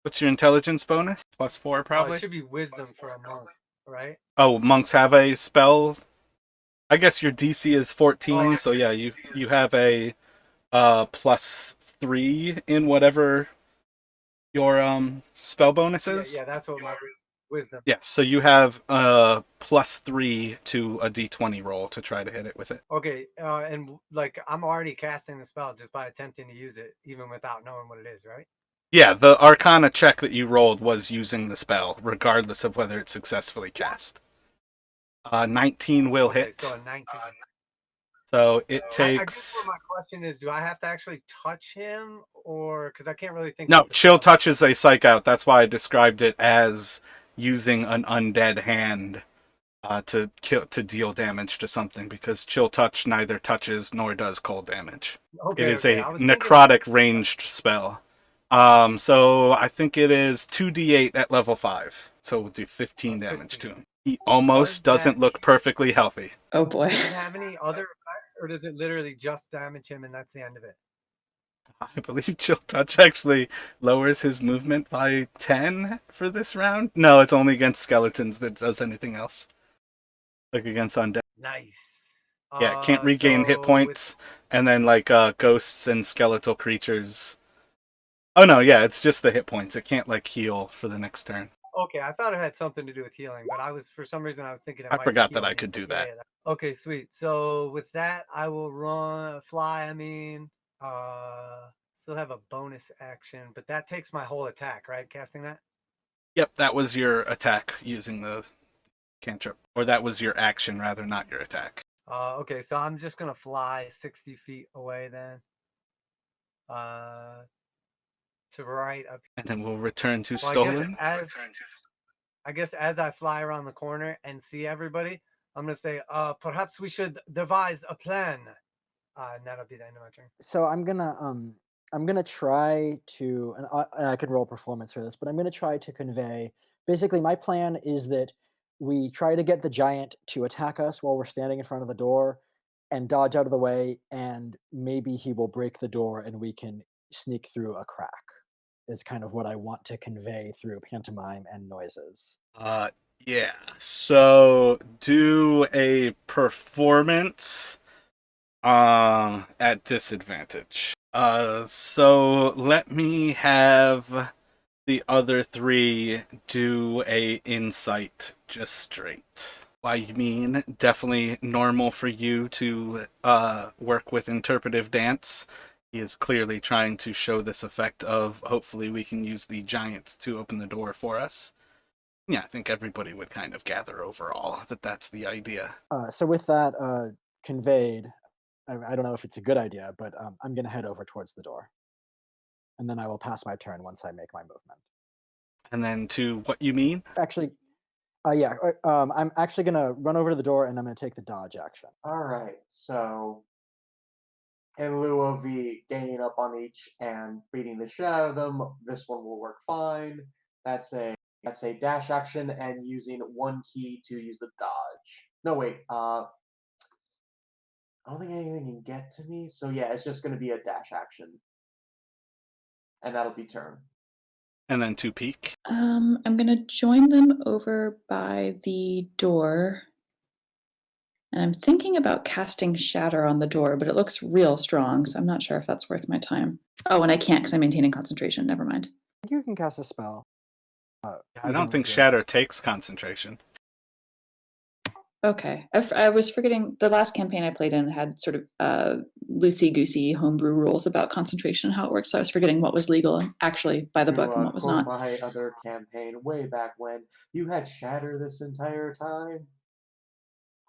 [SPEAKER 1] What's your intelligence bonus? +4 probably.
[SPEAKER 5] It should be Wisdom for a monk, right?
[SPEAKER 1] Oh, monks have a spell. I guess your DC is 14, so yeah, you have a +3 in whatever your spell bonus is.
[SPEAKER 5] Yeah, that's what my Wisdom.
[SPEAKER 1] Yeah, so you have +3 to a D20 roll to try to hit it with it.
[SPEAKER 5] Okay, and like I'm already casting the spell just by attempting to use it, even without knowing what it is, right?
[SPEAKER 1] Yeah, the Arcana check that you rolled was using the spell, regardless of whether it's successfully cast. 19 will
[SPEAKER 5] Okay,
[SPEAKER 1] hit.
[SPEAKER 5] so a 19.
[SPEAKER 1] So it
[SPEAKER 5] I
[SPEAKER 1] takes.
[SPEAKER 5] guess what my question is, do I have to actually touch him, or because I can't really think?
[SPEAKER 1] No,
[SPEAKER 5] about the
[SPEAKER 1] Chill
[SPEAKER 5] spell.
[SPEAKER 1] Touch is a psych out. That's why I described it as using an undead hand to deal damage to something, because chill touch neither touches nor does cold damage. It
[SPEAKER 5] Okay,
[SPEAKER 1] is
[SPEAKER 5] okay.
[SPEAKER 1] a
[SPEAKER 5] I was thinking
[SPEAKER 1] necrotic ranged spell. So I think it is 2d8 at level 5. So we'll do 15
[SPEAKER 5] That's
[SPEAKER 1] damage
[SPEAKER 5] 15.
[SPEAKER 1] to him. He almost
[SPEAKER 5] Does
[SPEAKER 1] doesn't
[SPEAKER 5] that
[SPEAKER 1] look perfectly healthy.
[SPEAKER 4] Oh boy.
[SPEAKER 5] does it have any other effects, or does it literally just damage him and that's the end of it?
[SPEAKER 1] I believe chill touch actually lowers his movement by 10 for this round. No, it's only against skeletons that does anything else. Like against undead.
[SPEAKER 5] Nice.
[SPEAKER 1] Yeah, it can't regain hit
[SPEAKER 5] So with
[SPEAKER 1] points, and then like ghosts and skeletal creatures. Oh no, yeah, it's just the hit points. It can't like heal for the next turn.
[SPEAKER 5] okay, I thought it had something to do with healing, but for some reason I was thinking it
[SPEAKER 1] I
[SPEAKER 5] might be
[SPEAKER 1] forgot that I
[SPEAKER 5] healing him.
[SPEAKER 1] could do
[SPEAKER 5] But yeah,
[SPEAKER 1] that.
[SPEAKER 5] okay, sweet. So with that, I will fly. Still have a bonus action, but that takes my whole attack, right? Casting that.
[SPEAKER 1] Yep, that was your attack using the cantrip, or that was your action rather, not your attack.
[SPEAKER 5] Okay, so I'm just gonna fly 60 feet away then. To right up.
[SPEAKER 1] And then we'll return to
[SPEAKER 5] Well,
[SPEAKER 1] Stolen.
[SPEAKER 5] I guess as I fly around the corner and see everybody, I'm gonna say, perhaps we should devise a plan. And that'll be the end of my turn.
[SPEAKER 2] So I'm gonna try to, and I could roll performance for this, but I'm gonna try to convey. Basically, my plan is that we try to get the giant to attack us while we're standing in front of the door, and dodge out of the way, and maybe he will break the door, and we can sneak through a crack. Is kind of what I want to convey through pantomime and noises.
[SPEAKER 1] Yeah. So do a performance at disadvantage. So let me have the other three do a insight just straight. I mean, definitely normal for you to work with interpretive dance. He is clearly trying to show this effect of hopefully we can use the giant to open the door for us. Yeah, I think everybody would kind of gather overall that that's the idea.
[SPEAKER 2] So with that conveyed, I don't know if it's a good idea, but I'm gonna head over towards the door, and then I will pass my turn once I make my movement.
[SPEAKER 1] And then to what you mean?
[SPEAKER 2] Actually, yeah, I'm actually gonna run over to the door and I'm gonna take the dodge action.
[SPEAKER 3] All right, so in lieu of the ganging up on each and beating the shit out of them, this one will work fine. That's a dash action and using one key to use the dodge. No wait, I don't think anything can get to me, so yeah, it's just going to be a dash action, and that'll be turn.
[SPEAKER 1] And then to peek.
[SPEAKER 4] I'm gonna join them over by the door. And I'm thinking about casting Shatter on the door, but it looks real strong, so I'm not sure if that's worth my time. Oh, and I can't because I'm maintaining concentration. Never mind.
[SPEAKER 2] I think you can cast a spell.
[SPEAKER 1] I don't
[SPEAKER 2] even
[SPEAKER 1] think
[SPEAKER 2] with
[SPEAKER 1] Shatter takes concentration.
[SPEAKER 4] Okay. I was forgetting the last campaign I played in had sort of loosey-goosey homebrew rules about concentration and how it works. So I was forgetting what was legal actually by the book and what was
[SPEAKER 3] quote
[SPEAKER 4] not.
[SPEAKER 3] my other campaign way back when, you had Shatter this entire time.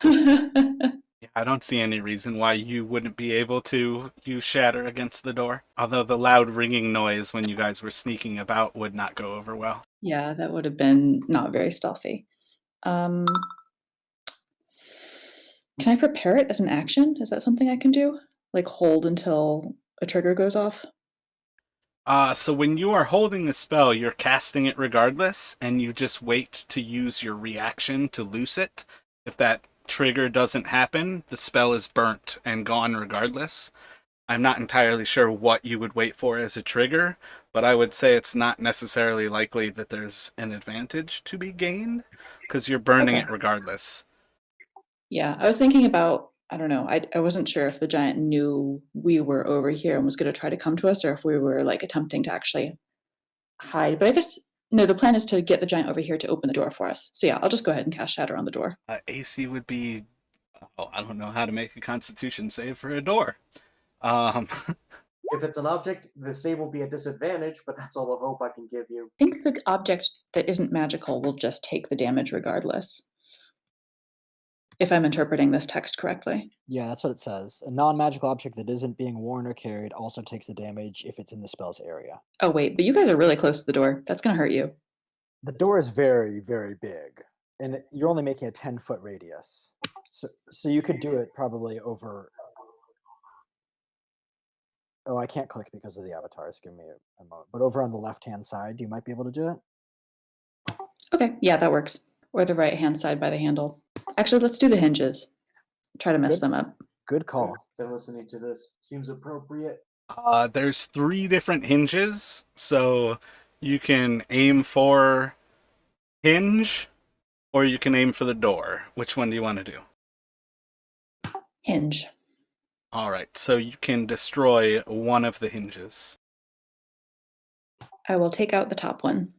[SPEAKER 1] Yeah, I don't see any reason why you wouldn't be able to use Shatter against the door. Although the loud ringing noise when you guys were sneaking about would not go over well.
[SPEAKER 4] Yeah, that would have been not very stealthy. Can I prepare it as an action? Is that something I can do? Like hold until a trigger goes off?
[SPEAKER 1] So when you are holding the spell, you're casting it regardless, and you just wait to use your reaction to loose it. If that trigger doesn't happen, the spell is burnt and gone regardless. I'm not entirely sure what you would wait for as a trigger, but I would say it's not necessarily likely that there's an advantage to be gained, because you're burning
[SPEAKER 4] Okay.
[SPEAKER 1] it regardless.
[SPEAKER 4] Yeah, I was thinking about, I don't know, I wasn't sure if the giant knew we were over here and was going to try to come to us or if we were like attempting to actually hide. But I guess, no, the plan is to get the giant over here to open the door for us. So yeah, I'll just go ahead and cast Shatter on the door.
[SPEAKER 1] AC would be, oh, I don't know how to make a Constitution save for a door. Um,
[SPEAKER 3] If it's an object, the save will be a disadvantage, but that's all the hope I can give you.
[SPEAKER 4] I think the object that isn't magical will just take the damage regardless. If I'm interpreting this text correctly.
[SPEAKER 2] Yeah, that's what it says. A non-magical object that isn't being worn or carried also takes the damage if it's in the spell's area.
[SPEAKER 4] Oh, wait, but you guys are really close to the door. That's going to hurt you.
[SPEAKER 2] The door is very, very big. and you're only making a 10-foot radius. So you could do it probably over. Oh, I can't click because of the avatars. Give me a moment. But over on the left-hand side, you might be able to do it.
[SPEAKER 4] Okay, yeah, that works. Or the right-hand side by the handle. Actually, let's do the hinges. Try to mess
[SPEAKER 2] Good.
[SPEAKER 4] them up.
[SPEAKER 2] Good call.
[SPEAKER 3] Been listening to this. Seems appropriate.
[SPEAKER 1] There's 3 different hinges, so you can aim for hinge, or you can aim for the door. Which one do you want to do?
[SPEAKER 4] Hinge.
[SPEAKER 1] All right, so you can destroy one of the hinges.
[SPEAKER 4] I will take out the top one.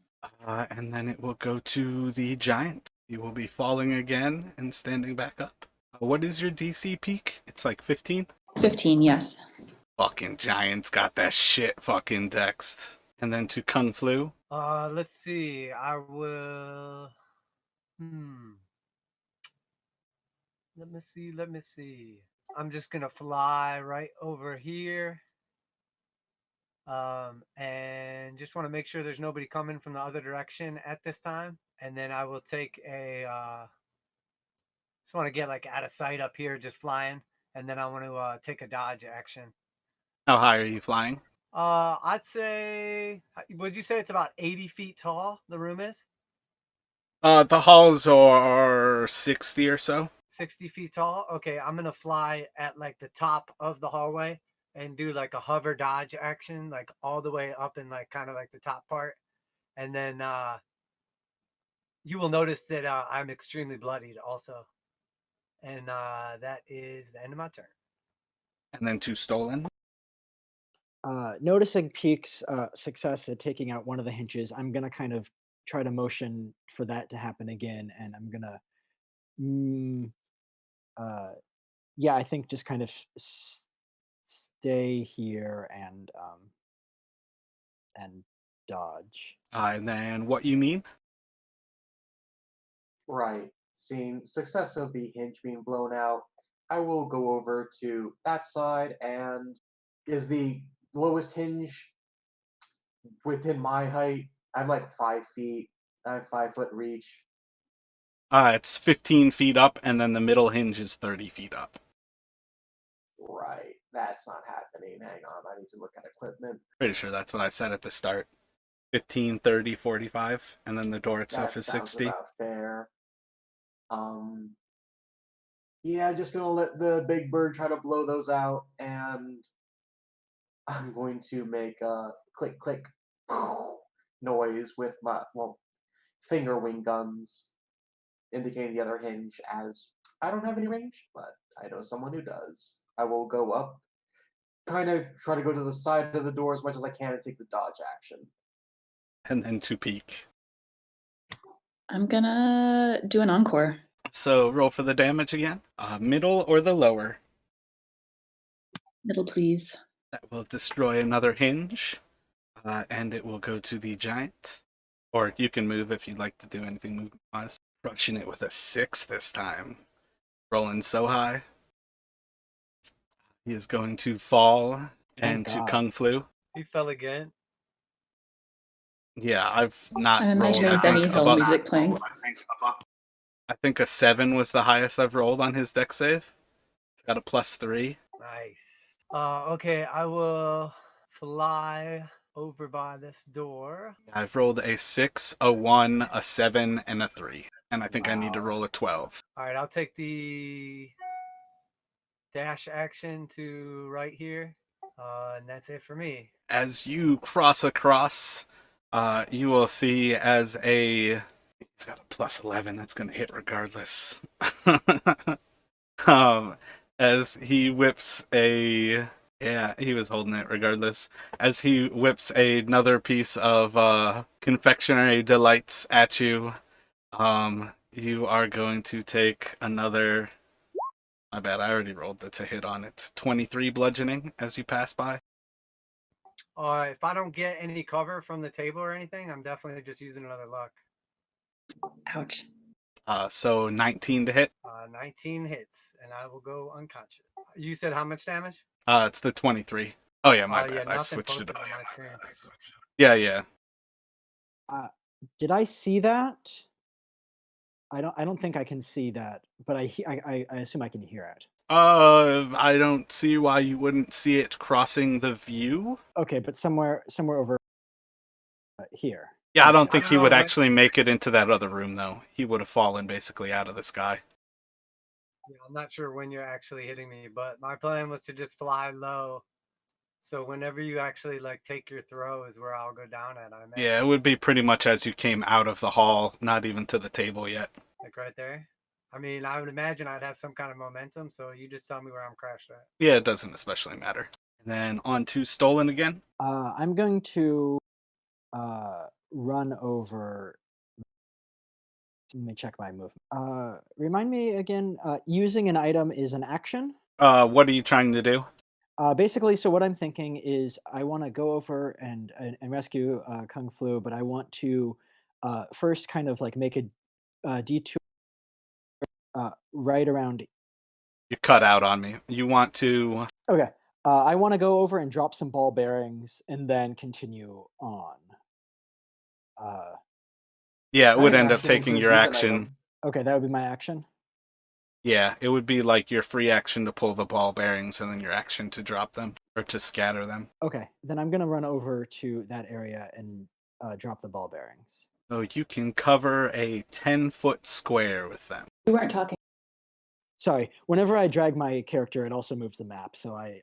[SPEAKER 1] And then it will go to the giant. You will be falling again and standing back up. What is your DC peak? It's like 15?
[SPEAKER 4] 15, yes.
[SPEAKER 1] Fucking giants got that shit fucking dexed. And then to Kung Flu.
[SPEAKER 5] Let's see. I will. Let me see. Let me see. I'm just gonna fly right over here. And just want to make sure there's nobody coming from the other direction at this time. And then I will take a. Just want to get like out of sight up here, just flying, and then I want to take a dodge action.
[SPEAKER 1] How high are you flying?
[SPEAKER 5] I'd say. Would you say it's about 80 feet tall? The room is
[SPEAKER 1] The halls are 60 or so.
[SPEAKER 5] 60 feet tall. Okay, I'm gonna fly at like the top of the hallway and do like a hover dodge action, like all the way up in like kind of like the top part, and then you will notice that I'm extremely bloodied also, and that is the end of my turn.
[SPEAKER 1] And then to Stolen.
[SPEAKER 2] Noticing Peak's success at taking out one of the hinges, I'm gonna kind of try to motion for that to happen again, and I'm gonna, yeah, I think just kind of stay here and dodge.
[SPEAKER 1] And then what you mean?
[SPEAKER 3] Right. Seeing success of the hinge being blown out, I will go over to that side and is the lowest hinge within my height? I'm like 5 feet. I have 5 foot reach.
[SPEAKER 1] It's 15 feet up, and then the middle hinge is 30 feet up.
[SPEAKER 3] Right. That's not happening. Hang on. I need to look at equipment.
[SPEAKER 1] Pretty sure that's what I said at the start. 15, 30, 45, and then the door itself
[SPEAKER 3] That
[SPEAKER 1] is
[SPEAKER 3] sounds
[SPEAKER 1] 60.
[SPEAKER 3] about fair. Yeah, I'm just gonna let the big bird try to blow those out, and I'm going to make a click click noise with my finger wing guns, indicating the other hinge as I don't have any range, but I know someone who does. I will go up, kind of try to go to the side of the door as much as I can and take the dodge action.
[SPEAKER 1] And then to peek.
[SPEAKER 4] I'm gonna do an encore.
[SPEAKER 1] So roll for the damage again. Middle or the lower.
[SPEAKER 4] Middle, please.
[SPEAKER 1] That will destroy another hinge. And it will go to the giant. Or you can move if you'd like to do anything movement-wise. Crushing it with a 6 this time. Rolling so high. He is going to fall and to
[SPEAKER 2] God.
[SPEAKER 1] Kung Flu.
[SPEAKER 5] He fell again.
[SPEAKER 1] Yeah, I've not
[SPEAKER 4] I'm
[SPEAKER 1] rolled.
[SPEAKER 4] imagining
[SPEAKER 1] I
[SPEAKER 4] Benny
[SPEAKER 1] think
[SPEAKER 4] Hill
[SPEAKER 1] above.
[SPEAKER 4] music playing.
[SPEAKER 1] I think a 7 was the highest I've rolled on his deck save. It's got a +3.
[SPEAKER 5] Nice. Okay, I will fly over by this door.
[SPEAKER 1] I've rolled a 6, a 1, a 7, and a 3. And I think I need to
[SPEAKER 2] Wow.
[SPEAKER 1] roll a 12.
[SPEAKER 5] All right, I'll take the dash action to right here. And that's it for me.
[SPEAKER 1] As you cross across, you will see as a... He's got a +11. That's going to hit regardless. As he whips a... Yeah, he was holding it regardless. As he whips another piece of confectionery delights at you, you are going to take another... My bad, I already rolled that's a hit on it. 23 bludgeoning as you pass by.
[SPEAKER 5] If I don't get any cover from the table or anything, I'm definitely just using another luck.
[SPEAKER 4] Ouch.
[SPEAKER 1] So 19 to hit.
[SPEAKER 5] 19 hits, and I will go unconscious. You said how much damage?
[SPEAKER 1] It's the 23. Oh yeah, my
[SPEAKER 5] Yeah,
[SPEAKER 1] bad. I
[SPEAKER 5] nothing
[SPEAKER 1] switched
[SPEAKER 5] posted
[SPEAKER 1] it up.
[SPEAKER 5] on my screen.
[SPEAKER 1] Yeah.
[SPEAKER 2] Did I see that? I don't think I can see that, but I assume I can hear it.
[SPEAKER 1] I don't see why you wouldn't see it crossing the view.
[SPEAKER 2] Okay, but somewhere over here.
[SPEAKER 1] Yeah, I don't
[SPEAKER 5] I
[SPEAKER 1] think
[SPEAKER 5] don't
[SPEAKER 1] he
[SPEAKER 5] know,
[SPEAKER 1] would
[SPEAKER 5] but
[SPEAKER 1] actually make it into that other room, though. He would have fallen basically out of the sky.
[SPEAKER 5] I'm not sure when you're actually hitting me, but my plan was to just fly low. So whenever you actually like take your throw is where I'll go down at, I imagine.
[SPEAKER 1] Yeah, it would be pretty much as you came out of the hall, not even to the table yet.
[SPEAKER 5] Like right there. I mean, I would imagine I'd have some kind of momentum, so you just tell me where I'm crashed at.
[SPEAKER 1] Yeah, it doesn't especially matter. And then on to Stolen again.
[SPEAKER 2] I'm going to run over. Let me check my movement. Remind me again. Using an item is an action.
[SPEAKER 1] What are you trying to do?
[SPEAKER 2] Basically, so what I'm thinking is I want to go over and rescue Kung Flu, but I want to first kind of like make a detour right around.
[SPEAKER 1] You cut out on me. You want to.
[SPEAKER 2] Okay, I want to go over and drop some ball bearings and then continue on.
[SPEAKER 1] Yeah, it
[SPEAKER 3] That
[SPEAKER 1] would end up
[SPEAKER 3] actually
[SPEAKER 1] taking
[SPEAKER 3] includes
[SPEAKER 1] your
[SPEAKER 3] use an
[SPEAKER 1] action.
[SPEAKER 3] item.
[SPEAKER 2] Okay, that would be my action.
[SPEAKER 1] Yeah, it would be like your free action to pull the ball bearings and then your action to drop them or to scatter them.
[SPEAKER 2] Okay, then I'm gonna run over to that area and drop the ball bearings.
[SPEAKER 1] So you can cover a 10-foot square with them.
[SPEAKER 4] We weren't talking.
[SPEAKER 2] Sorry, whenever I drag my character, it also moves the map, so I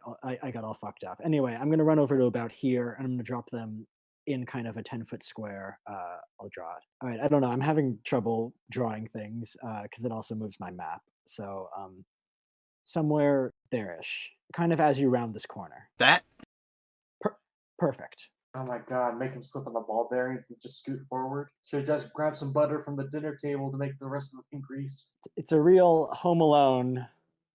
[SPEAKER 2] got all fucked up. Anyway, I'm gonna run over to about here, and I'm gonna drop them in kind of a 10-foot square. I'll draw it. All right, I don't know. I'm having trouble drawing things because it also moves my map. So somewhere there-ish, kind of as you round this corner.
[SPEAKER 1] That?
[SPEAKER 2] Perfect.
[SPEAKER 3] Oh my god, make him slip on the ball bearing to just scoot forward. Should just grab some butter from the dinner table to make the rest of the thing greased.
[SPEAKER 2] It's a real Home Alone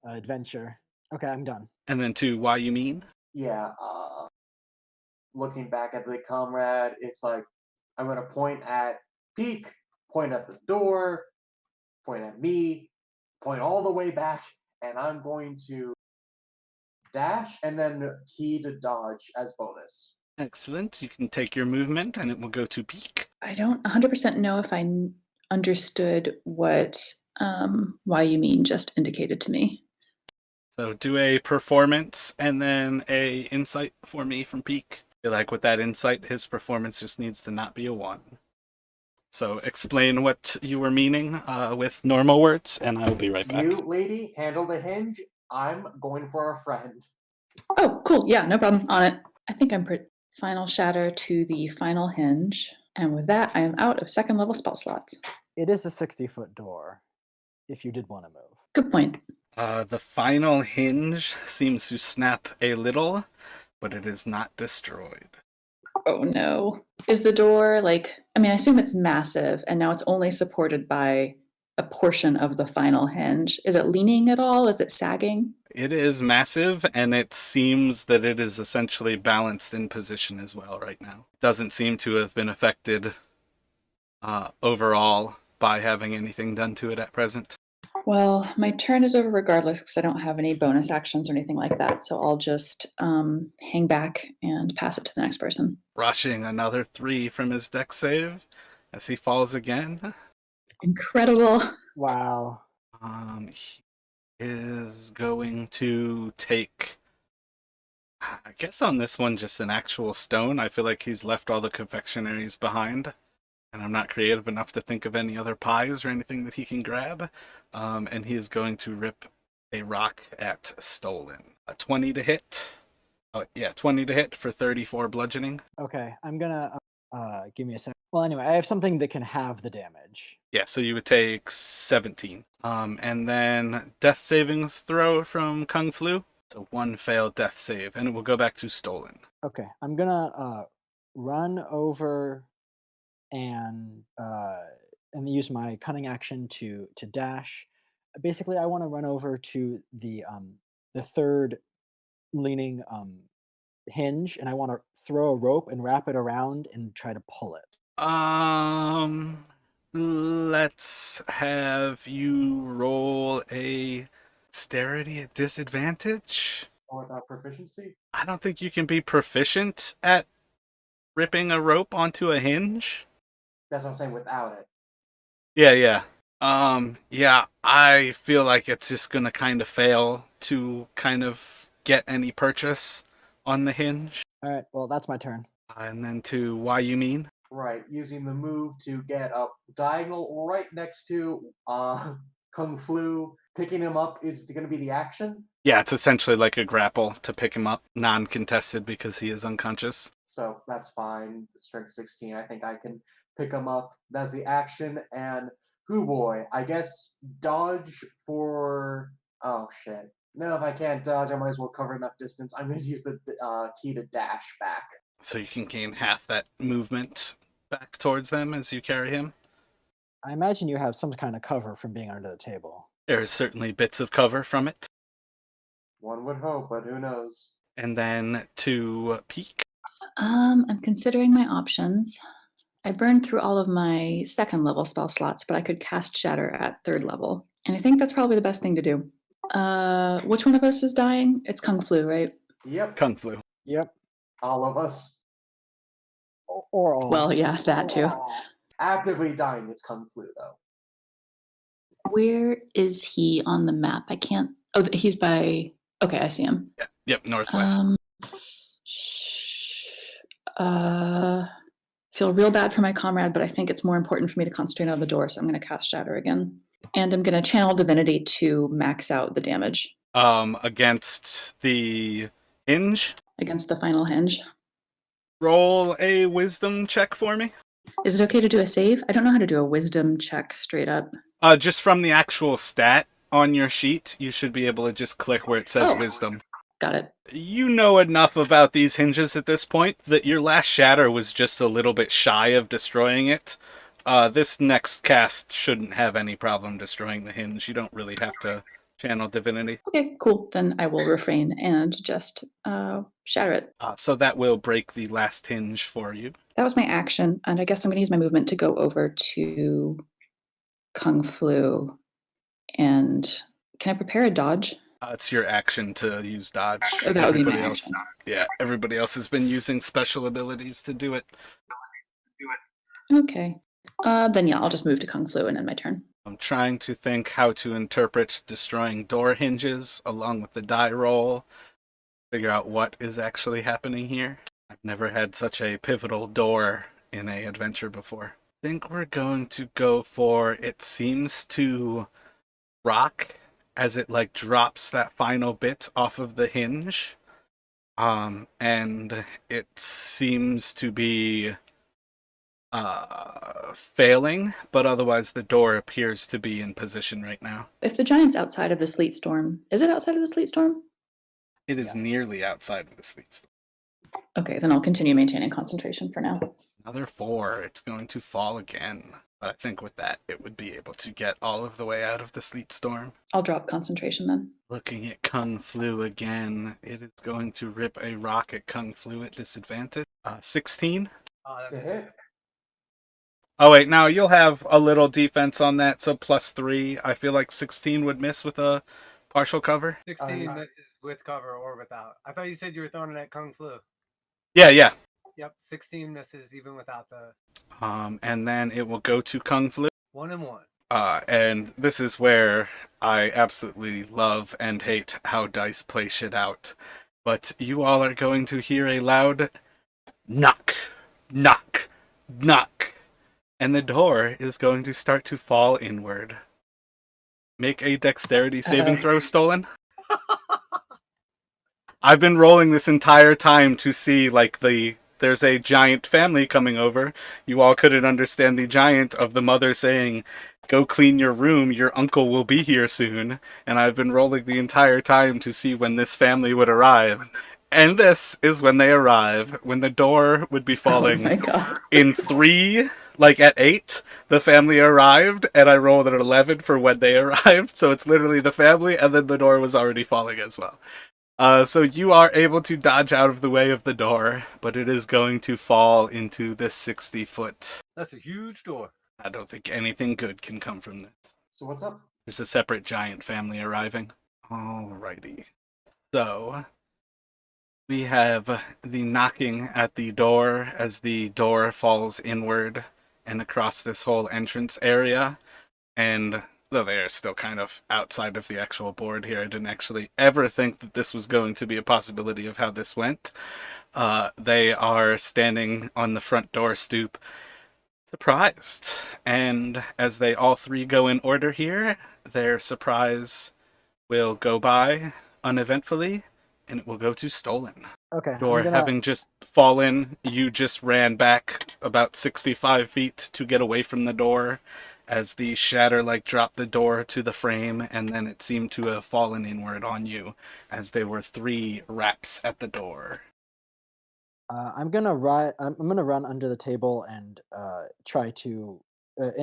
[SPEAKER 2] adventure. Okay, I'm done.
[SPEAKER 1] And then to why you mean?
[SPEAKER 3] Yeah, looking back at the comrade, it's like I'm gonna point at Peak, point at the door, point at me, point all the way back, and I'm going to dash and then key to dodge as bonus.
[SPEAKER 1] Excellent. You can take your movement and it will go to peak.
[SPEAKER 4] I don't 100% know if I understood what why you mean just indicated to me.
[SPEAKER 1] So do a performance and then a insight for me from peak. I feel like with that insight, his performance just needs to not be a 1. So explain what you were meaning with normal words, and I will be right back.
[SPEAKER 3] You, lady, handle the hinge. I'm going for a friend.
[SPEAKER 4] Oh, cool. Yeah, no problem. On it. I think I'm pretty. Final shatter to the final hinge. And with that, I am out of second level spell slots.
[SPEAKER 2] It is a 60-foot door, if you did want to move.
[SPEAKER 4] Good point.
[SPEAKER 1] The final hinge seems to snap a little, but it is not destroyed.
[SPEAKER 4] Oh no. Is the door like, I mean, I assume it's massive and now it's only supported by a portion of the final hinge. Is it leaning at all? Is it sagging?
[SPEAKER 1] It is massive, and it seems that it is essentially balanced in position as well right now. Doesn't seem to have been affected overall by having anything done to it at present.
[SPEAKER 4] Well, my turn is over regardless because I don't have any bonus actions or anything like that. So I'll just hang back and pass it to the next person.
[SPEAKER 1] Rushing another 3 from his dex save as he falls again.
[SPEAKER 4] Incredible.
[SPEAKER 2] Wow.
[SPEAKER 1] He is going to take, I guess on this one, just an actual stone. I feel like he's left all the confectionaries behind, and I'm not creative enough to think of any other pies or anything that he can grab. And he is going to rip a rock at Stolen. A 20 to hit. Oh, yeah, 20 to hit for 34 bludgeoning.
[SPEAKER 2] Okay, I'm gonna give me a sec. Well, anyway, I have something that can halve the damage.
[SPEAKER 1] Yeah, so you would take 17. And then death saving throw from Kung Flu. So 1 failed death save, and it will go back to Stolen.
[SPEAKER 2] Okay, I'm gonna run over and use my cunning action to dash. Basically, I want to run over to the third leaning hinge, and I want to throw a rope and wrap it around and try to pull it.
[SPEAKER 1] Let's have you roll a dexterity at disadvantage.
[SPEAKER 3] Or without proficiency?
[SPEAKER 1] I don't think you can be proficient at ripping a rope onto a hinge.
[SPEAKER 3] That's what I'm saying, without it.
[SPEAKER 1] Yeah. Yeah, I feel like it's just gonna kind of fail to kind of get any purchase on the hinge.
[SPEAKER 2] All right, well, that's my turn.
[SPEAKER 1] And then to why you mean?
[SPEAKER 3] Right, using the move to get up diagonal right next to Kung Flu. Picking him up is going to be the action.
[SPEAKER 1] Yeah, it's essentially like a grapple to pick him up, non-contested because he is unconscious.
[SPEAKER 3] So that's fine. Strength 16. I think I can pick him up. That's the action. And hoo boy, I guess dodge for. Oh shit. No, if I can't dodge, I might as well cover enough distance. I'm going to use the key to dash back.
[SPEAKER 1] So you can gain half that movement back towards them as you carry him.
[SPEAKER 2] I imagine you have some kind of cover from being under the table.
[SPEAKER 1] There is certainly bits of cover from it.
[SPEAKER 3] One would hope, but who knows?
[SPEAKER 1] And then to peek.
[SPEAKER 4] I'm considering my options. I burned through all of my second level spell slots, but I could cast Shatter at third level. And I think that's probably the best thing to do. Which one of us is dying? It's Kung Flu, right?
[SPEAKER 3] Yep,
[SPEAKER 1] Kung Flu.
[SPEAKER 2] Yep.
[SPEAKER 3] all of us.
[SPEAKER 2] Or all.
[SPEAKER 4] Well, yeah, that too.
[SPEAKER 3] Actively dying is Kung Flu, though.
[SPEAKER 4] Where is he on the map? I can't. Oh, he's by. Okay, I see him.
[SPEAKER 1] Yeah. Yep, northwest.
[SPEAKER 4] Feel real bad for my comrade, but I think it's more important for me to concentrate on the door, so I'm going to cast Shatter again. And I'm going to channel Divinity to max out the damage
[SPEAKER 1] Against the hinge.
[SPEAKER 4] against the final hinge.
[SPEAKER 1] Roll a wisdom check for me.
[SPEAKER 4] Is it okay to do a save? I don't know how to do a wisdom check straight up.
[SPEAKER 1] Just from the actual stat on your sheet, you should be able to just click where it says
[SPEAKER 4] Oh.
[SPEAKER 1] wisdom.
[SPEAKER 4] Got it.
[SPEAKER 1] You know enough about these hinges at this point that your last shatter was just a little bit shy of destroying it. This next cast shouldn't have any problem destroying the hinge. You don't really have to channel divinity.
[SPEAKER 4] Okay, cool. Then I will refrain and just shatter it.
[SPEAKER 1] So that will break the last hinge for you.
[SPEAKER 4] That was my action, and I guess I'm going to use my movement to go over to Kung Flu. And can I prepare a dodge?
[SPEAKER 1] It's your action to use dodge.
[SPEAKER 4] Oh, that would be my action.
[SPEAKER 1] Yeah, everybody else has been using special abilities to do it.
[SPEAKER 4] Okay. Then yeah, I'll just move to Kung Flu and end my turn.
[SPEAKER 1] I'm trying to think how to interpret destroying door hinges along with the die roll. Figure out what is actually happening here. I've never had such a pivotal door in a adventure before. I think we're going to go for it seems to rock as it like drops that final bit off of the hinge. And it seems to be failing, but otherwise the door appears to be in position right now.
[SPEAKER 4] If the giant's outside of the sleet storm, is it outside of the sleet storm?
[SPEAKER 1] It is nearly outside of the sleet storm.
[SPEAKER 4] Okay, then I'll continue maintaining concentration for now.
[SPEAKER 1] Another 4. It's going to fall again. But I think with that, it would be able to get all of the way out of the sleet storm.
[SPEAKER 4] I'll drop concentration then.
[SPEAKER 1] Looking at Kung Flu again, it is going to rip a rock at Kung Flu at disadvantage. 16.
[SPEAKER 5] That
[SPEAKER 3] To
[SPEAKER 5] misses.
[SPEAKER 3] hit.
[SPEAKER 1] Oh wait, now you'll have a little defense on that, so +3. I feel like 16 would miss with a partial cover.
[SPEAKER 5] 16 misses with cover or without. I thought you said you were throwing it at Kung Flu.
[SPEAKER 1] Yeah.
[SPEAKER 5] Yep, 16 misses even without the
[SPEAKER 1] And then it will go to Kung Flu.
[SPEAKER 5] 1 and 1.
[SPEAKER 1] And this is where I absolutely love and hate how dice play shit out. But you all are going to hear a loud knock, knock, knock. And the door is going to start to fall inward. Make a dexterity saving throw, Stolen. I've been rolling this entire time to see, like, there's a giant family coming over. You all couldn't understand the giant of the mother saying, "Go clean your room, your uncle will be here soon." And I've been rolling the entire time to see when this family would arrive. And this is when they arrive, when the door would be falling.
[SPEAKER 4] Oh my god.
[SPEAKER 1] In 3, like at 8, the family arrived, and I rolled an 11 for when they arrived. So it's literally the family, and then the door was already falling as well. So you are able to dodge out of the way of the door, but it is going to fall into this 60-foot.
[SPEAKER 5] That's a huge door.
[SPEAKER 1] I don't think anything good can come from this.
[SPEAKER 3] So what's up?
[SPEAKER 1] There's a separate giant family arriving. Alrighty. So, we have the knocking at the door as the door falls inward and across this whole entrance area. And though they are still kind of outside of the actual board here, I didn't actually ever think that this was going to be a possibility of how this went. They are standing on the front door stoop, surprised. And as they all three go in order here, their surprise will go by uneventfully, and it will go to stolen.
[SPEAKER 2] Okay, I'm
[SPEAKER 1] Door
[SPEAKER 2] gonna.
[SPEAKER 1] having just fallen, you just ran back about 65 feet to get away from the door as the shatter dropped the door to the frame, and then it seemed to have fallen inward on you as there were 3 raps at the door.
[SPEAKER 2] I'm gonna run. I'm gonna run under the table and try to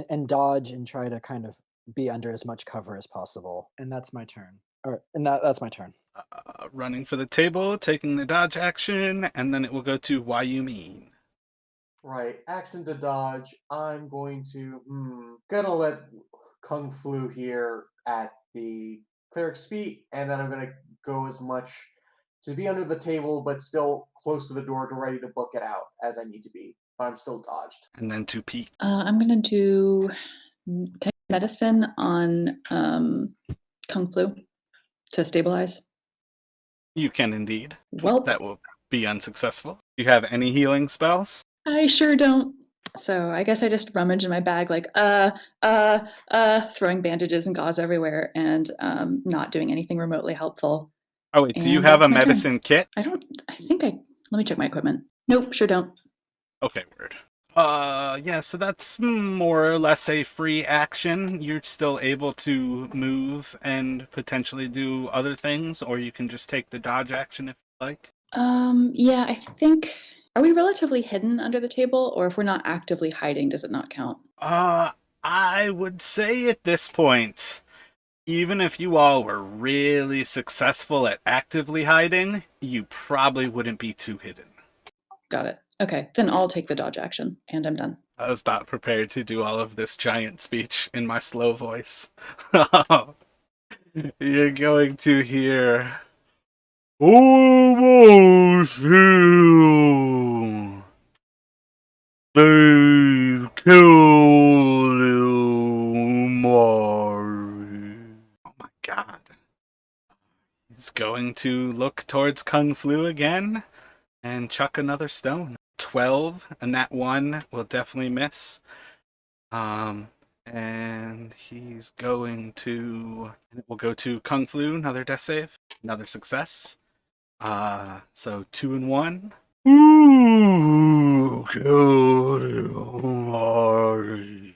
[SPEAKER 2] and dodge and try to kind of be under as much cover as possible. And that's my turn. That's my turn.
[SPEAKER 1] Running for the table, taking the dodge action, and then it will go to why you mean.
[SPEAKER 3] Right, action to dodge. I'm going to gonna let Kung Flu here at the cleric's feet, and then I'm gonna go as much to be under the table, but still close to the door to ready to book it out as I need to be. But I'm still dodged.
[SPEAKER 1] And then to Pete.
[SPEAKER 4] I'm gonna do medicine on Kung Flu to stabilize.
[SPEAKER 1] You can indeed.
[SPEAKER 4] Welp.
[SPEAKER 1] That will be unsuccessful. Do you have any healing spells?
[SPEAKER 4] I sure don't. So I guess I just rummage in my bag, throwing bandages and gauze everywhere, and not doing anything remotely helpful.
[SPEAKER 1] Oh wait, do you
[SPEAKER 4] And
[SPEAKER 1] have a
[SPEAKER 4] that's my turn.
[SPEAKER 1] medicine kit?
[SPEAKER 4] I don't. I think I. Let me check my equipment. Nope, sure don't.
[SPEAKER 1] Okay, word. Yeah, so that's more or less a free action. You're still able to move and potentially do other things, or you can just take the dodge action if you like.
[SPEAKER 4] Yeah, I think. Are we relatively hidden under the table, or if we're not actively hiding, does it not count?
[SPEAKER 1] I would say at this point, even if you all were really successful at actively hiding, you probably wouldn't be too hidden.
[SPEAKER 4] Got it. Okay, then I'll take the dodge action, and I'm done.
[SPEAKER 1] I was not prepared to do all of this giant speech in my slow voice. You're going to hear almost you. They killed you, Mari. Oh my god. He's going to look towards Kung Flu again and chuck another stone. 12, and that 1 will definitely miss. And he's going to, and it will go to Kung Flu, another death save, another success. So 2 and 1. Ooh, killed you, Mari.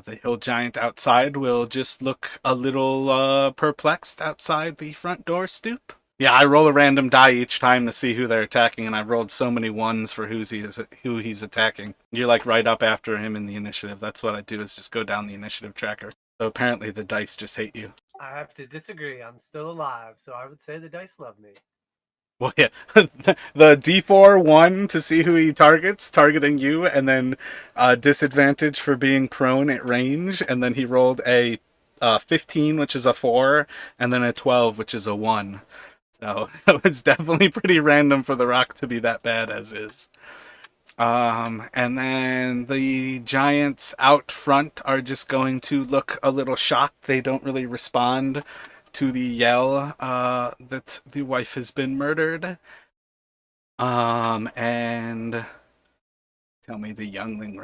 [SPEAKER 1] The hill giant outside will just look a little perplexed outside the front door stoop. Yeah, I roll a random die each time to see who they're attacking, and I've rolled so many 1s for who he's attacking. You're right up after him in the initiative. That's what I do, is just go down the initiative tracker. So apparently the dice just hate you.
[SPEAKER 5] I have to disagree. I'm still alive, so I would say the dice love me.
[SPEAKER 1] Well, yeah, the D4 1 to see who he targeting you, and then disadvantage for being prone at range, and then he rolled a 15, which is a 4, and then a 12, which is a 1. So it was definitely pretty random for the rock to be that bad as is. And then the giants out front are just going to look a little shocked. They don't really respond to the yell that the wife has been murdered. And tell me the youngling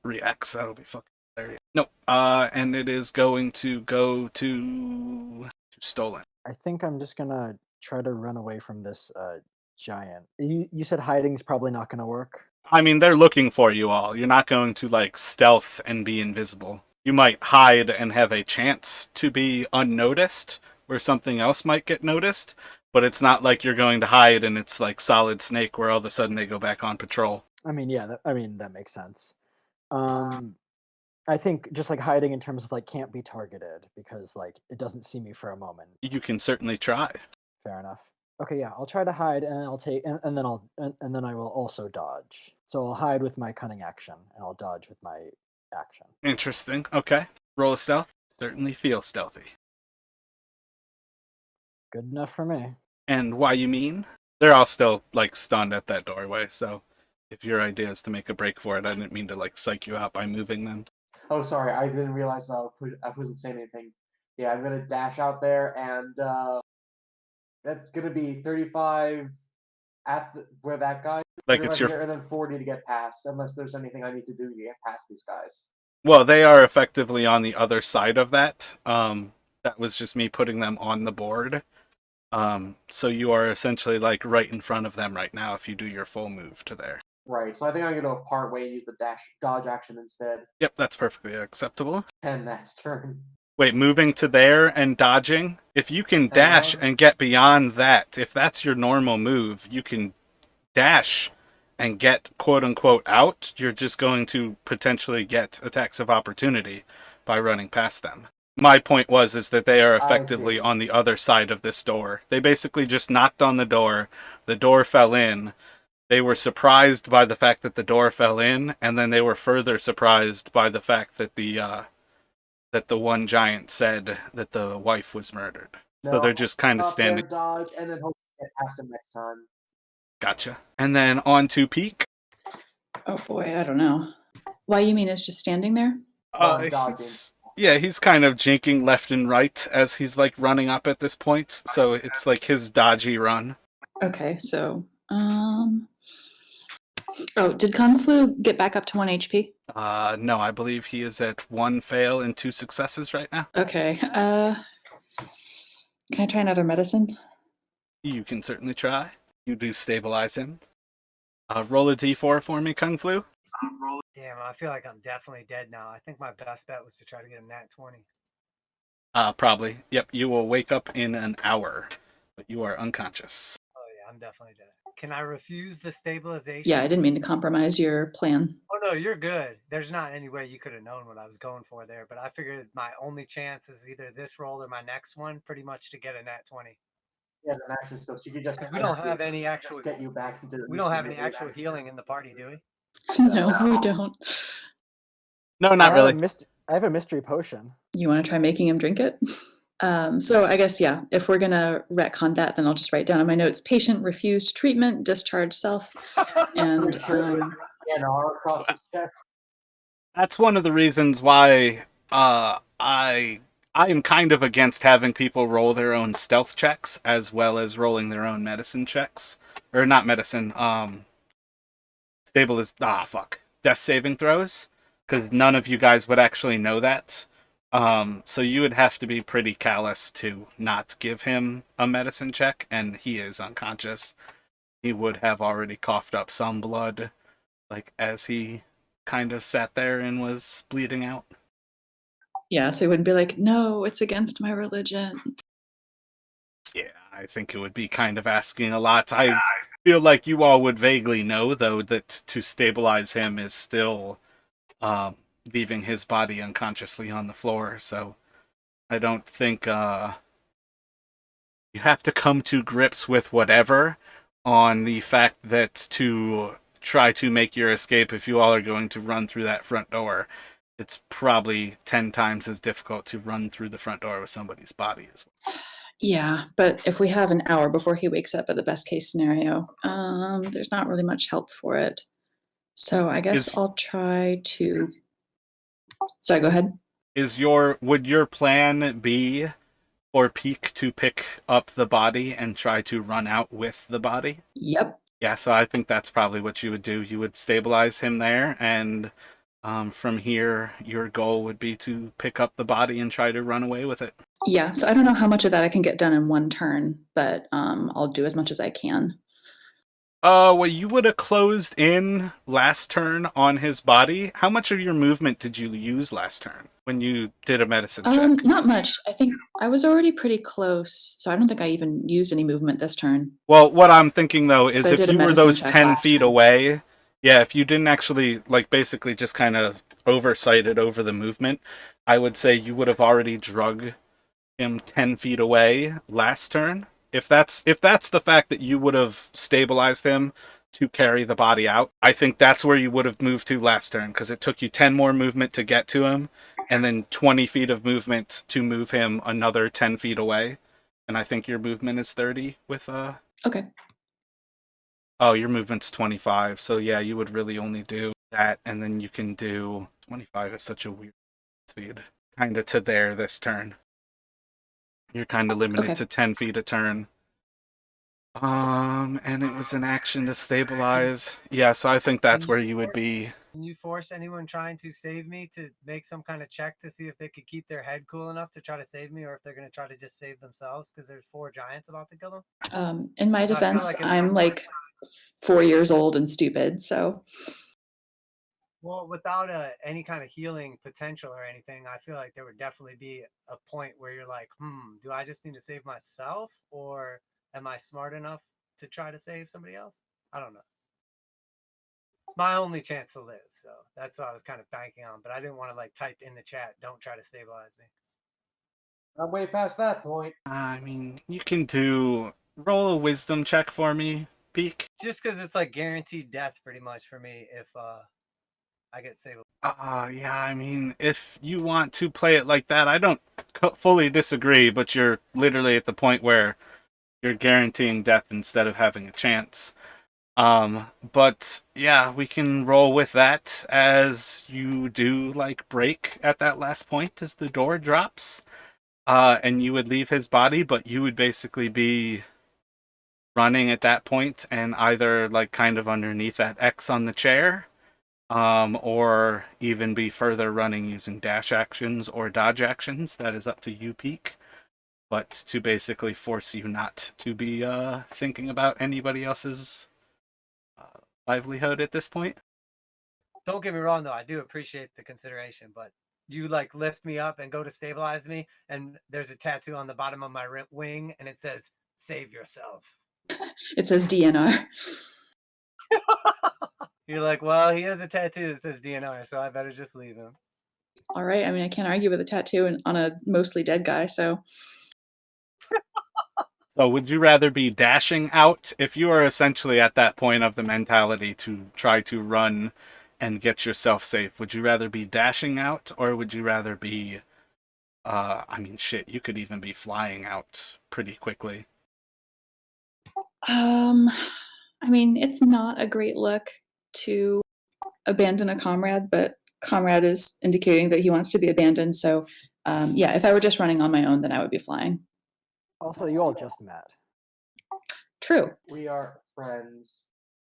[SPEAKER 1] reacts. That'll be fucking hilarious. No. And it is going to go to stolen.
[SPEAKER 2] I think I'm just gonna try to run away from this giant. You said hiding's probably not gonna work.
[SPEAKER 1] I mean, they're looking for you all. You're not going to stealth and be invisible. You might hide and have a chance to be unnoticed, where something else might get noticed, but it's not like you're going to hide and it's like Solid Snake where all of a sudden they go back on patrol.
[SPEAKER 2] I mean, yeah. That makes sense. I think just hiding in terms of can't be targeted because it doesn't see me for a moment.
[SPEAKER 1] You can certainly try.
[SPEAKER 2] Fair enough. Okay, yeah, I'll try to hide, and I'll take, and then and then I will also dodge. So I'll hide with my cunning action, and I'll dodge with my action.
[SPEAKER 1] Interesting. Okay. Roll a stealth. Certainly feel stealthy.
[SPEAKER 2] Good enough for me.
[SPEAKER 1] And why you mean? They're all still stunned at that doorway, so if your idea is to make a break for it, I didn't mean to psych you out by moving them.
[SPEAKER 3] Oh, sorry, I didn't realize I wasn't saying anything. Yeah, I'm gonna dash out there, and that's gonna be 35 at where that guy.
[SPEAKER 1] Like
[SPEAKER 3] 35
[SPEAKER 1] it's your
[SPEAKER 3] here, and then 40 to get past, unless there's anything I need to do to get past these guys.
[SPEAKER 1] well, they are effectively on the other side of that. That was just me putting them on the board. So you are essentially like right in front of them right now if you do your full move to there.
[SPEAKER 3] Right, so I think I'm gonna part way and use the dodge action instead.
[SPEAKER 1] Yep, that's perfectly acceptable.
[SPEAKER 3] And that's turn.
[SPEAKER 1] Wait, moving to there and dodging? If you can dash and get beyond that, if that's your normal move, you can dash and get quote unquote out. You're just going to potentially get attacks of opportunity by running past them. My point is that they are effectively on the other side of this door. They basically just knocked on the door fell in. They were surprised by the fact that the door fell in, and then they were further surprised by the fact that the one giant said that the wife was murdered. So they're just kind of standing.
[SPEAKER 3] Dodge, and then hope to get past them next time.
[SPEAKER 1] Gotcha. And then on to Peak.
[SPEAKER 4] Oh boy, I don't know. Why you mean it's just standing there?
[SPEAKER 1] He's kind of jinking left and right as he's like running up at this point. So it's like his dodgy run.
[SPEAKER 4] Okay, so oh, did Kung Flu get back up to 1 HP?
[SPEAKER 1] No, I believe he is at 1 fail and 2 successes right now.
[SPEAKER 4] Okay. Can I try another medicine?
[SPEAKER 1] You can certainly try. You do stabilize him. Roll a d4 for me, Kung Flu.
[SPEAKER 5] Damn, I feel like I'm definitely dead now. I think my best bet was to try to get a nat 20.
[SPEAKER 1] Probably. Yep, you will wake up in an hour, but you are unconscious.
[SPEAKER 5] Oh yeah, I'm definitely dead. Can I refuse the stabilization?
[SPEAKER 4] Yeah, I didn't mean to compromise your plan.
[SPEAKER 5] Oh no, you're good. There's not any way you could have known what I was going for there, but I figured my only chance is either this roll or my next one, pretty much to get a nat 20.
[SPEAKER 3] Yeah, then actually, so you could just.
[SPEAKER 5] We don't have any actual.
[SPEAKER 3] Get you back into.
[SPEAKER 5] We don't have any actual healing in the party, do we?
[SPEAKER 4] No, we don't.
[SPEAKER 1] No, not really.
[SPEAKER 2] I have a mystery potion.
[SPEAKER 4] You want to try making him drink it? So I guess, yeah, if we're going to retcon that, then I'll just write down in my notes, patient refused treatment, discharge self, and
[SPEAKER 3] an R across his chest.
[SPEAKER 1] That's one of the reasons why I am kind of against having people roll their own stealth checks as well as rolling their own medicine checks. Or not medicine, death saving throws, because none of you guys would actually know that. So you would have to be pretty callous to not give him a medicine check, and he is unconscious. He would have already coughed up some blood, like as he kind of sat there and was bleeding out.
[SPEAKER 4] Yeah, so he wouldn't be like, no, it's against my religion.
[SPEAKER 1] Yeah, I think it would be kind of asking a lot. I feel like you all would vaguely know, though, that to stabilize him is still leaving his body unconsciously on the floor, so I don't think you have to come to grips with whatever on the fact that to try to make your escape, if you all are going to run through that front door, it's probably 10 times as difficult to run through the front door with somebody's body as well.
[SPEAKER 4] Yeah, but if we have an hour before he wakes up at the best case scenario, there's not really much help for it. So I guess I'll try to... Sorry, go ahead.
[SPEAKER 1] Would your plan be for Peak to pick up the body and try to run out with the body?
[SPEAKER 4] Yep.
[SPEAKER 1] Yeah, so I think that's probably what you would do. You would stabilize him there, and from here, your goal would be to pick up the body and try to run away with it.
[SPEAKER 4] Yeah, so I don't know how much of that I can get done in one turn, but I'll do as much as I can.
[SPEAKER 1] Well, you would have closed in last turn on his body. How much of your movement did you use last turn when you did a medicine check?
[SPEAKER 4] Not much. I think I was already pretty close, so I don't think I even used any movement this turn.
[SPEAKER 1] Well, what I'm thinking, though, is if you were those 10 feet away, yeah, if you didn't actually, like, basically just kind of oversighted over the movement, I would say you would have already drug him 10 feet away last turn. If that's the fact that you would have stabilized him to carry the body out, I think that's where you would have moved to last turn, because it took you 10 more movement to get to him, and then 20 feet of movement to move him another 10 feet away. And I think your movement is 30 with
[SPEAKER 4] Okay.
[SPEAKER 1] Oh, your movement's 25, so yeah, you would really only do that, and then you can do 25 is such a weird speed. Kind of to there this turn. You're kind of limited
[SPEAKER 4] Okay.
[SPEAKER 1] to 10 feet a turn. And it was an action to stabilize. Yeah, so I think that's where you would be.
[SPEAKER 5] Can you force anyone trying to save me to make some kind of check to see if they could keep their head cool enough to try to save me, or if they're going to try to just save themselves because there's 4 giants about to kill them?
[SPEAKER 4] In my
[SPEAKER 5] So I feel
[SPEAKER 4] defense,
[SPEAKER 5] like it's
[SPEAKER 4] I'm like 4 years old and stupid, so
[SPEAKER 5] Well, without any kind of healing potential or anything, I feel like there would definitely be a point where you're like, do I just need to save myself, or am I smart enough to try to save somebody else? I don't know. It's my only chance to live, so that's what I was kind of banking on. But I didn't want to like type in the chat, "Don't try to stabilize me."
[SPEAKER 3] I'm way past that point.
[SPEAKER 1] I mean, you can roll a wisdom check for me, Peak.
[SPEAKER 5] Just because it's like guaranteed death, pretty much for me if I get saved.
[SPEAKER 1] Yeah, I mean, if you want to play it like that, I don't fully disagree, but you're literally at the point where you're guaranteeing death instead of having a chance. But yeah, we can roll with that as you do like break at that last point as the door drops. And you would leave his body, but you would basically be running at that point and either like kind of underneath that X on the chair, or even be further running using dash actions or dodge actions. That is up to you, Peak. But to basically force you not to be thinking about anybody else's livelihood at this point.
[SPEAKER 5] Don't get me wrong, though. I do appreciate the consideration, but you like lift me up and go to stabilize me, and there's a tattoo on the bottom of my wing, and it says "Save yourself."
[SPEAKER 4] it says DNR.
[SPEAKER 5] You're like, well, he has a tattoo that says DNR, so I better just leave him.
[SPEAKER 4] All right. I mean, I can't argue with a tattoo on a mostly dead guy, so
[SPEAKER 1] So would you rather be dashing out if you are essentially at that point of the mentality to try to run and get yourself safe? Would you rather be dashing out or would you rather be I mean shit, you could even be flying out pretty quickly.
[SPEAKER 4] I mean, it's not a great look to abandon a comrade, but comrade is indicating that he wants to be abandoned. So, yeah, if I were just running on my own, then I would be flying.
[SPEAKER 2] Also, you all just met.
[SPEAKER 4] True.
[SPEAKER 3] We are friends.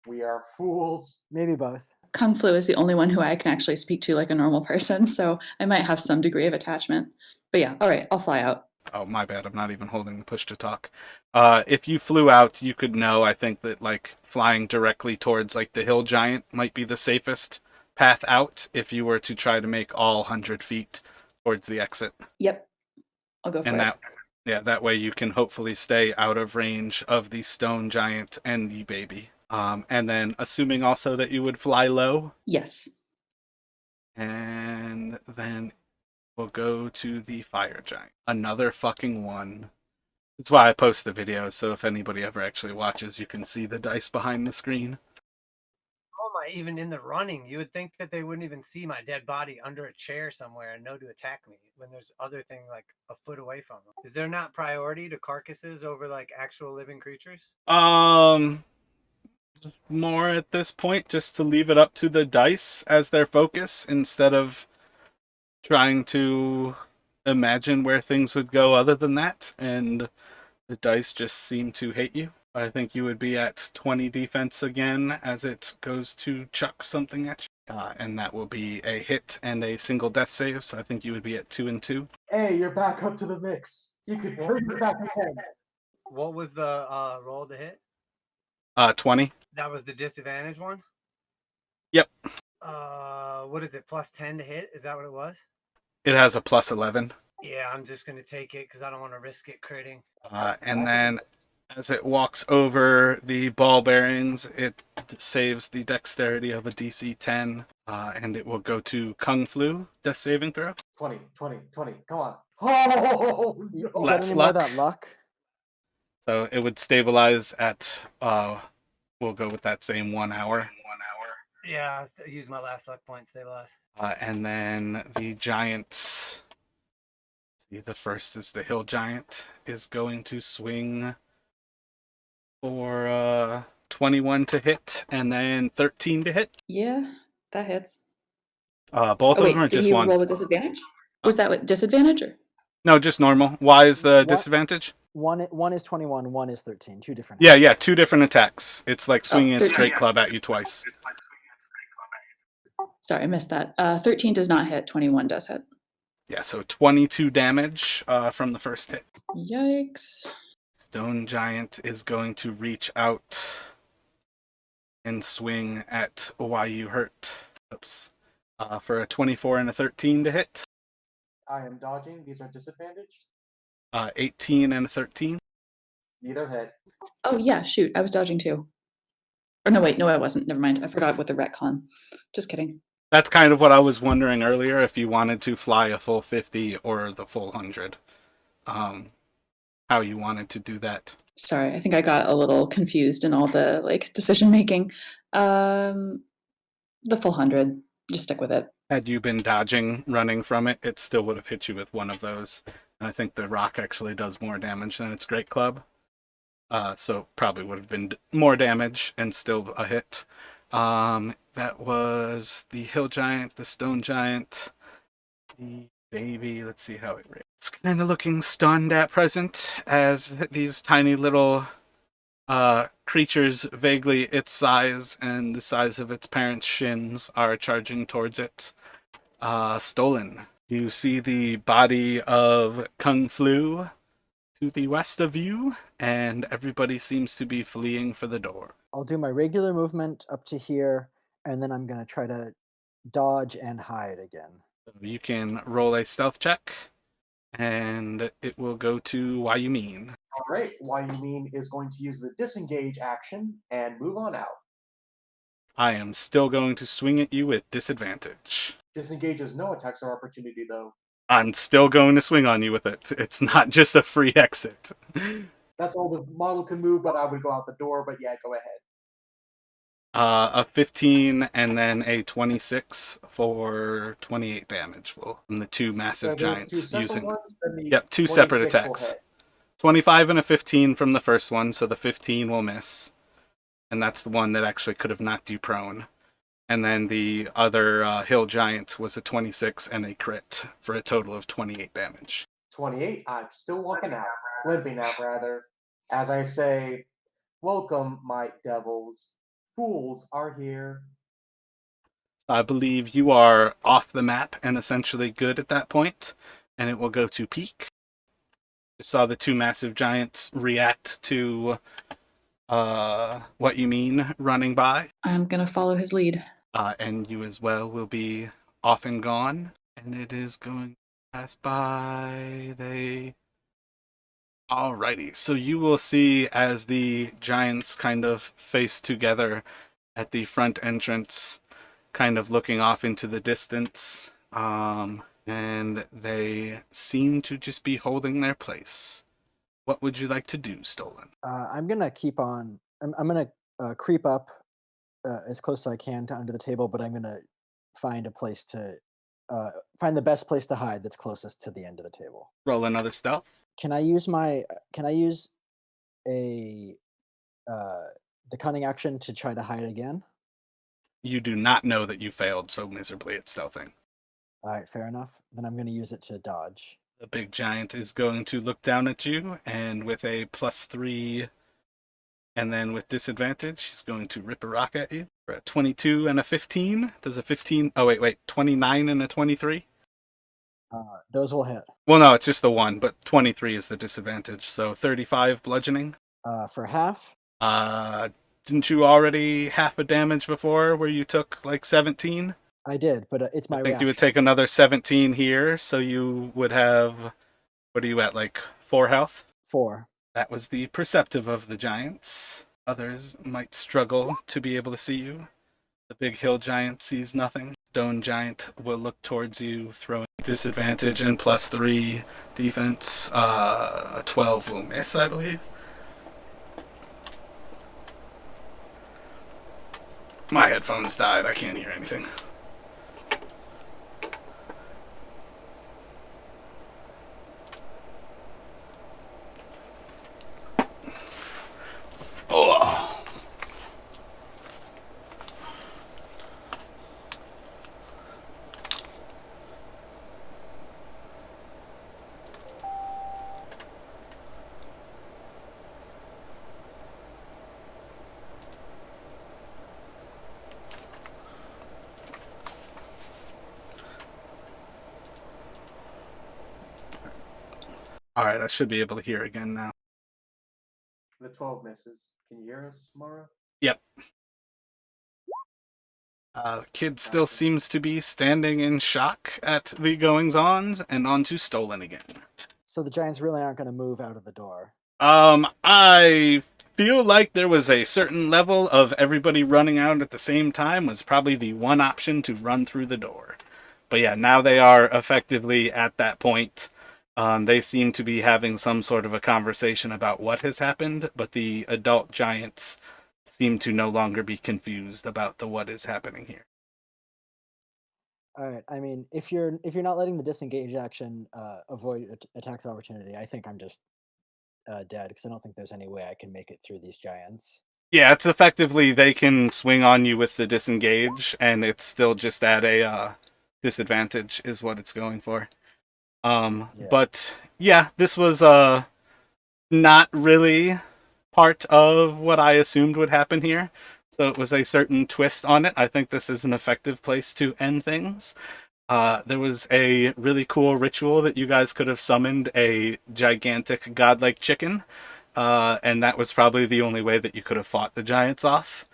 [SPEAKER 3] We are fools.
[SPEAKER 2] Maybe both.
[SPEAKER 4] Kung Flu is the only one who I can actually speak to like a normal person, so I might have some degree of attachment. But yeah, all right, I'll fly out.
[SPEAKER 1] Oh, my bad. I'm not even holding the push to talk. If you flew out, you could know, I think that like flying directly towards like the hill giant might be the safest path out if you were to try to make all 100 feet towards the exit.
[SPEAKER 4] Yep, I'll go for
[SPEAKER 1] And
[SPEAKER 4] it.
[SPEAKER 1] that way you can hopefully stay out of range of the stone giant and the baby. And then assuming also that you would fly low,
[SPEAKER 4] Yes.
[SPEAKER 1] and then we'll go to the fire giant. Another fucking one. That's why I post the videos, so if anybody ever actually watches, you can see the dice behind the screen.
[SPEAKER 5] How am I even in the running? You would think that they wouldn't even see my dead body under a chair somewhere and know to attack me when there's other thing like a foot away from them. Is there not priority to carcasses over like actual living creatures?
[SPEAKER 1] More at this point, just to leave it up to the dice as their focus instead of trying to imagine where things would go other than that, and the dice just seem to hate you. I think you would be at 20 defense again as it goes to chuck something at you. And that will be a hit and a single death save, so I think you would be at 2 and 2.
[SPEAKER 3] Hey, you're back up to the mix. You could bring it back again.
[SPEAKER 5] What was the roll to hit?
[SPEAKER 1] 20.
[SPEAKER 5] That was the disadvantage one?
[SPEAKER 1] Yep.
[SPEAKER 5] What is it? Plus 10 to hit? Is that what it was?
[SPEAKER 1] It has a plus 11.
[SPEAKER 5] Yeah, I'm just going to take it because I don't want to risk it critting.
[SPEAKER 1] And then as it walks over the ball bearings, it saves the dexterity of a DC 10, and it will go to Kung Flu, death saving throw.
[SPEAKER 3] 20, 20, 20. Come on. Oh, no.
[SPEAKER 2] You
[SPEAKER 1] Less
[SPEAKER 2] got any more of
[SPEAKER 1] luck.
[SPEAKER 2] that luck?
[SPEAKER 1] So it would stabilize at, we'll go with that same 1 hour.
[SPEAKER 5] Yeah, I use my last luck point, stabilize.
[SPEAKER 1] And then the giants, the first is the hill giant, is going to swing for 21 to hit and then 13 to hit.
[SPEAKER 4] Yeah, That hits.
[SPEAKER 1] Both
[SPEAKER 4] Oh
[SPEAKER 1] of them are
[SPEAKER 4] wait, did
[SPEAKER 1] just
[SPEAKER 4] he
[SPEAKER 1] one.
[SPEAKER 4] roll with disadvantage? Was that with disadvantage? Or?
[SPEAKER 1] No, just normal. Why is the
[SPEAKER 2] What?
[SPEAKER 1] disadvantage?
[SPEAKER 2] One is 21, one is 13. Two different
[SPEAKER 1] Yeah,
[SPEAKER 2] hits.
[SPEAKER 1] 2 different attacks. It's like swinging its
[SPEAKER 4] 13.
[SPEAKER 1] straight club at you twice.
[SPEAKER 4] Sorry, I missed that. 13 does not hit. 21 does hit.
[SPEAKER 1] Yeah, so 22 damage from the first hit.
[SPEAKER 4] Yikes.
[SPEAKER 1] Stone Giant is going to reach out and swing at why you hurt. Oops. For a 24 and a 13 to hit.
[SPEAKER 3] I am dodging. These are disadvantaged.
[SPEAKER 1] 18 and a 13.
[SPEAKER 3] Neither hit.
[SPEAKER 4] Oh yeah, shoot. I was dodging too. Or no, wait, no, I wasn't. Never mind. I forgot with the retcon. Just kidding.
[SPEAKER 1] That's kind of what I was wondering earlier, if you wanted to fly a full 50 or the full 100. How you wanted to do that.
[SPEAKER 4] Sorry, I think I got a little confused in all the like decision making. The full 100. Just stick with it.
[SPEAKER 1] Had you been dodging, running from it, it still would have hit you with one of those. And I think the rock actually does more damage than its great club. So probably would have been more damage and still a hit. That was the hill giant, the stone giant, the baby. Let's see how it rates. It's kind of looking stunned at present as these tiny little creatures vaguely its size and the size of its parents' shins are charging towards it. Stolen. You see the body of Kung Flu to the west of you, and everybody seems to be fleeing for the door.
[SPEAKER 2] I'll do my regular movement up to here, and then I'm going to try to dodge and hide again.
[SPEAKER 1] So you can roll a stealth check, and it will go to Why You Mean.
[SPEAKER 3] All right. Why you mean is going to use the disengage action and move on out.
[SPEAKER 1] I am still going to swing at you with disadvantage.
[SPEAKER 3] Disengage is no attacks or opportunity, though.
[SPEAKER 1] I'm still going to swing on you with it. It's not just a free exit.
[SPEAKER 3] That's all the model can move, but I would go out the door. But yeah, go ahead.
[SPEAKER 1] A 15 and then a 26 for 28 damage from the two massive giants using. Yep, 2 separate attacks. 25 and a 15 from the first one, so the 15 will miss. And that's the one that actually could have knocked you prone. And then the other hill giant was a 26 and a crit for a total of 28 damage.
[SPEAKER 3] 28. I'm still walking out, limping out rather. As I say, welcome, my devils. Fools are here.
[SPEAKER 1] I believe you are off the map and essentially good at that point, and it will go to peak. You saw the two massive giants react to what you mean running by.
[SPEAKER 4] I'm gonna follow his lead.
[SPEAKER 1] And you as well will be off and gone. And it is going to pass by. Alrighty, so you will see as the giants kind of face together at the front entrance, kind of looking off into the distance. And they seem to just be holding their place. What would you like to do, Stolen?
[SPEAKER 2] I'm going to keep on. I'm going to creep up as close as I can to under the table, but I'm going to find a place to find the best place to hide that's closest to the end of the table.
[SPEAKER 1] Roll another stealth.
[SPEAKER 2] Can I use a the cunning action to try to hide again?
[SPEAKER 1] You do not know that you failed so miserably at stealthing.
[SPEAKER 2] All right, fair enough. Then I'm going to use it to dodge.
[SPEAKER 1] The big giant is going to look down at you, and with a +3, and then with disadvantage, he's going to rip a rock at you. For a 22 and a 15. Does a 15... Oh, wait. 29 and a 23?
[SPEAKER 2] Those will hit.
[SPEAKER 1] Well, no, it's just the one, but 23 is the disadvantage. So 35 bludgeoning.
[SPEAKER 2] For half?
[SPEAKER 1] Didn't you already half a damage before where you took like 17?
[SPEAKER 2] I did, but it's my
[SPEAKER 1] I think
[SPEAKER 2] reaction.
[SPEAKER 1] you would take another 17 here, so you would have... What are you at, like 4 health?
[SPEAKER 2] 4.
[SPEAKER 1] That was the perceptive of the giants. Others might struggle to be able to see you. The big hill giant sees nothing. Stone giant will look towards you, throwing disadvantage and +3 defense. A 12 will miss, I believe. My headphones died. I can't hear anything. Oh. All right, I should be able to hear again now.
[SPEAKER 3] The 12 misses. Can you hear us, Mara?
[SPEAKER 1] Yep. The kid still
[SPEAKER 3] Gotcha.
[SPEAKER 1] seems to be standing in shock at the goings-ons and on to Stolen again.
[SPEAKER 2] So the giants really aren't going to move out of the door.
[SPEAKER 1] I feel like there was a certain level of everybody running out at the same time was probably the one option to run through the door. But yeah, now they are effectively at that point. They seem to be having some sort of a conversation about what has happened, but the adult giants seem to no longer be confused about the what is happening here.
[SPEAKER 2] All right. I mean, if you're not letting the disengage action avoid attacks of opportunity, I think I'm just dead because I don't think there's any way I can make it through these giants.
[SPEAKER 1] Yeah, it's effectively they can swing on you with the disengage, and it's still just at a disadvantage, is what it's going for.
[SPEAKER 2] Yeah.
[SPEAKER 1] But yeah, this was not really part of what I assumed would happen here. So it was a certain twist on it. I think this is an effective place to end things. There was a really cool ritual that you guys could have summoned a gigantic godlike chicken, and that was probably the only way that you could have fought the giants off.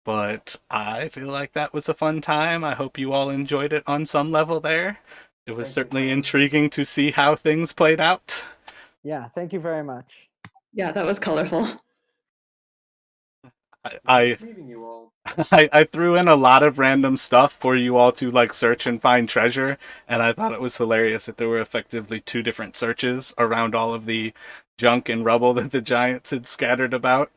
[SPEAKER 1] But I feel like that was a fun time. I hope you all enjoyed it on some level there. It was
[SPEAKER 3] Thank you,
[SPEAKER 1] certainly
[SPEAKER 3] friend.
[SPEAKER 1] intriguing to see how things played out.
[SPEAKER 2] Yeah. Thank you very much.
[SPEAKER 4] Yeah, that was colorful.
[SPEAKER 1] I
[SPEAKER 3] Nice meeting you all.
[SPEAKER 1] I threw in a lot of random stuff for you all to like search and find treasure, and I thought it was hilarious that there were effectively two different searches around all of the junk and rubble that the giants had scattered about.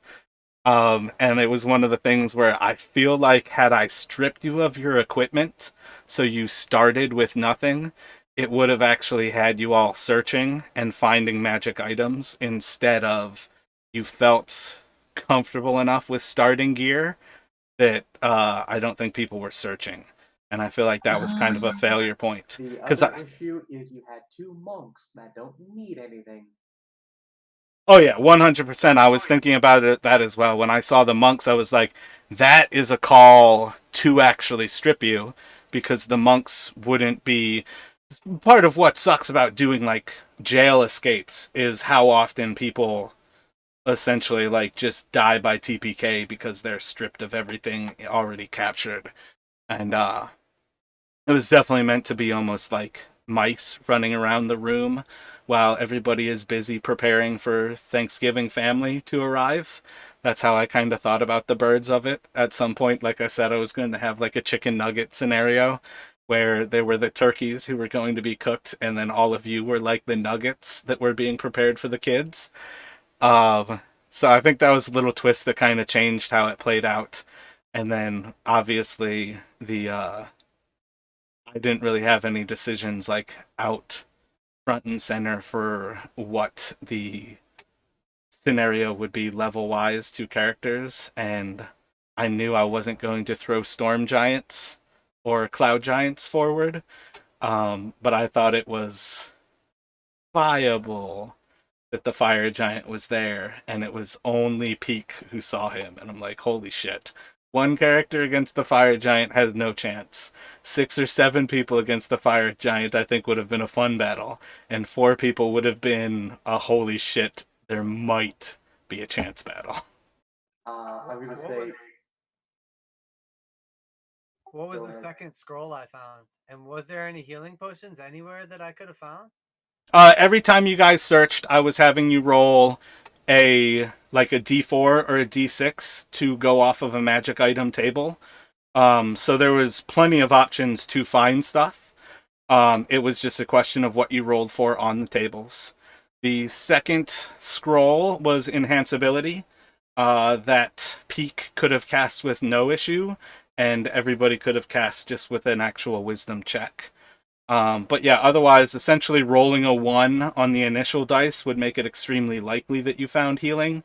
[SPEAKER 1] And it was one of the things where I feel like had I stripped you of your equipment, so you started with nothing, it would have actually had you all searching and finding magic items instead of you felt comfortable enough with starting gear that I don't think people were searching. And I feel like that was kind of a failure point.
[SPEAKER 3] The
[SPEAKER 1] Because
[SPEAKER 3] other issue is you had two monks that don't need anything.
[SPEAKER 1] oh yeah, 100%. I was thinking about that as well. When I saw the monks, I was like, that is a call to actually strip you, because the monks wouldn't be. Part of what sucks about doing like jail escapes is how often people essentially like just die by TPK because they're stripped of everything already captured. And it was definitely meant to be almost like mice running around the room while everybody is busy preparing for Thanksgiving family to arrive. That's how I kind of thought about the birds of it. At some point, like I said, I was going to have like a chicken nugget scenario where there were the turkeys who were going to be cooked, and then all of you were like the nuggets that were being prepared for the kids. Um, so I think that was a little twist that kind of changed how it played out. And then obviously the I didn't really have any decisions like out front and center for what the scenario would be level wise to characters, and I knew I wasn't going to throw storm giants or cloud giants forward. But I thought it was viable that the fire giant was there, and it was only Peak who saw him, and I'm like, holy shit. One character against the fire giant has no chance. 6 or 7 people against the fire giant, I think, would have been a fun battle, and 4 people would have been a holy shit. There might be a chance battle.
[SPEAKER 3] I'm gonna
[SPEAKER 5] What
[SPEAKER 3] say.
[SPEAKER 5] was what was
[SPEAKER 3] Go
[SPEAKER 5] the
[SPEAKER 3] ahead.
[SPEAKER 5] second scroll I found? And was there any healing potions anywhere that I could have found?
[SPEAKER 1] Every time you guys searched, I was having you roll a like a D4 or a D6 to go off of a magic item table. So there was plenty of options to find stuff. It was just a question of what you rolled for on the tables. The second scroll was enhanceability, that Peak could have cast with no issue, and everybody could have cast just with an actual wisdom check. But yeah, otherwise, essentially rolling a 1 on the initial dice would make it extremely likely that you found healing.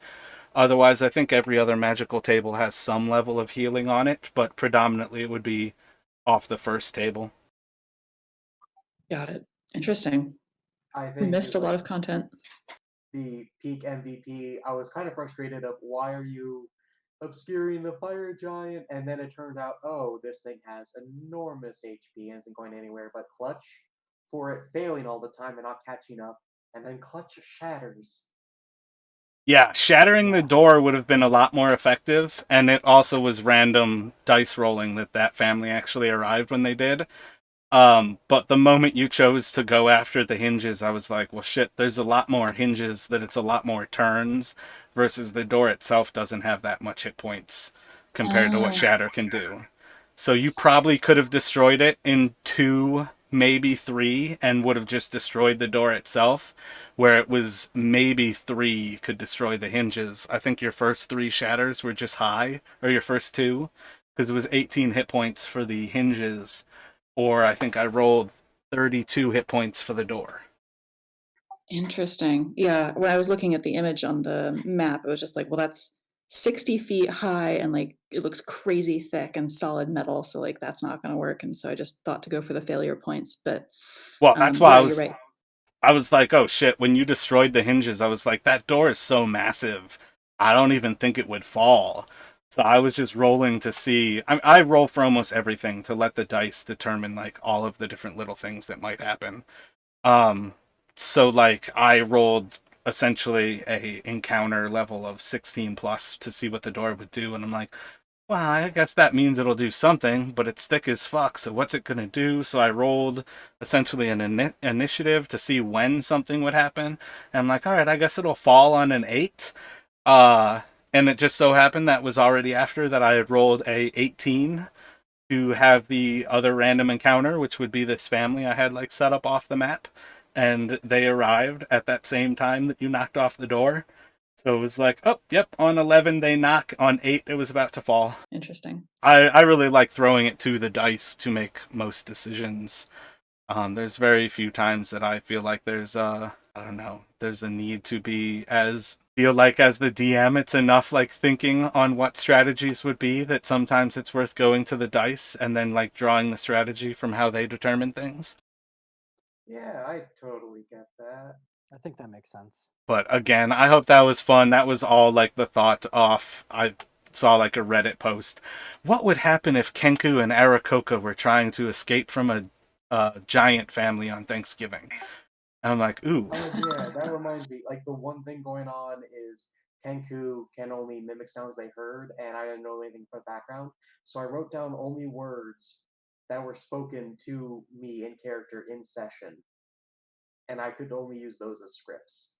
[SPEAKER 1] Otherwise, I think every other magical table has some level of healing on it, but predominantly it would be off the first table.
[SPEAKER 4] Got it. Interesting.
[SPEAKER 3] I
[SPEAKER 4] We
[SPEAKER 3] think
[SPEAKER 4] missed
[SPEAKER 3] just
[SPEAKER 4] a lot
[SPEAKER 3] like
[SPEAKER 4] of content.
[SPEAKER 3] the Peak MVP, I was kind of frustrated of why are you obscuring the fire giant, and then it turned out, oh, this thing has enormous HP and isn't going anywhere. But Clutch, for it failing all the time and not catching up, and then clutch shatters.
[SPEAKER 1] Yeah, shattering the door would have been a lot more effective, and it also was random dice rolling that family actually arrived when they did. But the moment you chose to go after the hinges, I was like, well, shit, there's a lot more hinges, that it's a lot more turns, versus the door itself doesn't have that much hit points compared to what
[SPEAKER 4] Ah,
[SPEAKER 1] Shatter can do. So you probably could have destroyed it in 2, maybe 3, and would have just destroyed the door itself, where it was maybe 3 could destroy the hinges. I think your first 3 shatters were just high, or your first 2, because it was 18 hit points for the hinges, or I think I rolled 32 hit points for the door.
[SPEAKER 4] interesting. Yeah, when I was looking at the image on the map, it was just like, well, that's 60 feet high and like it looks crazy thick and solid metal, so like that's not going to work. And so I just thought to go for the failure points. But
[SPEAKER 1] Well, that's why
[SPEAKER 4] yeah, you're right.
[SPEAKER 1] I was like, oh shit, when you destroyed the hinges, I was like, that door is so massive. I don't even think it would fall. So I was just rolling to see. I roll for almost everything to let the dice determine like all of the different little things that might happen. Um, so like I rolled essentially a encounter level of 16 plus to see what the door would do, and I'm like, well, I guess that means it'll do something, but it's thick as fuck, so what's it gonna do? So I rolled essentially an initiative to see when something would happen. And I'm like, alright, I guess it'll fall on an 8. Uh, and it just so happened that was already after that I had rolled a 18 to have the other random encounter, which would be this family I had like set up off the map. And they arrived at that same time that you knocked off the door. So it was like, oh, yep, on 11 they knock, on 8 it was about to fall.
[SPEAKER 4] Interesting.
[SPEAKER 1] I really like throwing it to the dice to make most decisions. There's very few times that I feel like there's I don't know, there's a need to be feel like as the DM it's enough like thinking on what strategies would be, that sometimes it's worth going to the dice and then like drawing the strategy from how they determine things.
[SPEAKER 3] Yeah, I totally get that.
[SPEAKER 2] I think that makes sense.
[SPEAKER 1] But again, I hope that was fun. That was all like the thought off. I saw like a Reddit post. What would happen if Kenku and Aarakokra were trying to escape from a giant family on Thanksgiving? And I'm like, ooh.
[SPEAKER 3] Oh yeah, that reminds me. Like the one thing going on is Kenku can only mimic sounds they heard, and I didn't know anything for the background. So I wrote down only words that were spoken to me in character in session, and I could only use those as scripts.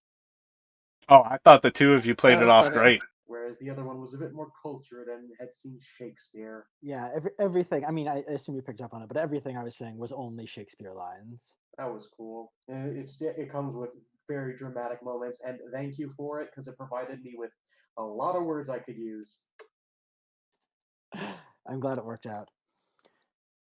[SPEAKER 1] Oh, I thought the two of you played
[SPEAKER 4] That
[SPEAKER 1] it
[SPEAKER 4] was
[SPEAKER 1] off
[SPEAKER 4] clever.
[SPEAKER 1] great.
[SPEAKER 3] Whereas the other one was a bit more cultured and had seen Shakespeare.
[SPEAKER 2] Yeah, everything. I mean, I assume you picked up on it, but everything I was saying was only Shakespeare lines.
[SPEAKER 3] That was cool. It comes with very dramatic moments, and thank you for it because it provided me with a lot of words I could use.
[SPEAKER 2] I'm glad it worked out.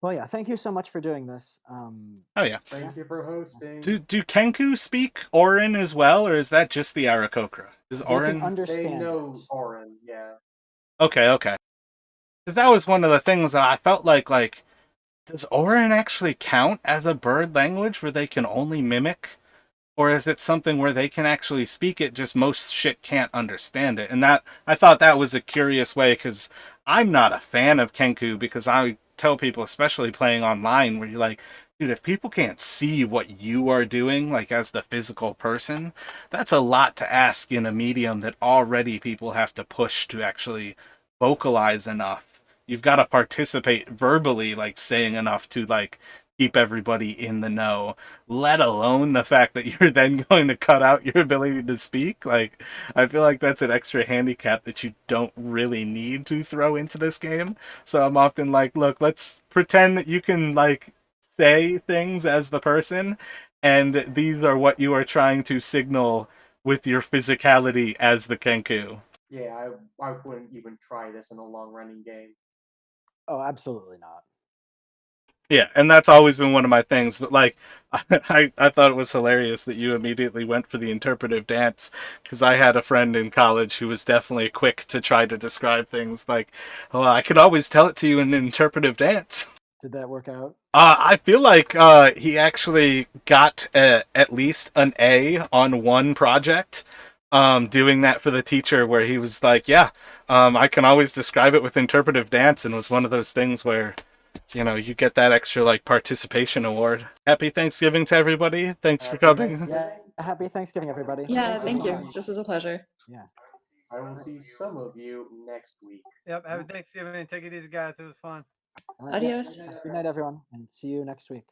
[SPEAKER 2] Well, yeah, thank you so much for doing this.
[SPEAKER 1] Oh yeah.
[SPEAKER 3] Thank you for hosting.
[SPEAKER 1] Do Kenku speak Orin as well, or is that just the Aarakokra? Is
[SPEAKER 2] They can
[SPEAKER 1] Orin?
[SPEAKER 3] They
[SPEAKER 2] understand
[SPEAKER 3] know
[SPEAKER 2] it.
[SPEAKER 3] Orin, yeah.
[SPEAKER 1] Okay. Because that was one of the things that I felt like, does Orin actually count as a bird language where they can only mimic? Or is it something where they can actually speak it, just most shit can't understand it? And that, I thought that was a curious way, because I'm not a fan of Kenku, because I tell people, especially playing online, where you're like, dude, if people can't see what you are doing, like as the physical person, that's a lot to ask in a medium that already people have to push to actually vocalize enough. You've got to participate verbally, like saying enough to like keep everybody in the know, let alone the fact that you're then going to cut out your ability to speak. Like, I feel like that's an extra handicap that you don't really need to throw into this game. So I'm often like, look, let's pretend that you can, like, say things as the person, and these are what you are trying to signal with your physicality as the Kenku.
[SPEAKER 3] Yeah, I wouldn't even try this in a long running game.
[SPEAKER 2] Oh, absolutely not.
[SPEAKER 1] Yeah, and that's always been one of my things. But like, I thought it was hilarious that you immediately went for the interpretive dance, because I had a friend in college who was definitely quick to try to describe things like, "Oh, I could always tell it to you in an interpretive dance."
[SPEAKER 2] Did that work out?
[SPEAKER 1] I feel like he actually got at least an A on one project, doing that for the teacher, where he was like, "Yeah, I can always describe it with interpretive dance," and it was one of those things where, you get that extra like participation award. Happy Thanksgiving to everybody. Thanks for
[SPEAKER 3] Happy
[SPEAKER 1] coming.
[SPEAKER 3] Thanksgiving.
[SPEAKER 2] Happy Thanksgiving, everybody.
[SPEAKER 4] Yeah,
[SPEAKER 2] so
[SPEAKER 4] thank you.
[SPEAKER 2] much.
[SPEAKER 4] This was a pleasure.
[SPEAKER 2] Yeah.
[SPEAKER 3] I will see some of you next week.
[SPEAKER 5] Yep. Happy Thanksgiving. Take it easy, guys. It was fun.
[SPEAKER 2] All right, yeah.
[SPEAKER 4] Adios.
[SPEAKER 2] Good night, everyone, and see you next week.